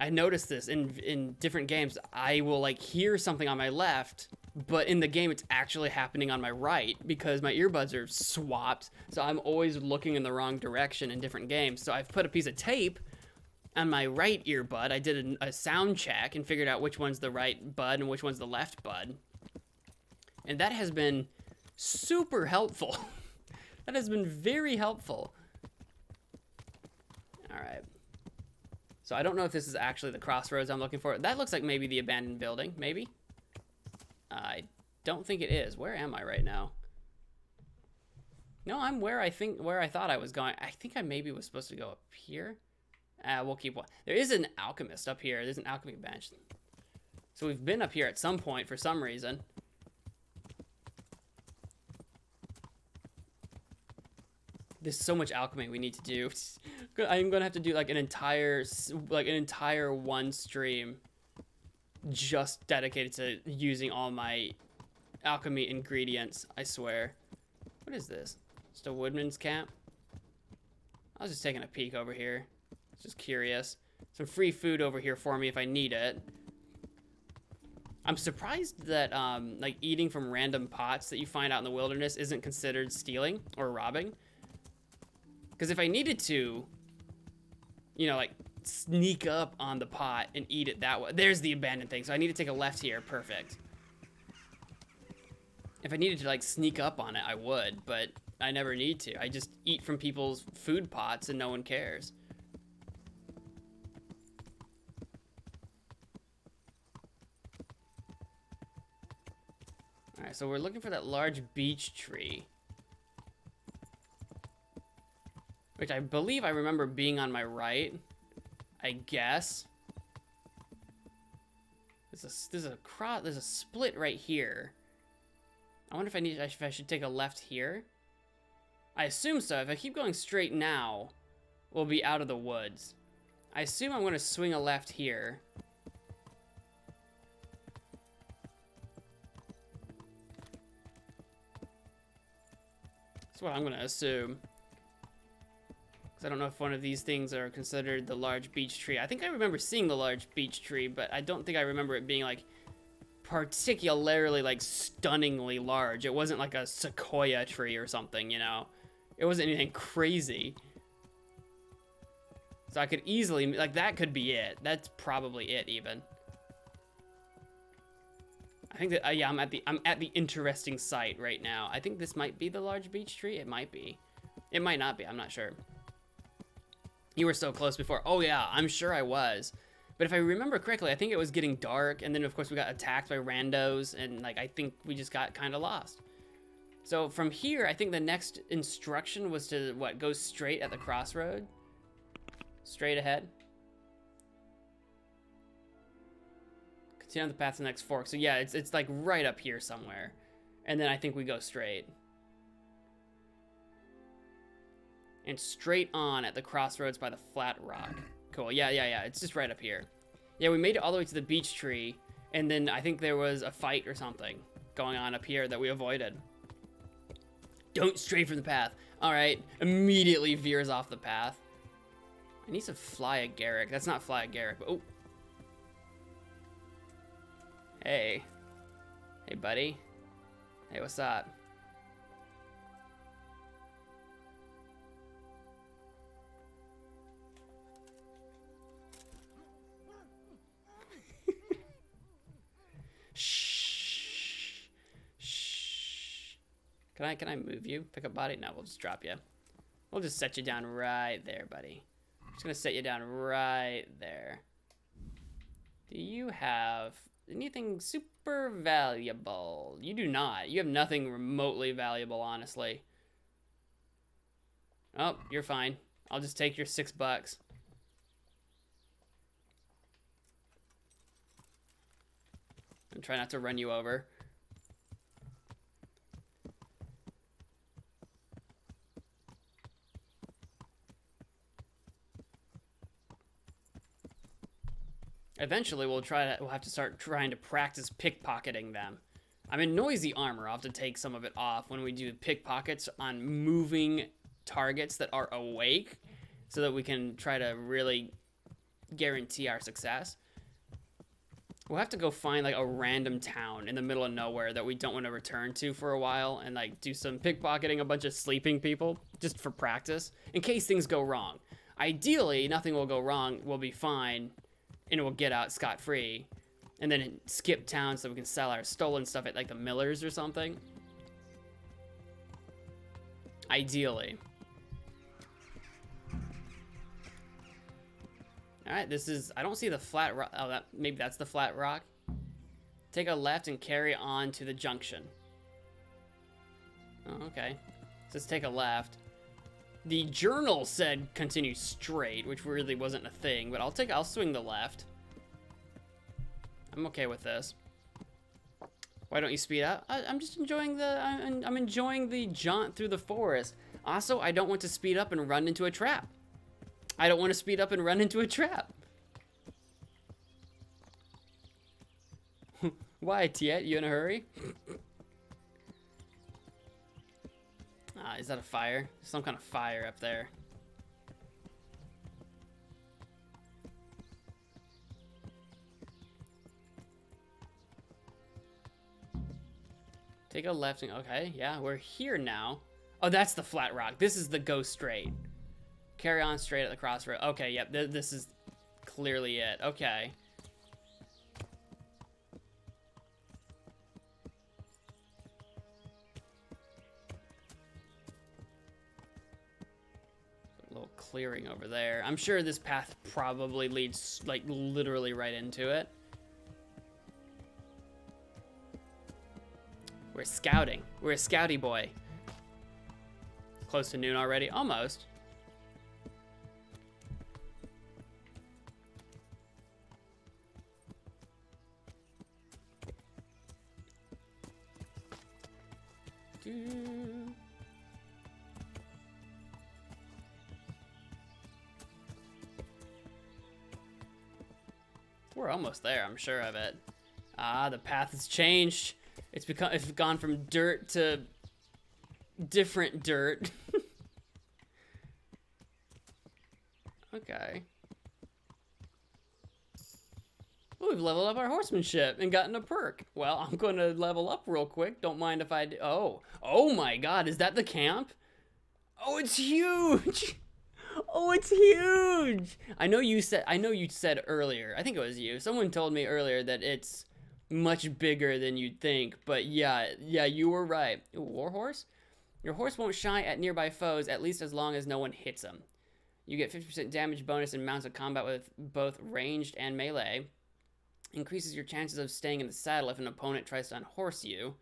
notice this in different games. I will like hear something on my left, but in the game it's actually happening on my right because my earbuds are swapped, so I'm always looking in the wrong direction in different games. So I've put a piece of tape on my right earbud. I did a sound check and figured out which one's the right bud and which one's the left bud. And that has been super helpful. That has been very helpful. All right. So I don't know if this is actually the crossroads I'm looking for. That looks like maybe the abandoned building, maybe. I don't think it is. Where am I right now? No, I'm where I thought I was going. I think I maybe was supposed to go up here. We'll keep one. There is an alchemist up here. There's an alchemy bench. So we've been up here at some point for some reason. There's so much alchemy we need to do. I'm gonna have to do like an entire one stream just dedicated to using all my alchemy ingredients. I swear. What is this? Just a woodman's camp? I was just taking a peek over here. Just curious. Some free food over here for me if I need it. I'm surprised that like eating from random pots that you find out in the wilderness isn't considered stealing or robbing. Because if I needed to, you know, like sneak up on the pot and eat it that way. There's the abandoned thing. So I need to take a left here. Perfect. If I needed to like sneak up on it, I would, but I never need to. I just eat from people's food pots and no one cares. Alright, so we're looking for that large beech tree. Which I believe I remember being on my right. I guess. There's a split right here. I wonder if I should take a left here. I assume so. If I keep going straight now, we'll be out of the woods. I assume I'm going to swing a left here. That's what I'm going to assume. Because I don't know if one of these things are considered the large beech tree. I think I remember seeing the large beech tree, but I don't think I remember it being like particularly like stunningly large. It wasn't like a sequoia tree or something, you know. It wasn't anything crazy. So I could easily, like, that could be it. That's probably it even. I think that yeah, I'm at the interesting site right now. I think this might be the large beech tree. It might be. It might not be. I'm not sure. You were so close before. Oh yeah, I'm sure I was. But if I remember correctly, I think it was getting dark, and then of course we got attacked by randos, and like I think we just got kind of lost. So from here, I think the next instruction was to what, go straight at the crossroad, straight ahead. Continue on the path to the next fork. So yeah, it's like right up here somewhere, and then I think we go straight. And straight on at the crossroads by the flat rock. Cool, yeah, it's just right up here. Yeah, we made it all the way to the beech tree, and then I think there was a fight or something going on up here that we avoided. Don't stray from the path. All right, immediately veers off the path. I need to fly a Garrick. That's not fly a Garrick, but oh. Hey. Hey, buddy. Hey, what's up? Shh. Shh. Can I move you? Pick up body? No, we'll just drop you. We'll just set you down right there, buddy. I'm just gonna set you down right there. Do you have anything super valuable? You do not. You have nothing remotely valuable, honestly. Oh, you're fine. I'll just take your $6. And try not to run you over. Eventually, we'll have to start trying to practice pickpocketing them. I'm in noisy armor. I'll have to take some of it off when we do pickpockets on moving targets that are awake, so that we can try to really guarantee our success. We'll have to go find like a random town in the middle of nowhere that we don't want to return to for a while and like do some pickpocketing a bunch of sleeping people just for practice in case things go wrong. Ideally, nothing will go wrong. We'll be fine and we'll get out scot-free and then skip town so we can sell our stolen stuff at like the Millers or something. Ideally. All right, this is, I don't see the flat rock. Oh, maybe that's the flat rock. Take a left and carry on to the junction. Oh, okay. Let's take a left. The journal said continue straight, which really wasn't a thing, but I'll swing the left. I'm okay with this. Why don't you speed up? I'm just enjoying I'm enjoying the jaunt through the forest. Also, I don't want to speed up and run into a trap. I don't want to speed up and run into a trap. Why, Tiet? You in a hurry? Is that a fire? Some kind of fire up there. Take a left and, okay, yeah, we're here now. Oh, that's the flat rock. This is the go straight. Carry on straight at the crossroad. Okay, yep, this is clearly it. Okay. A little clearing over there. I'm sure this path probably leads, like, literally right into it. We're scouting. We're a scouty boy. Close to noon already. Almost. We're almost there, I'm sure of it. Ah, the path has changed. It's gone from dirt to different dirt. Okay. Oh, we've leveled up our horsemanship and gotten a perk. Well, I'm going to level up real quick. Don't mind if I do. Oh my god, is that the camp? Oh, it's huge. Oh, it's huge. I know you said earlier, I think it was you. Someone told me earlier that it's much bigger than you'd think, but yeah, you were right. Ooh, warhorse? Your horse won't shy at nearby foes, at least as long as no one hits them. You get 50% damage bonus in mounted combat with both ranged and melee. Increases your chances of staying in the saddle if an opponent tries to unhorse you.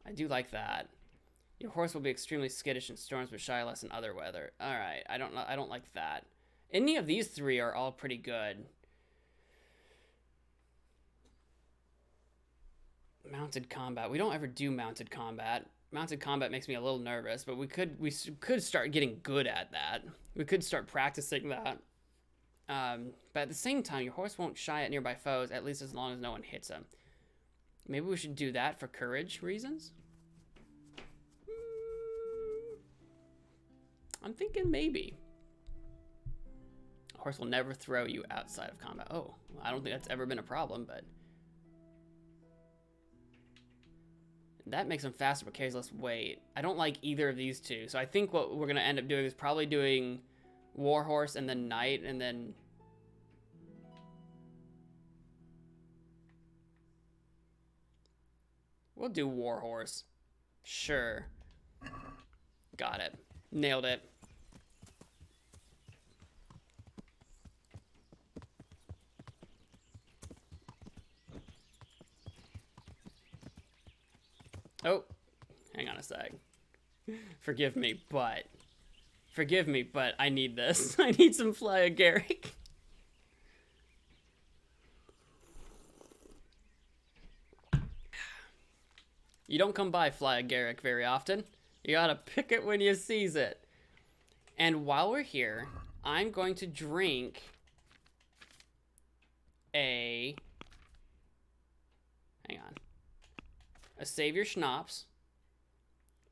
I do like that. Your horse will be extremely skittish in storms, but shy less in other weather. All right, I don't like that. Any of these three are all pretty good. Mounted combat. We don't ever do mounted combat. Mounted combat makes me a little nervous, but we could start getting good at that. We could start practicing that. But at the same time, your horse won't shy at nearby foes, at least as long as no one hits him. Maybe we should do that for courage reasons? I'm thinking maybe. A horse will never throw you outside of combat. Oh, I don't think that's ever been a problem, but... that makes them faster but carries less weight. I don't like either of these two, so I think what we're going to end up doing is probably doing Warhorse and then Knight, and then... we'll do Warhorse. Sure. Got it. Nailed it. Oh, hang on a sec. Forgive me, but I need this. I need some fly agaric. You don't come by fly agaric very often. You gotta pick it when you seize it. And while we're here, I'm going to drink a... hang on. A Savior Schnapps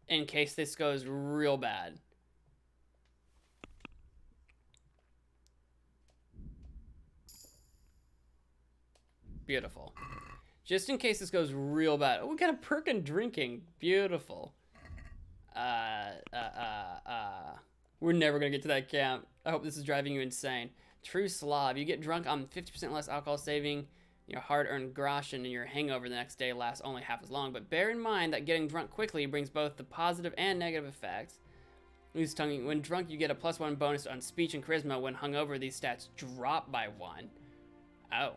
in case this goes real bad. Beautiful. Just in case this goes real bad. Oh, we got a perk in drinking. Beautiful. We're never gonna get to that camp. I hope this is driving you insane. True Slav. You get drunk on 50% less alcohol, saving your hard-earned groschen, and your hangover the next day lasts only half as long. But bear in mind that getting drunk quickly brings both the positive and negative effects. Loose tongue. When drunk, you get a +1 bonus on speech and charisma. When hungover, these stats drop by 1. Oh.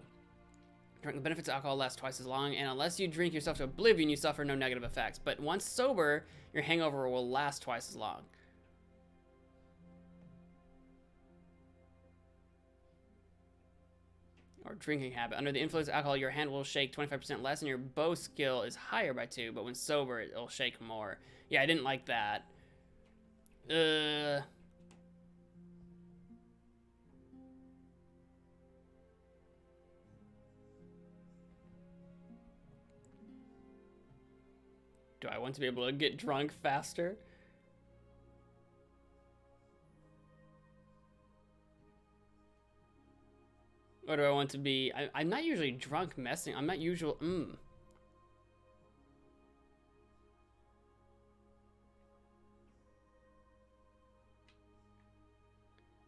Drunk, the benefits of alcohol last twice as long, and unless you drink yourself to oblivion, you suffer no negative effects. But once sober, your hangover will last twice as long. Or drinking habit. Under the influence of alcohol, your hand will shake 25% less, and your bow skill is higher by 2, but when sober, it'll shake more. Yeah, I didn't like that. Do I want to be able to get drunk faster? Or do I want to be... I'm not usually drunk messing. I'm not usual...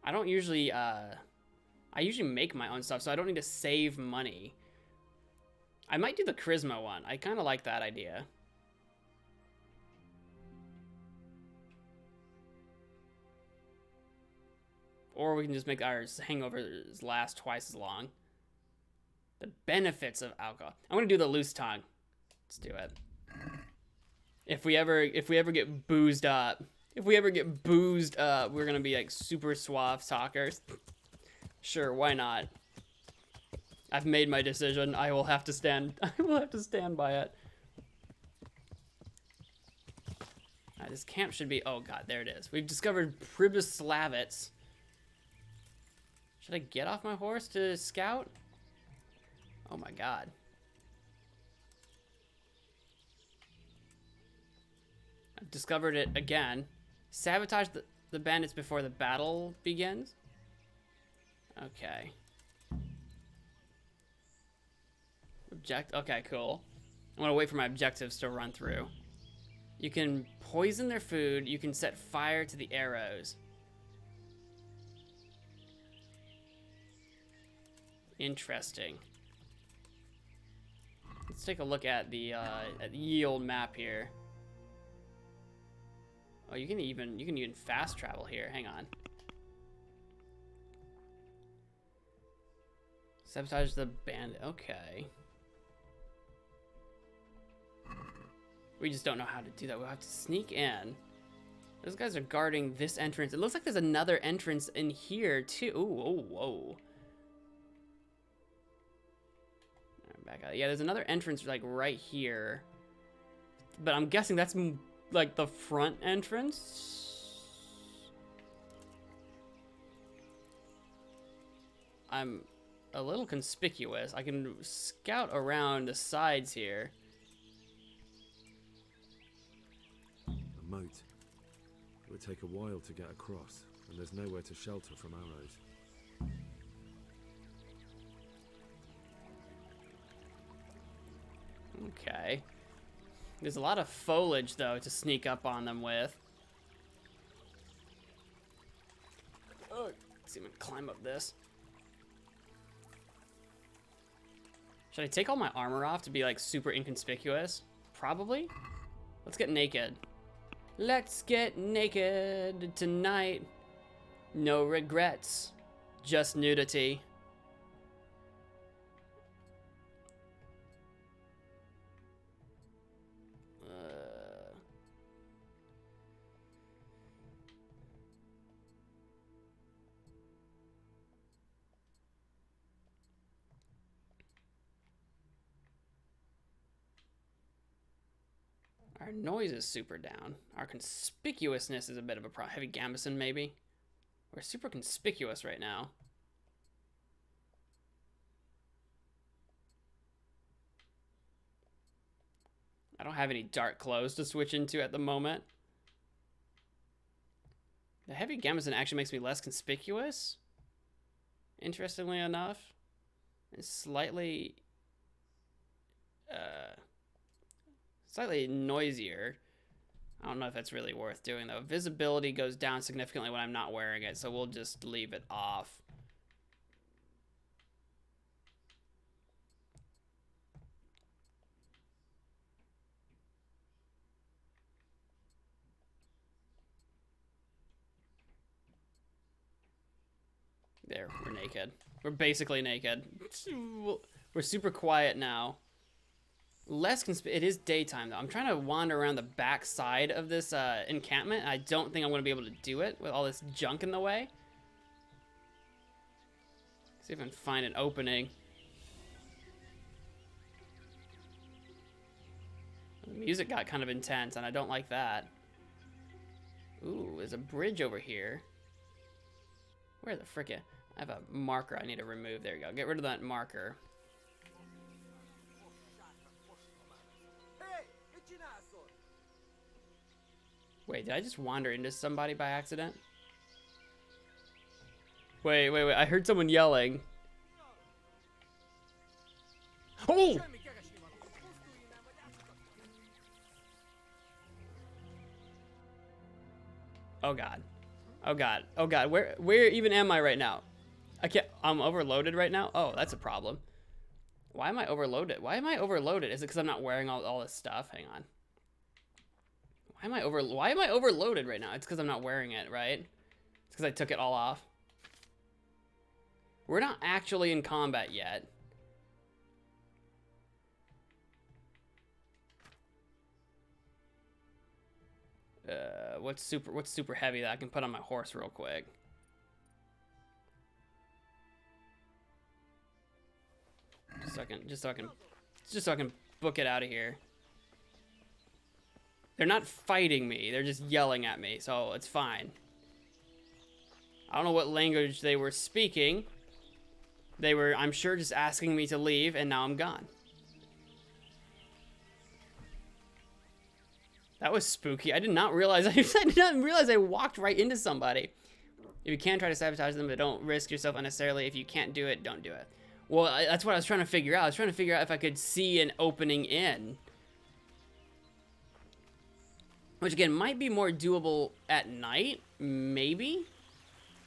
I don't usually... I usually make my own stuff, so I don't need to save money. I might do the charisma one. I kind of like that idea. Or we can just make our hangovers last twice as long. The benefits of alcohol. I'm gonna do the loose tongue. Let's do it. If we ever get boozed up, we're gonna be like super suave talkers. Sure, why not? I've made my decision. I will have to stand by it. This camp should be... Oh, God, there it is. We've discovered Pribyslavitz. Should I get off my horse to scout? Oh, my God. I've discovered it again. Sabotage the bandits before the battle begins? Okay. Okay, cool. I'm gonna wait for my objectives to run through. You can poison their food. You can set fire to the arrows. Interesting. Let's take a look at the ye old map here. Oh, you can even fast travel here. Hang on. Sabotage the bandit. Okay. We just don't know how to do that. We'll have to sneak in. Those guys are guarding this entrance. It looks like there's another entrance in here too. Ooh, oh, whoa. Back out. Yeah, there's another entrance like right here. But I'm guessing that's like the front entrance. I'm a little conspicuous. I can scout around the sides here. A moat. It would take a while to get across, and there's nowhere to shelter from arrows. Okay. There's a lot of foliage, though, to sneak up on them with. Oh, let's see if I can climb up this. Should I take all my armor off to be, like, super inconspicuous? Probably. Let's get naked. Let's get naked tonight. No regrets. Just nudity. Our noise is super down. Our conspicuousness is a bit of a problem. Heavy gambeson, maybe? We're super conspicuous right now. I don't have any dark clothes to switch into at the moment. The heavy gambeson actually makes me less conspicuous. Interestingly enough. It's slightly... slightly noisier. I don't know if that's really worth doing though. Visibility goes down significantly when I'm not wearing it, so we'll just leave it off. There, we're naked. We're basically naked. We're super quiet now. It is daytime though. I'm trying to wander around the back side of this encampment, and I don't think I'm going to be able to do it with all this junk in the way. See if I can find an opening. The music got kind of intense, and I don't like that. Ooh, there's a bridge over here. Where the frickin'? I have a marker I need to remove. There you go. Get rid of that marker. Wait, did I just wander into somebody by accident? Wait. I heard someone yelling. Oh! Oh god. Oh god. Oh god. Where even am I right now? I'm overloaded right now? Oh, that's a problem. Why am I overloaded? Why am I overloaded? Is it because I'm not wearing all this stuff? Hang on. Why am I overloaded right now? It's because I'm not wearing it, right? It's because I took it all off. We're not actually in combat yet. What's super heavy that I can put on my horse real quick? Just so I can book it out of here. They're not fighting me. They're just yelling at me, so it's fine. I don't know what language they were speaking. They were, I'm sure, just asking me to leave, and now I'm gone. That was spooky. I did not realize. I did not realize I walked right into somebody. If you can, try to sabotage them, but don't risk yourself unnecessarily. If you can't do it, don't do it. Well, that's what I was trying to figure out. I was trying to figure out if I could see an opening in. Which, again, might be more doable at night. Maybe?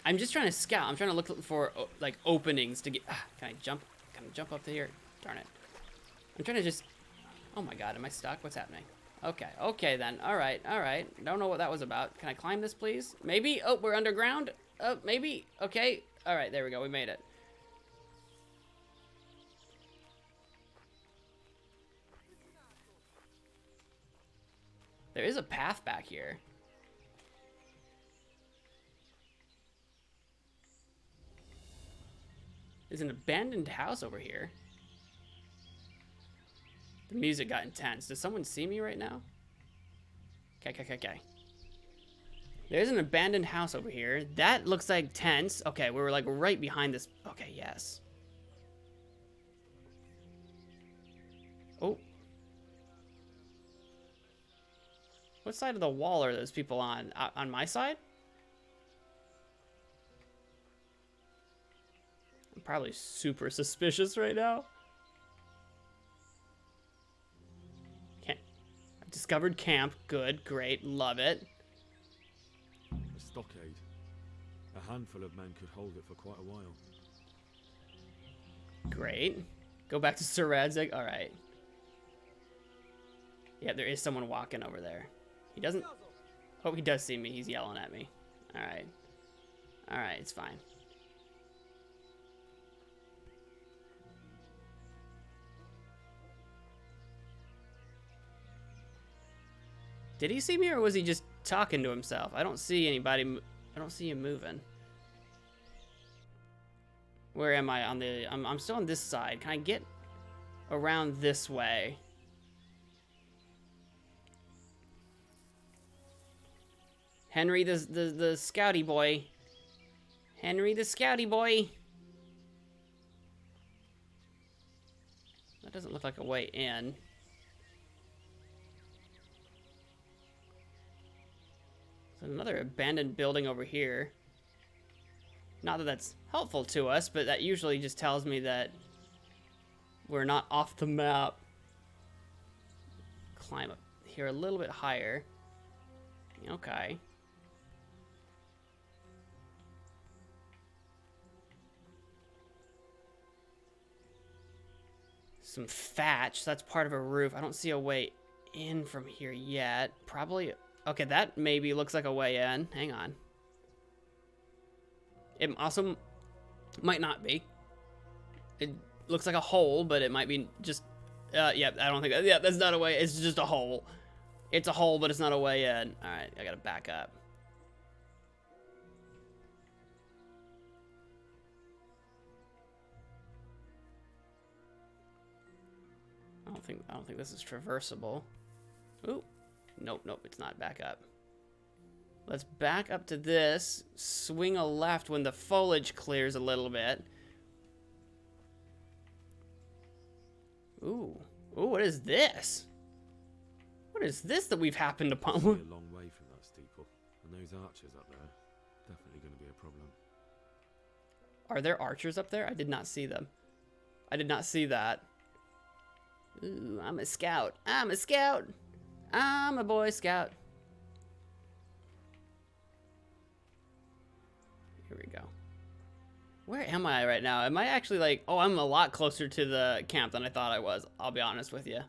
I'm just trying to scout. I'm trying to look for, like, openings to get... can I jump? Can I jump up to here? Darn it. I'm trying to just... Oh, my God. Am I stuck? What's happening? Okay. Okay, then. All right. All right. Don't know what that was about. Can I climb this, please? Maybe? Oh, we're underground? Oh, maybe? Okay. All right. There we go. We made it. There is a path back here. There's an abandoned house over here. The music got intense. Does someone see me right now? Okay. There's an abandoned house over here. That looks like tents. Okay, we were like right behind this. Okay, yes. Oh. What side of the wall are those people on? On my side? I'm probably super suspicious right now. I've discovered camp. Good, great, love it. A stockade. A handful of men could hold it for quite a while. Great. Go back to Sir Radzig. All right. Yeah, there is someone walking over there. He doesn't... Oh, he does see me. He's yelling at me. All right. All right, it's fine. Did he see me, or was he just talking to himself? I don't see anybody. I don't see him moving. Where am I on the... I'm still on this side. Can I get around this way? Henry the scouty boy. Henry the scouty boy. That doesn't look like a way in. There's another abandoned building over here. Not that that's helpful to us, but that usually just tells me that we're not off the map. Climb up here a little bit higher. Okay. Some thatch. That's part of a roof. I don't see a way in from here yet. Probably... Okay, that maybe looks like a way in. Hang on. It also might not be. It looks like a hole, but it might be just... yeah, I don't think... Yeah, that's not a way. It's just a hole. It's a hole, but it's not a way in. Alright, I gotta back up. I don't think this is traversable. Ooh. Nope, it's not. Back up. Let's back up to this. Swing a left when the foliage clears a little bit. Ooh. Ooh, what is this? What is this that we've happened upon? It's a long way from that steeple, and those archers up there, definitely going to be a problem. Are there archers up there? I did not see them. I did not see that. Ooh, I'm a scout. I'm a scout. I'm a Boy Scout. Here we go. Where am I right now? Am I actually like... Oh, I'm a lot closer to the camp than I thought I was. I'll be honest with you.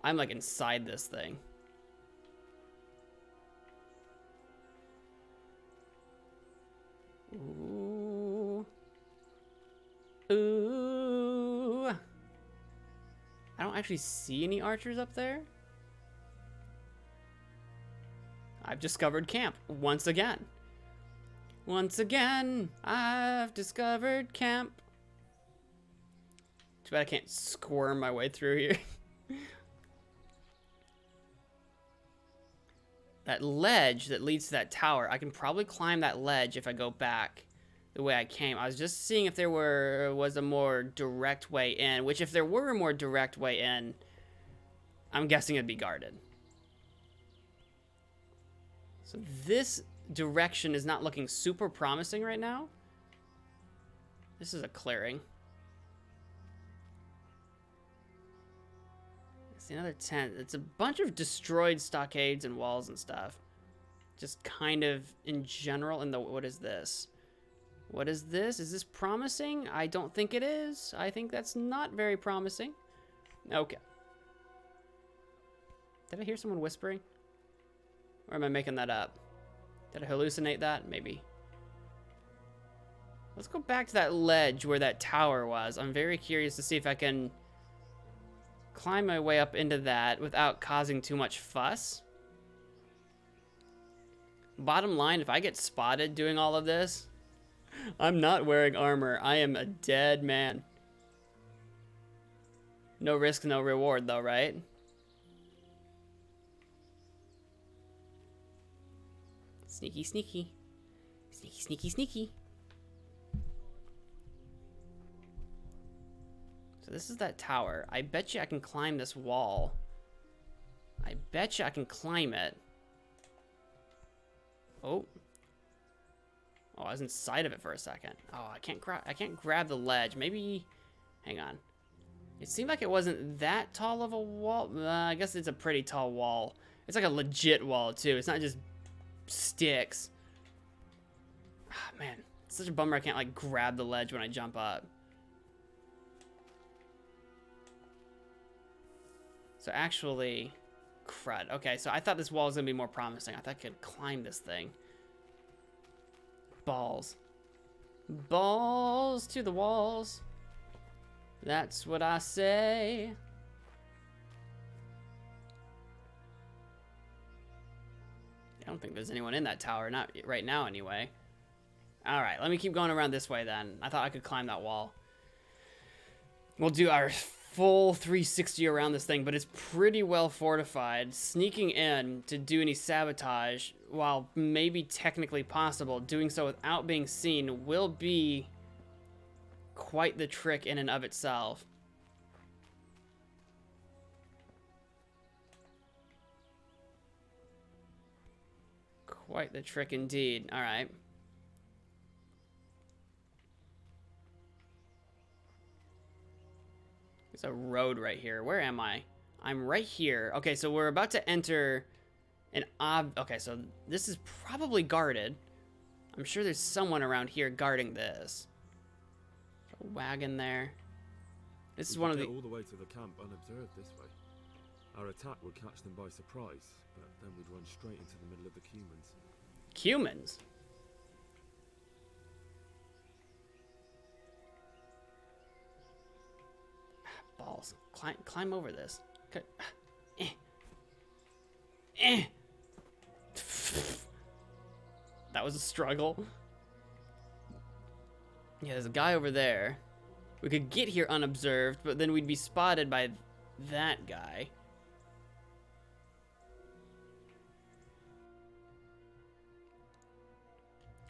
I'm like inside this thing. Ooh. Ooh. I don't actually see any archers up there. I've discovered camp once again. Once again, I've discovered camp. Too bad I can't squirm my way through here. that ledge that leads to that tower. I can probably climb that ledge if I go back the way I came. I was just seeing if there was a more direct way in, which if there were a more direct way in, I'm guessing it'd be guarded. So this direction is not looking super promising right now. This is a clearing. It's another tent. It's a bunch of destroyed stockades and walls and stuff. Just kind of in general in the... What is this? What is this? Is this promising? I don't think it is. I think that's not very promising. Okay. Did I hear someone whispering? Or am I making that up? Did I hallucinate that? Maybe. Let's go back to that ledge where that tower was. I'm very curious to see if I can climb my way up into that without causing too much fuss. Bottom line, if I get spotted doing all of this, I'm not wearing armor. I am a dead man. No risk, no reward though, right? Sneaky, sneaky. Sneaky, sneaky, sneaky. So this is that tower. I bet you I can climb this wall. I bet you I can climb it. Oh. Oh, I was inside of it for a second. Oh, I can't grab the ledge. Maybe, hang on. It seemed like it wasn't that tall of a wall. I guess it's a pretty tall wall. It's like a legit wall too. It's not just sticks. Ah, man, it's such a bummer I can't like grab the ledge when I jump up. So actually, crud. Okay, so I thought this wall was gonna be more promising. I thought I could climb this thing. Balls. Balls to the walls. That's what I say. I don't think there's anyone in that tower, not right now anyway. All right, let me keep going around this way then. I thought I could climb that wall. We'll do our full 360 around this thing, but it's pretty well fortified. Sneaking in to do any sabotage, while maybe technically possible, doing so without being seen will be quite the trick in and of itself. Quite the trick indeed. All right. There's a road right here. Where am I? I'm right here. Okay, so we're about to enter an okay, so this is probably guarded. I'm sure there's someone around here guarding this. A wagon there. This is one of the... all the way to the camp unobserved this way. Our attack would catch them by surprise, but then we'd run straight into the middle of the humans. Humans? Balls. Climb over this. Okay. That was a struggle. Yeah, there's a guy over there. We could get here unobserved, but then we'd be spotted by that guy.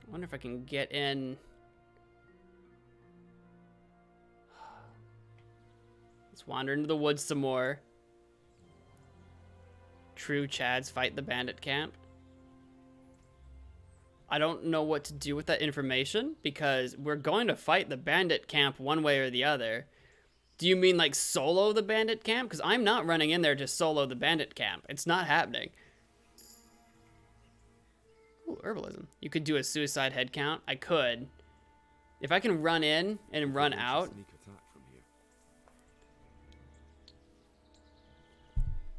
I wonder if I can get in. Let's wander into the woods some more. True Chads fight the bandit camp. I don't know what to do with that information because we're going to fight the bandit camp one way or the other. Do you mean like solo the bandit camp? Because I'm not running in there to solo the bandit camp. It's not happening. Ooh, herbalism. You could do a suicide head count. I could. If I can run in and run out.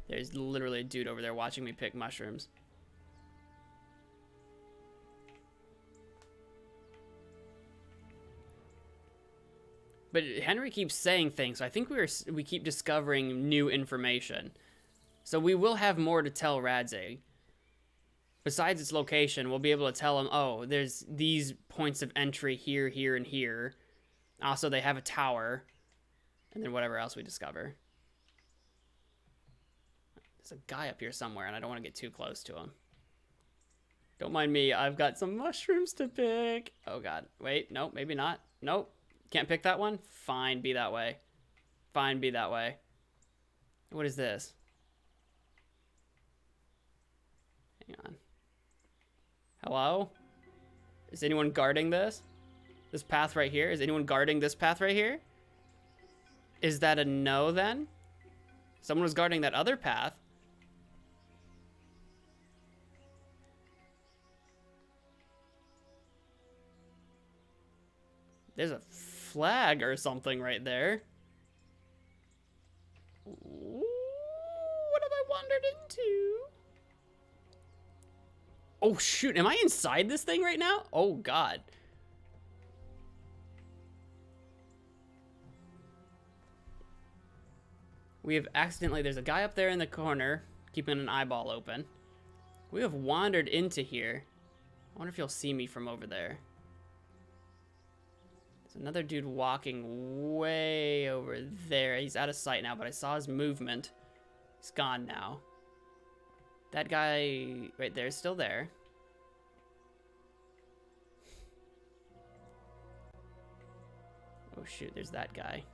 There's literally a dude over there watching me pick mushrooms. But Henry keeps saying things, so I think we keep discovering new information. So we will have more to tell Radzig. Besides its location, we'll be able to tell him, oh, there's these points of entry here, here, and here. Also, they have a tower. And then whatever else we discover. There's a guy up here somewhere, and I don't want to get too close to him. Don't mind me. I've got some mushrooms to pick. Oh, God. Wait. Nope. Maybe not. Nope. Can't pick that one? Fine. Be that way. Fine. Be that way. What is this? Hang on. Hello? Is anyone guarding this? This path right here? Is anyone guarding this path right here? Is that a no then? Someone was guarding that other path. There's a flag or something right there. Ooh, what have I wandered into? Oh shoot, am I inside this thing right now? Oh God. We have accidentally, there's a guy up there in the corner keeping an eyeball open. We have wandered into here. I wonder if you'll see me from over there. There's another dude walking way over there. He's out of sight now, but I saw his movement. He's gone now. That guy right there is still there. Oh shoot, there's that guy.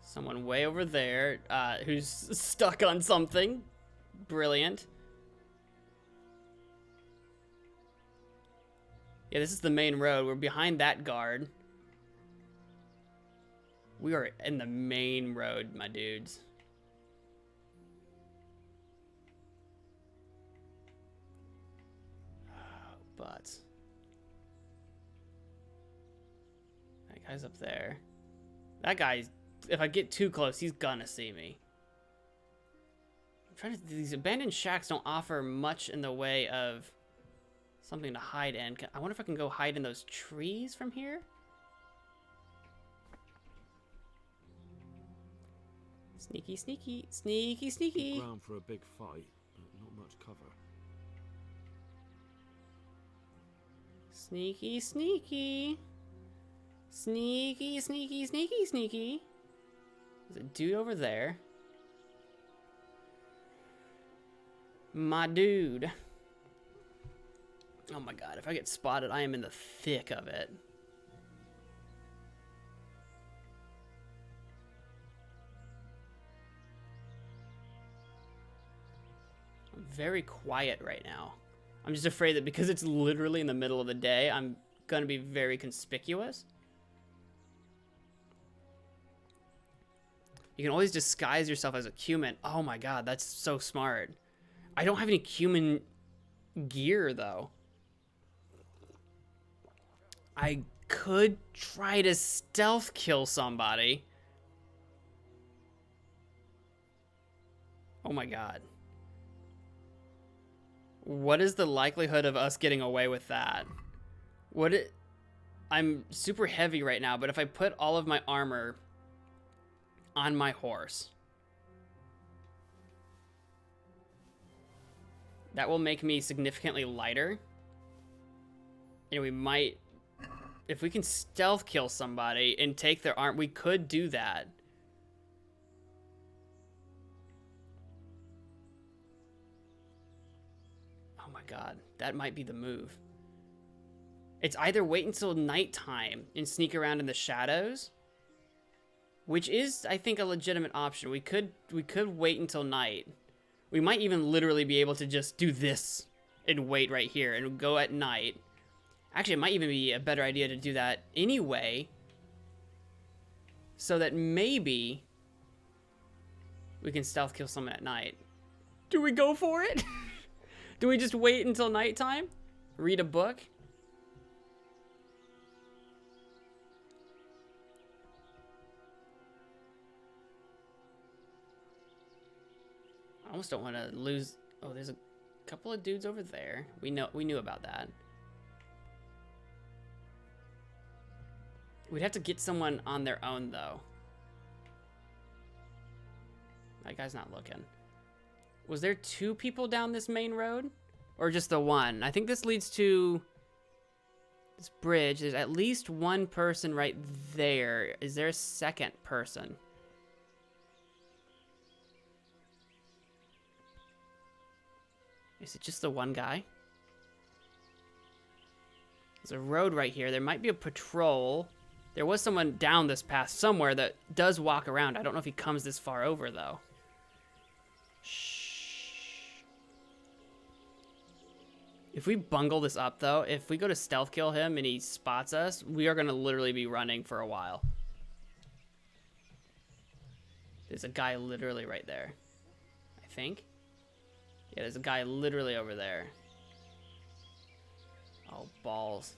Someone way over there who's stuck on something. Brilliant. Yeah, this is the main road. We're behind that guard. We are in the main road, my dudes. But that guy's up there. That guy's, if I get too close, he's gonna see me. I'm trying to, these abandoned shacks don't offer much in the way of something to hide in. I wonder if I can go hide in those trees from here? Sneaky, sneaky, sneaky, sneaky. Good ground for a big fight, but not much cover. Sneaky, sneaky. Sneaky, sneaky, sneaky, sneaky. There's a dude over there. My dude. Oh my God, if I get spotted, I am in the thick of it. I'm very quiet right now. I'm just afraid that because it's literally in the middle of the day, I'm gonna be very conspicuous. You can always disguise yourself as a cumin. Oh my God, that's so smart. I don't have any cumin gear though. I could try to stealth kill somebody. Oh my God. What is the likelihood of us getting away with that? I'm super heavy right now, but if I put all of my armor on my horse, that will make me significantly lighter. And we might, if we can stealth kill somebody and take their arm, we could do that. Oh my God, that might be the move. It's either wait until nighttime and sneak around in the shadows, which is, I think, a legitimate option. We could wait until night. We might even literally be able to just do this and wait right here and go at night. Actually, it might even be a better idea to do that anyway, so that maybe we can stealth kill someone at night. Do we go for it? Do we just wait until nighttime? Read a book? I almost don't want to lose. Oh, there's a couple of dudes over there. We knew about that. We'd have to get someone on their own, though. That guy's not looking. Was there 2 people down this main road? Or just the one? I think this leads to this bridge. There's at least 1 person right there. Is there a second person? Is it just the one guy? There's a road right here. There might be a patrol. There was someone down this path somewhere that does walk around. I don't know if he comes this far over, though. Shh. If we bungle this up, though, if we go to stealth kill him and he spots us, we are going to literally be running for a while. There's a guy literally right there. I think. Yeah, there's a guy literally over there. Oh, balls.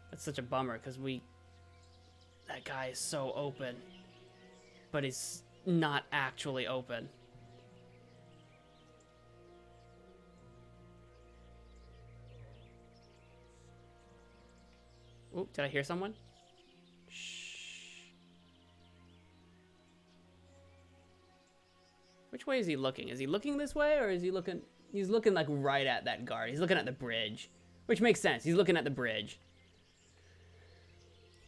That's such a bummer, because that guy is so open. But he's not actually open. Oop, did I hear someone? Shh. Which way is he looking? Is he looking this way, or is he looking... He's looking, like, right at that guard. He's looking at the bridge. Which makes sense. He's looking at the bridge.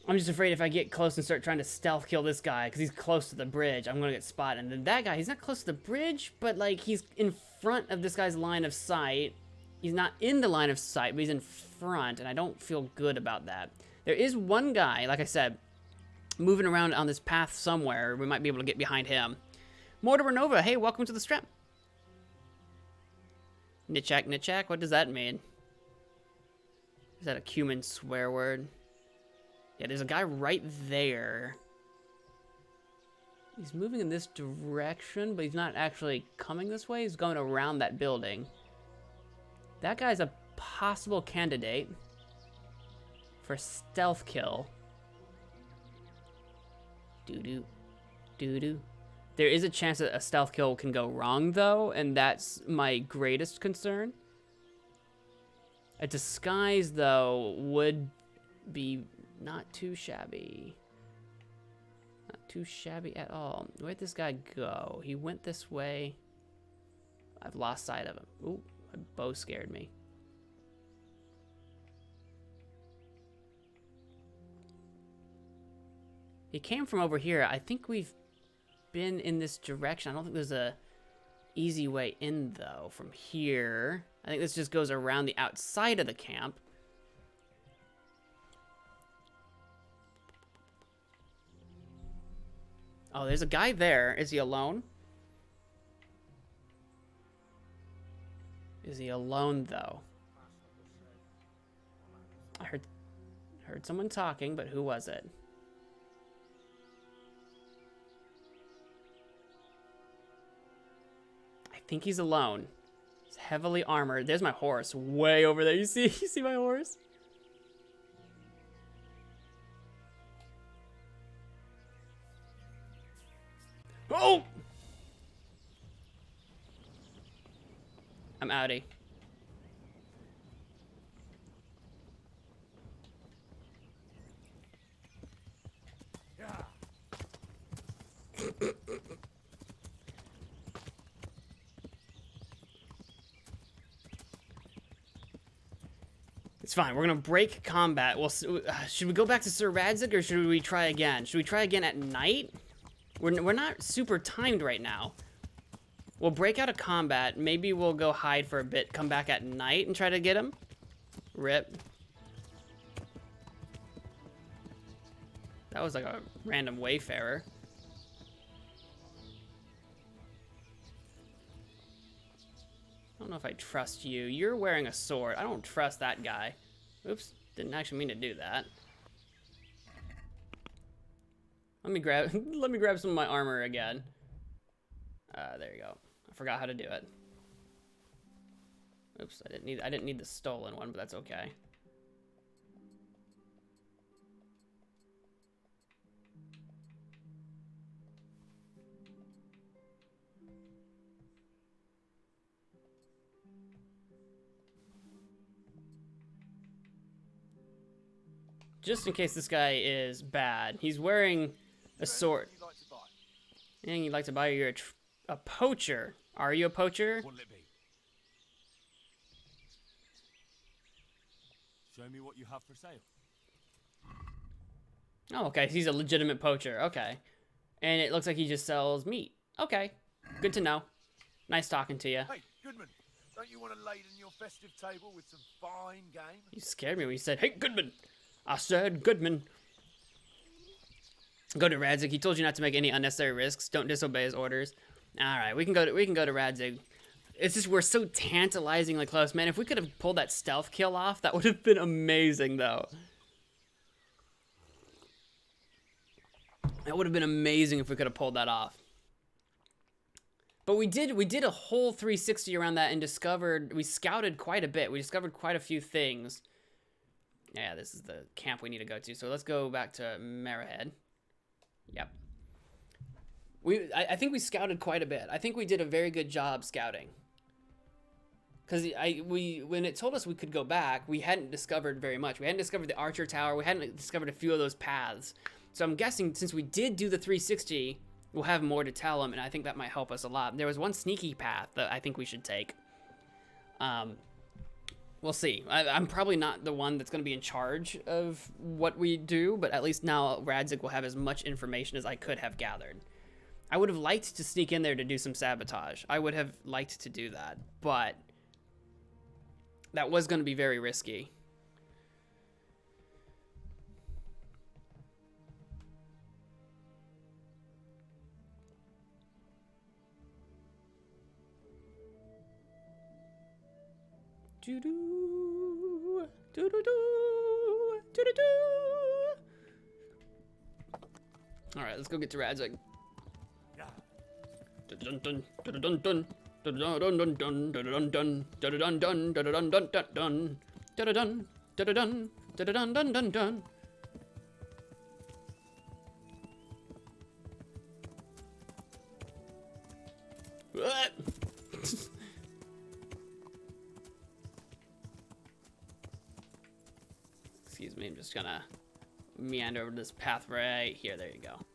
I'm just afraid if I get close and start trying to stealth kill this guy, because he's close to the bridge, I'm going to get spotted. And then that guy, he's not close to the bridge, but, like, he's in front of this guy's line of sight. He's not in the line of sight, but he's in front, and I don't feel good about that. There is one guy, like I said, moving around on this path somewhere. We might be able to get behind him. Mortimer Nova, hey, welcome to the strap. Nitchak, Nitchak, what does that mean? Is that a cumin swear word? Yeah, there's a guy right there. He's moving in this direction, but he's not actually coming this way. He's going around that building. That guy's a possible candidate for stealth kill. Doo-doo. Doo-doo. There is a chance that a stealth kill can go wrong, though, and that's my greatest concern. A disguise, though, would be not too shabby. Not too shabby at all. Where'd this guy go? He went this way. I've lost sight of him. Ooh, my bow scared me. He came from over here. I think we've been in this direction. I don't think there's a easy way in, though, from here. I think this just goes around the outside of the camp. Oh, there's a guy there. Is he alone? Is he alone, though? I heard someone talking, but who was it? I think he's alone. He's heavily armored. There's my horse way over there. You see my horse? Oh! I'm outie. It's fine. We're gonna break combat. Well, should we go back to Sir Radzig, or should we try again? Should we try again at night? We're not super timed right now. We'll break out of combat. Maybe we'll go hide for a bit, come back at night and try to get him. Rip. That was like a random wayfarer. I don't know if I trust you. You're wearing a sword. I don't trust that guy. Oops, didn't actually mean to do that. Let me grab some of my armor again. There you go. I forgot how to do it. Oops, I didn't need the stolen one, but that's okay. Just in case this guy is bad. He's wearing a sword. Anything you'd like to buy? You're a poacher. Are you a poacher? What'll it be? Show me what you have for sale. Oh, okay. He's a legitimate poacher. Okay. And it looks like he just sells meat. Okay. Good to know. Nice talking to you. Hey, Goodman, Don't you want to laden your festive table with some fine game? You scared me when you said, "Hey, Goodman." I said, "Goodman." Go to Radzig. He told you not to make any unnecessary risks. Don't disobey his orders. All right, we can go to Radzig. It's just we're so tantalizingly close, man. If we could have pulled that stealth kill off, that would have been amazing, though. That would have been amazing if we could have pulled that off. But we did a whole 360 around that and we scouted quite a bit. We discovered quite a few things. Yeah, this is the camp we need to go to. So let's go back to Marahead. Yep. I think we scouted quite a bit. I think we did a very good job scouting. Because when it told us we could go back, we hadn't discovered very much. We hadn't discovered the Archer Tower. We hadn't discovered a few of those paths. So I'm guessing since we did do the 360, we'll have more to tell them, and I think that might help us a lot. There was one sneaky path that I think we should take. We'll see. I'm probably not the one that's going to be in charge of what we do, but at least now Radzig will have as much information as I could have gathered. I would have liked to sneak in there to do some sabotage. I would have liked to do that, but that was going to be very risky. Do-do, do-do-do, do-do-do. All right, let's go get to Radzig. Dun-dun-dun, dun-dun-dun, dun-dun-dun, dun-dun-dun, dun-dun-dun, dun-dun-dun, dun-dun-dun, dun-dun-dun, dun-dun-dun, dun-dun-dun. What? Excuse me, I'm just gonna meander over this path right here. There you go.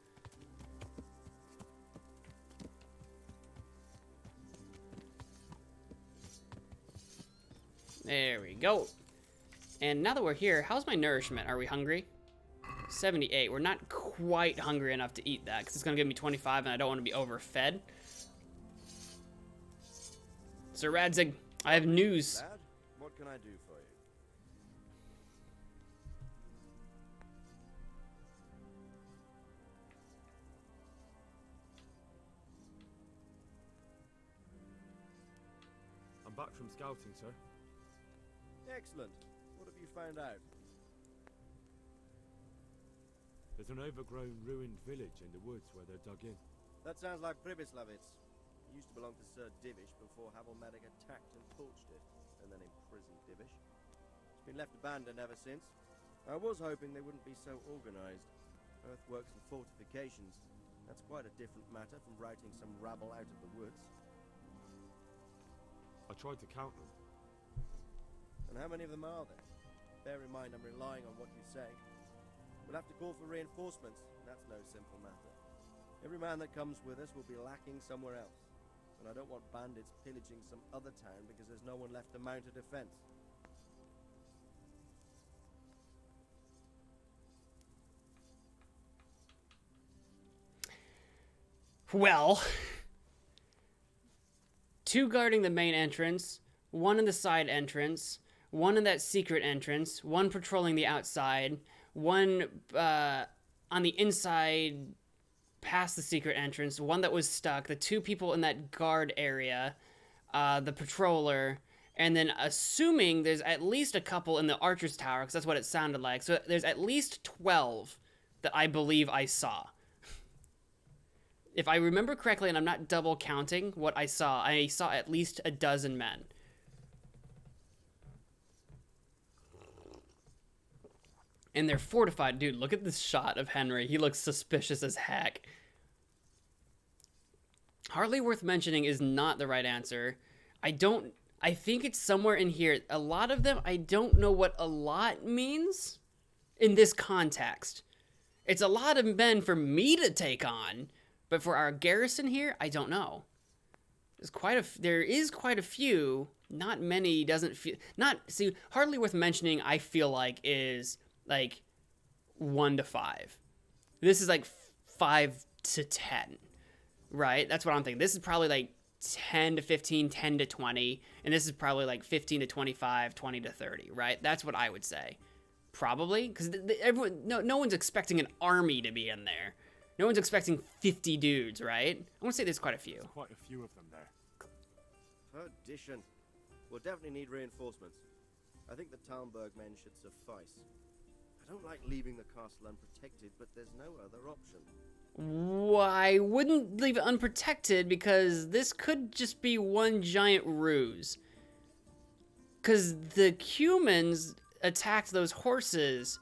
There we go. And now that we're here, how's my nourishment? Are we hungry? 78. We're not quite hungry enough to eat that because it's gonna give me 25 and I don't want to be overfed. Sir Radzig, I have news. Lad, what can I do for you? I'm back from scouting, sir. Excellent. What have you found out? There's an overgrown, ruined village in the woods where they're dug in. That sounds like Pribyslavitz. It used to belong to Sir Divish before Havelmedic attacked and torched it, and then imprisoned Divish. It's been left abandoned ever since. I was hoping they wouldn't be so organized. Earthworks and fortifications. That's quite a different matter from routing some rabble out of the woods. I tried to count them. And how many of them are there? Bear in mind I'm relying on what you say. We'll have to call for reinforcements. That's no simple matter. Every man that comes with us will be lacking somewhere else. And I don't want bandits pillaging some other town because there's no one left to mount a defense. Well, 2 guarding the main entrance, 1 in the side entrance, 1 in that secret entrance, 1 patrolling the outside, 1 on the inside past the secret entrance, 1 that was stuck, the 2 people in that guard area, the patroller, and then assuming there's at least a couple in the Archer's Tower, because that's what it sounded like. So there's at least 12 that I believe I saw. If I remember correctly, and I'm not double counting what I saw at least a dozen men. And they're fortified. Dude, look at this shot of Henry. He looks suspicious as heck. Hardly worth mentioning is not the right answer. I think it's somewhere in here. A lot of them, I don't know what a lot means in this context. It's a lot of men for me to take on, but for our garrison here, I don't know. There is quite a few. Not many. Hardly worth mentioning. I feel like is like 1 to 5. This is like 5 to 10, right? That's what I'm thinking. This is probably like 10 to 15, 10 to 20, and this is probably like 15 to 25, 20 to 30, right? That's what I would say. Probably, because no one's expecting an army to be in there. No one's expecting 50 dudes, right? I want to say there's quite a few. There's quite a few of them there. Perdition. We'll definitely need reinforcements. I think the Talmberg men should suffice. I don't like leaving the castle unprotected, but there's no other option. Why wouldn't leave it unprotected? Because this could just be one giant ruse. Because the humans attacked those horses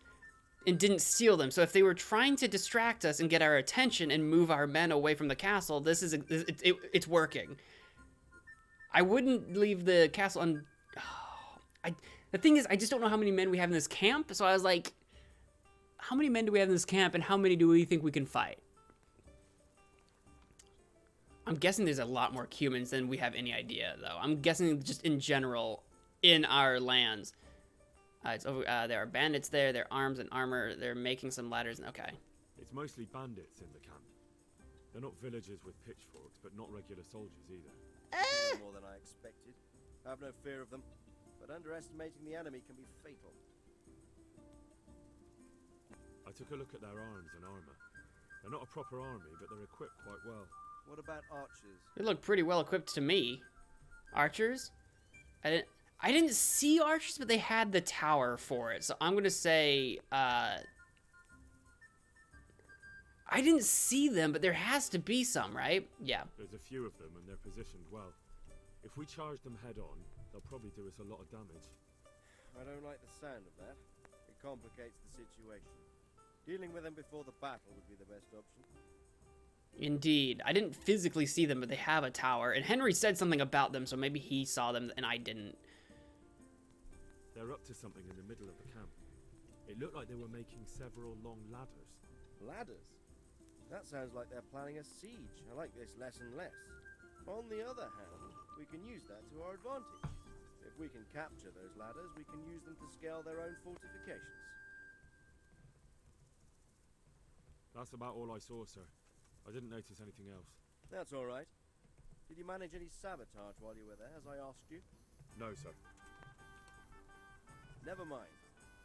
and didn't steal them. So if they were trying to distract us and get our attention and move our men away from the castle, it's working. I wouldn't leave the castle the thing is, I just don't know how many men we have in this camp. So I was like, how many men do we have in this camp, and how many do we think we can fight? I'm guessing there's a lot more humans than we have any idea, though. I'm guessing just in general in our lands. There are bandits there. There are arms and armor. They're making some ladders. Okay. It's mostly bandits in the camp. They're not villagers with pitchforks, but not regular soldiers either. More than I expected. I have no fear of them, but underestimating the enemy can be fatal. I took a look at their arms and armor. They're not a proper army, but they're equipped quite well. What about archers? They look pretty well equipped to me. Archers? I didn't see archers, but they had the tower for it. So I'm gonna say I didn't see them, but there has to be some, right? Yeah. There's a few of them, and they're positioned well. If we charge them head on, they'll probably do us a lot of damage. I don't like the sound of that. It complicates the situation. Dealing with them before the battle would be the best option. Indeed. I didn't physically see them, but they have a tower. And Henry said something about them, so maybe he saw them and I didn't. They're up to something in the middle of the camp. It looked like they were making several long ladders. Ladders? That sounds like they're planning a siege. I like this less and less. On the other hand, we can use that to our advantage. If we can capture those ladders, we can use them to scale their own fortifications. That's about all I saw, sir. I didn't notice anything else. That's all right. Did you manage any sabotage while you were there, as I asked you? No, sir. Never mind.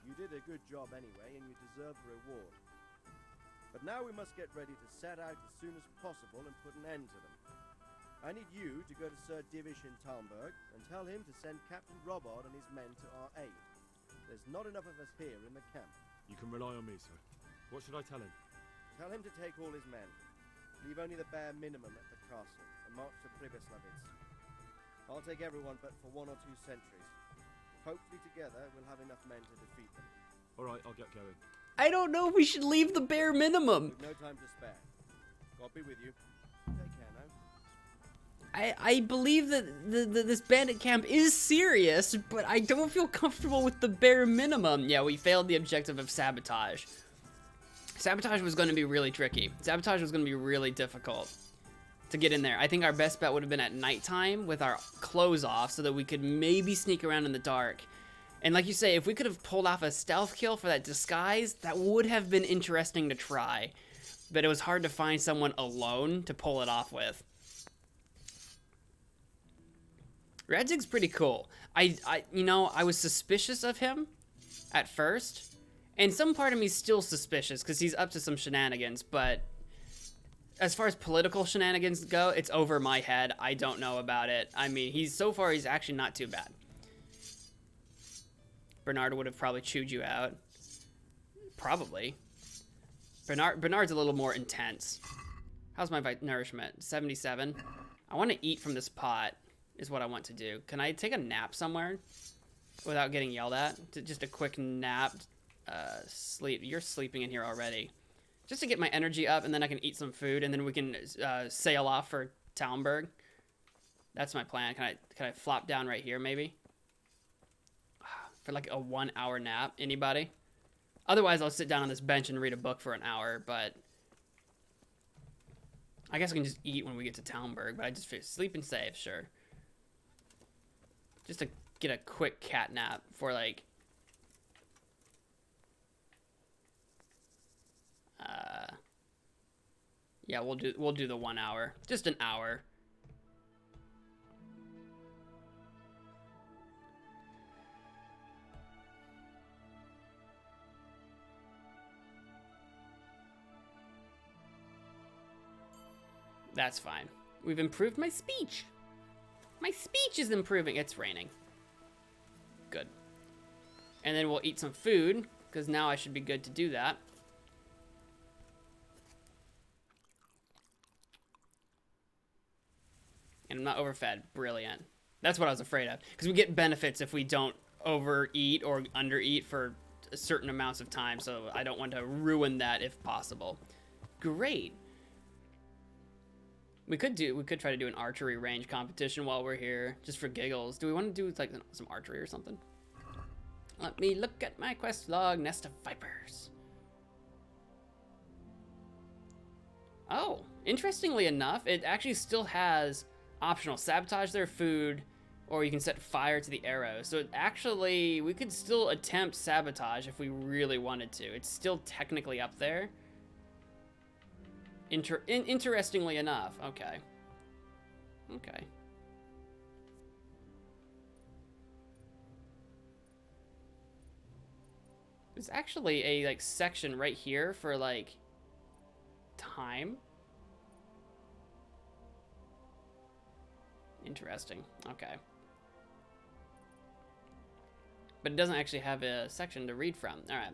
You did a good job anyway, and you deserve the reward. But now we must get ready to set out as soon as possible and put an end to them. I need you to go to Sir Divish in Talmberg and tell him to send Captain Robard and his men to our aid. There's not enough of us here in the camp. You can rely on me, sir. What should I tell him? Tell him to take all his men. Leave only the bare minimum at the castle and march to Pribyslavitz. I'll take everyone but for 1 or 2 sentries. Hopefully together we'll have enough men to defeat them. All right, I'll get going. I don't know if we should leave the bare minimum. We've no time to spare. God be with you. Take care now. I believe that this bandit camp is serious, but I don't feel comfortable with the bare minimum. Yeah, we failed the objective of sabotage. Sabotage was going to be really tricky. Sabotage was going to be really difficult to get in there. I think our best bet would have been at nighttime with our clothes off so that we could maybe sneak around in the dark. And like you say, if we could have pulled off a stealth kill for that disguise, that would have been interesting to try. But it was hard to find someone alone to pull it off with. Radzig's pretty cool. I was suspicious of him at first. And some part of me is still suspicious because he's up to some shenanigans, but as far as political shenanigans go, it's over my head. I don't know about it. I mean, he's actually not too bad. Bernard would have probably chewed you out. Probably. Bernard's a little more intense. How's my nourishment? 77. I want to eat from this pot is what I want to do. Can I take a nap somewhere without getting yelled at? Just a quick nap. Sleep. You're sleeping in here already. Just to get my energy up, and then I can eat some food, and then we can sail off for Talmberg. That's my plan. Can I flop down right here, maybe? For like a 1 hour nap. Anybody? Otherwise, I'll sit down on this bench and read a book for an hour, but I guess I can just eat when we get to Talmberg, but I just feel sleep and save, sure. Just to get a quick cat nap for like yeah, we'll do the 1 hour. Just an hour. That's fine. We've improved my speech. My speech is improving. It's raining. Good. And then we'll eat some food, because now I should be good to do that. And I'm not overfed. Brilliant. That's what I was afraid of. Because we get benefits if we don't overeat or undereat for certain amounts of time. So I don't want to ruin that if possible. Great. We could try to do an archery range competition while we're here, just for giggles. Do we want to do like some archery or something? Let me look at my quest log. Nest of Vipers. Oh, interestingly enough, it actually still has optional sabotage their food, or you can set fire to the arrows. So it actually, we could still attempt sabotage if we really wanted to. It's still technically up there. Interestingly enough, okay. Okay. There's actually a like section right here for like time. Interesting. Okay. But it doesn't actually have a section to read from. All right.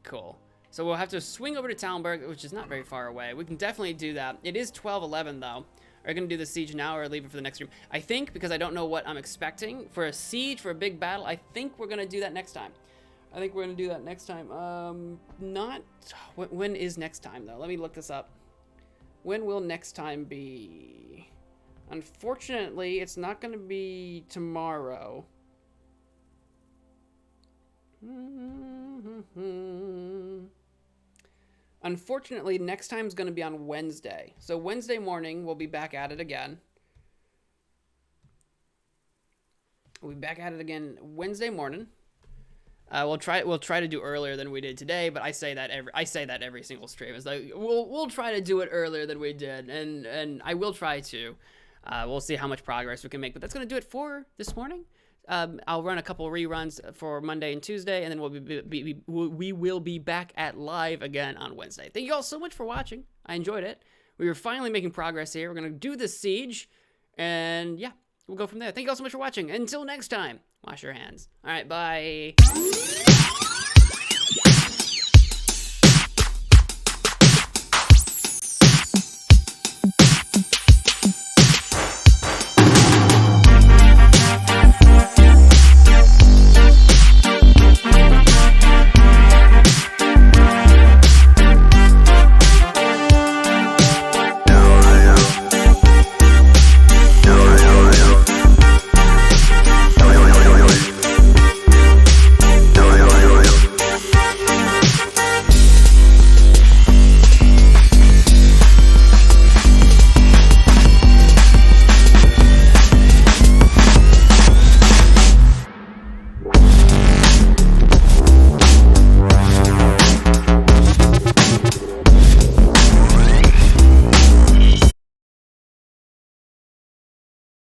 Cool. So we'll have to swing over to Talmberg, which is not very far away. We can definitely do that. It is 12:11 though. Are we gonna do the siege now or leave it for the next stream? I think, because I don't know what I'm expecting for a siege, for a big battle, I think we're gonna do that next time. I think we're gonna do that next time. When is next time though? Let me look this up. When will next time be? Unfortunately, it's not gonna be tomorrow. Unfortunately, next time is going to be on Wednesday. So Wednesday morning, we'll be back at it again. We'll be back at it again Wednesday morning. We'll try to do earlier than we did today, but I say that every single stream. It's like we'll try to do it earlier than we did, and I will try to. We'll see how much progress we can make, but that's going to do it for this morning. I'll run a couple reruns for Monday and Tuesday, and then we will be back at live again on Wednesday. Thank you all so much for watching. I enjoyed it. We were finally making progress here. We're going to do this siege, and yeah, we'll go from there. Thank you all so much for watching. Until next time, wash your hands. All right, bye.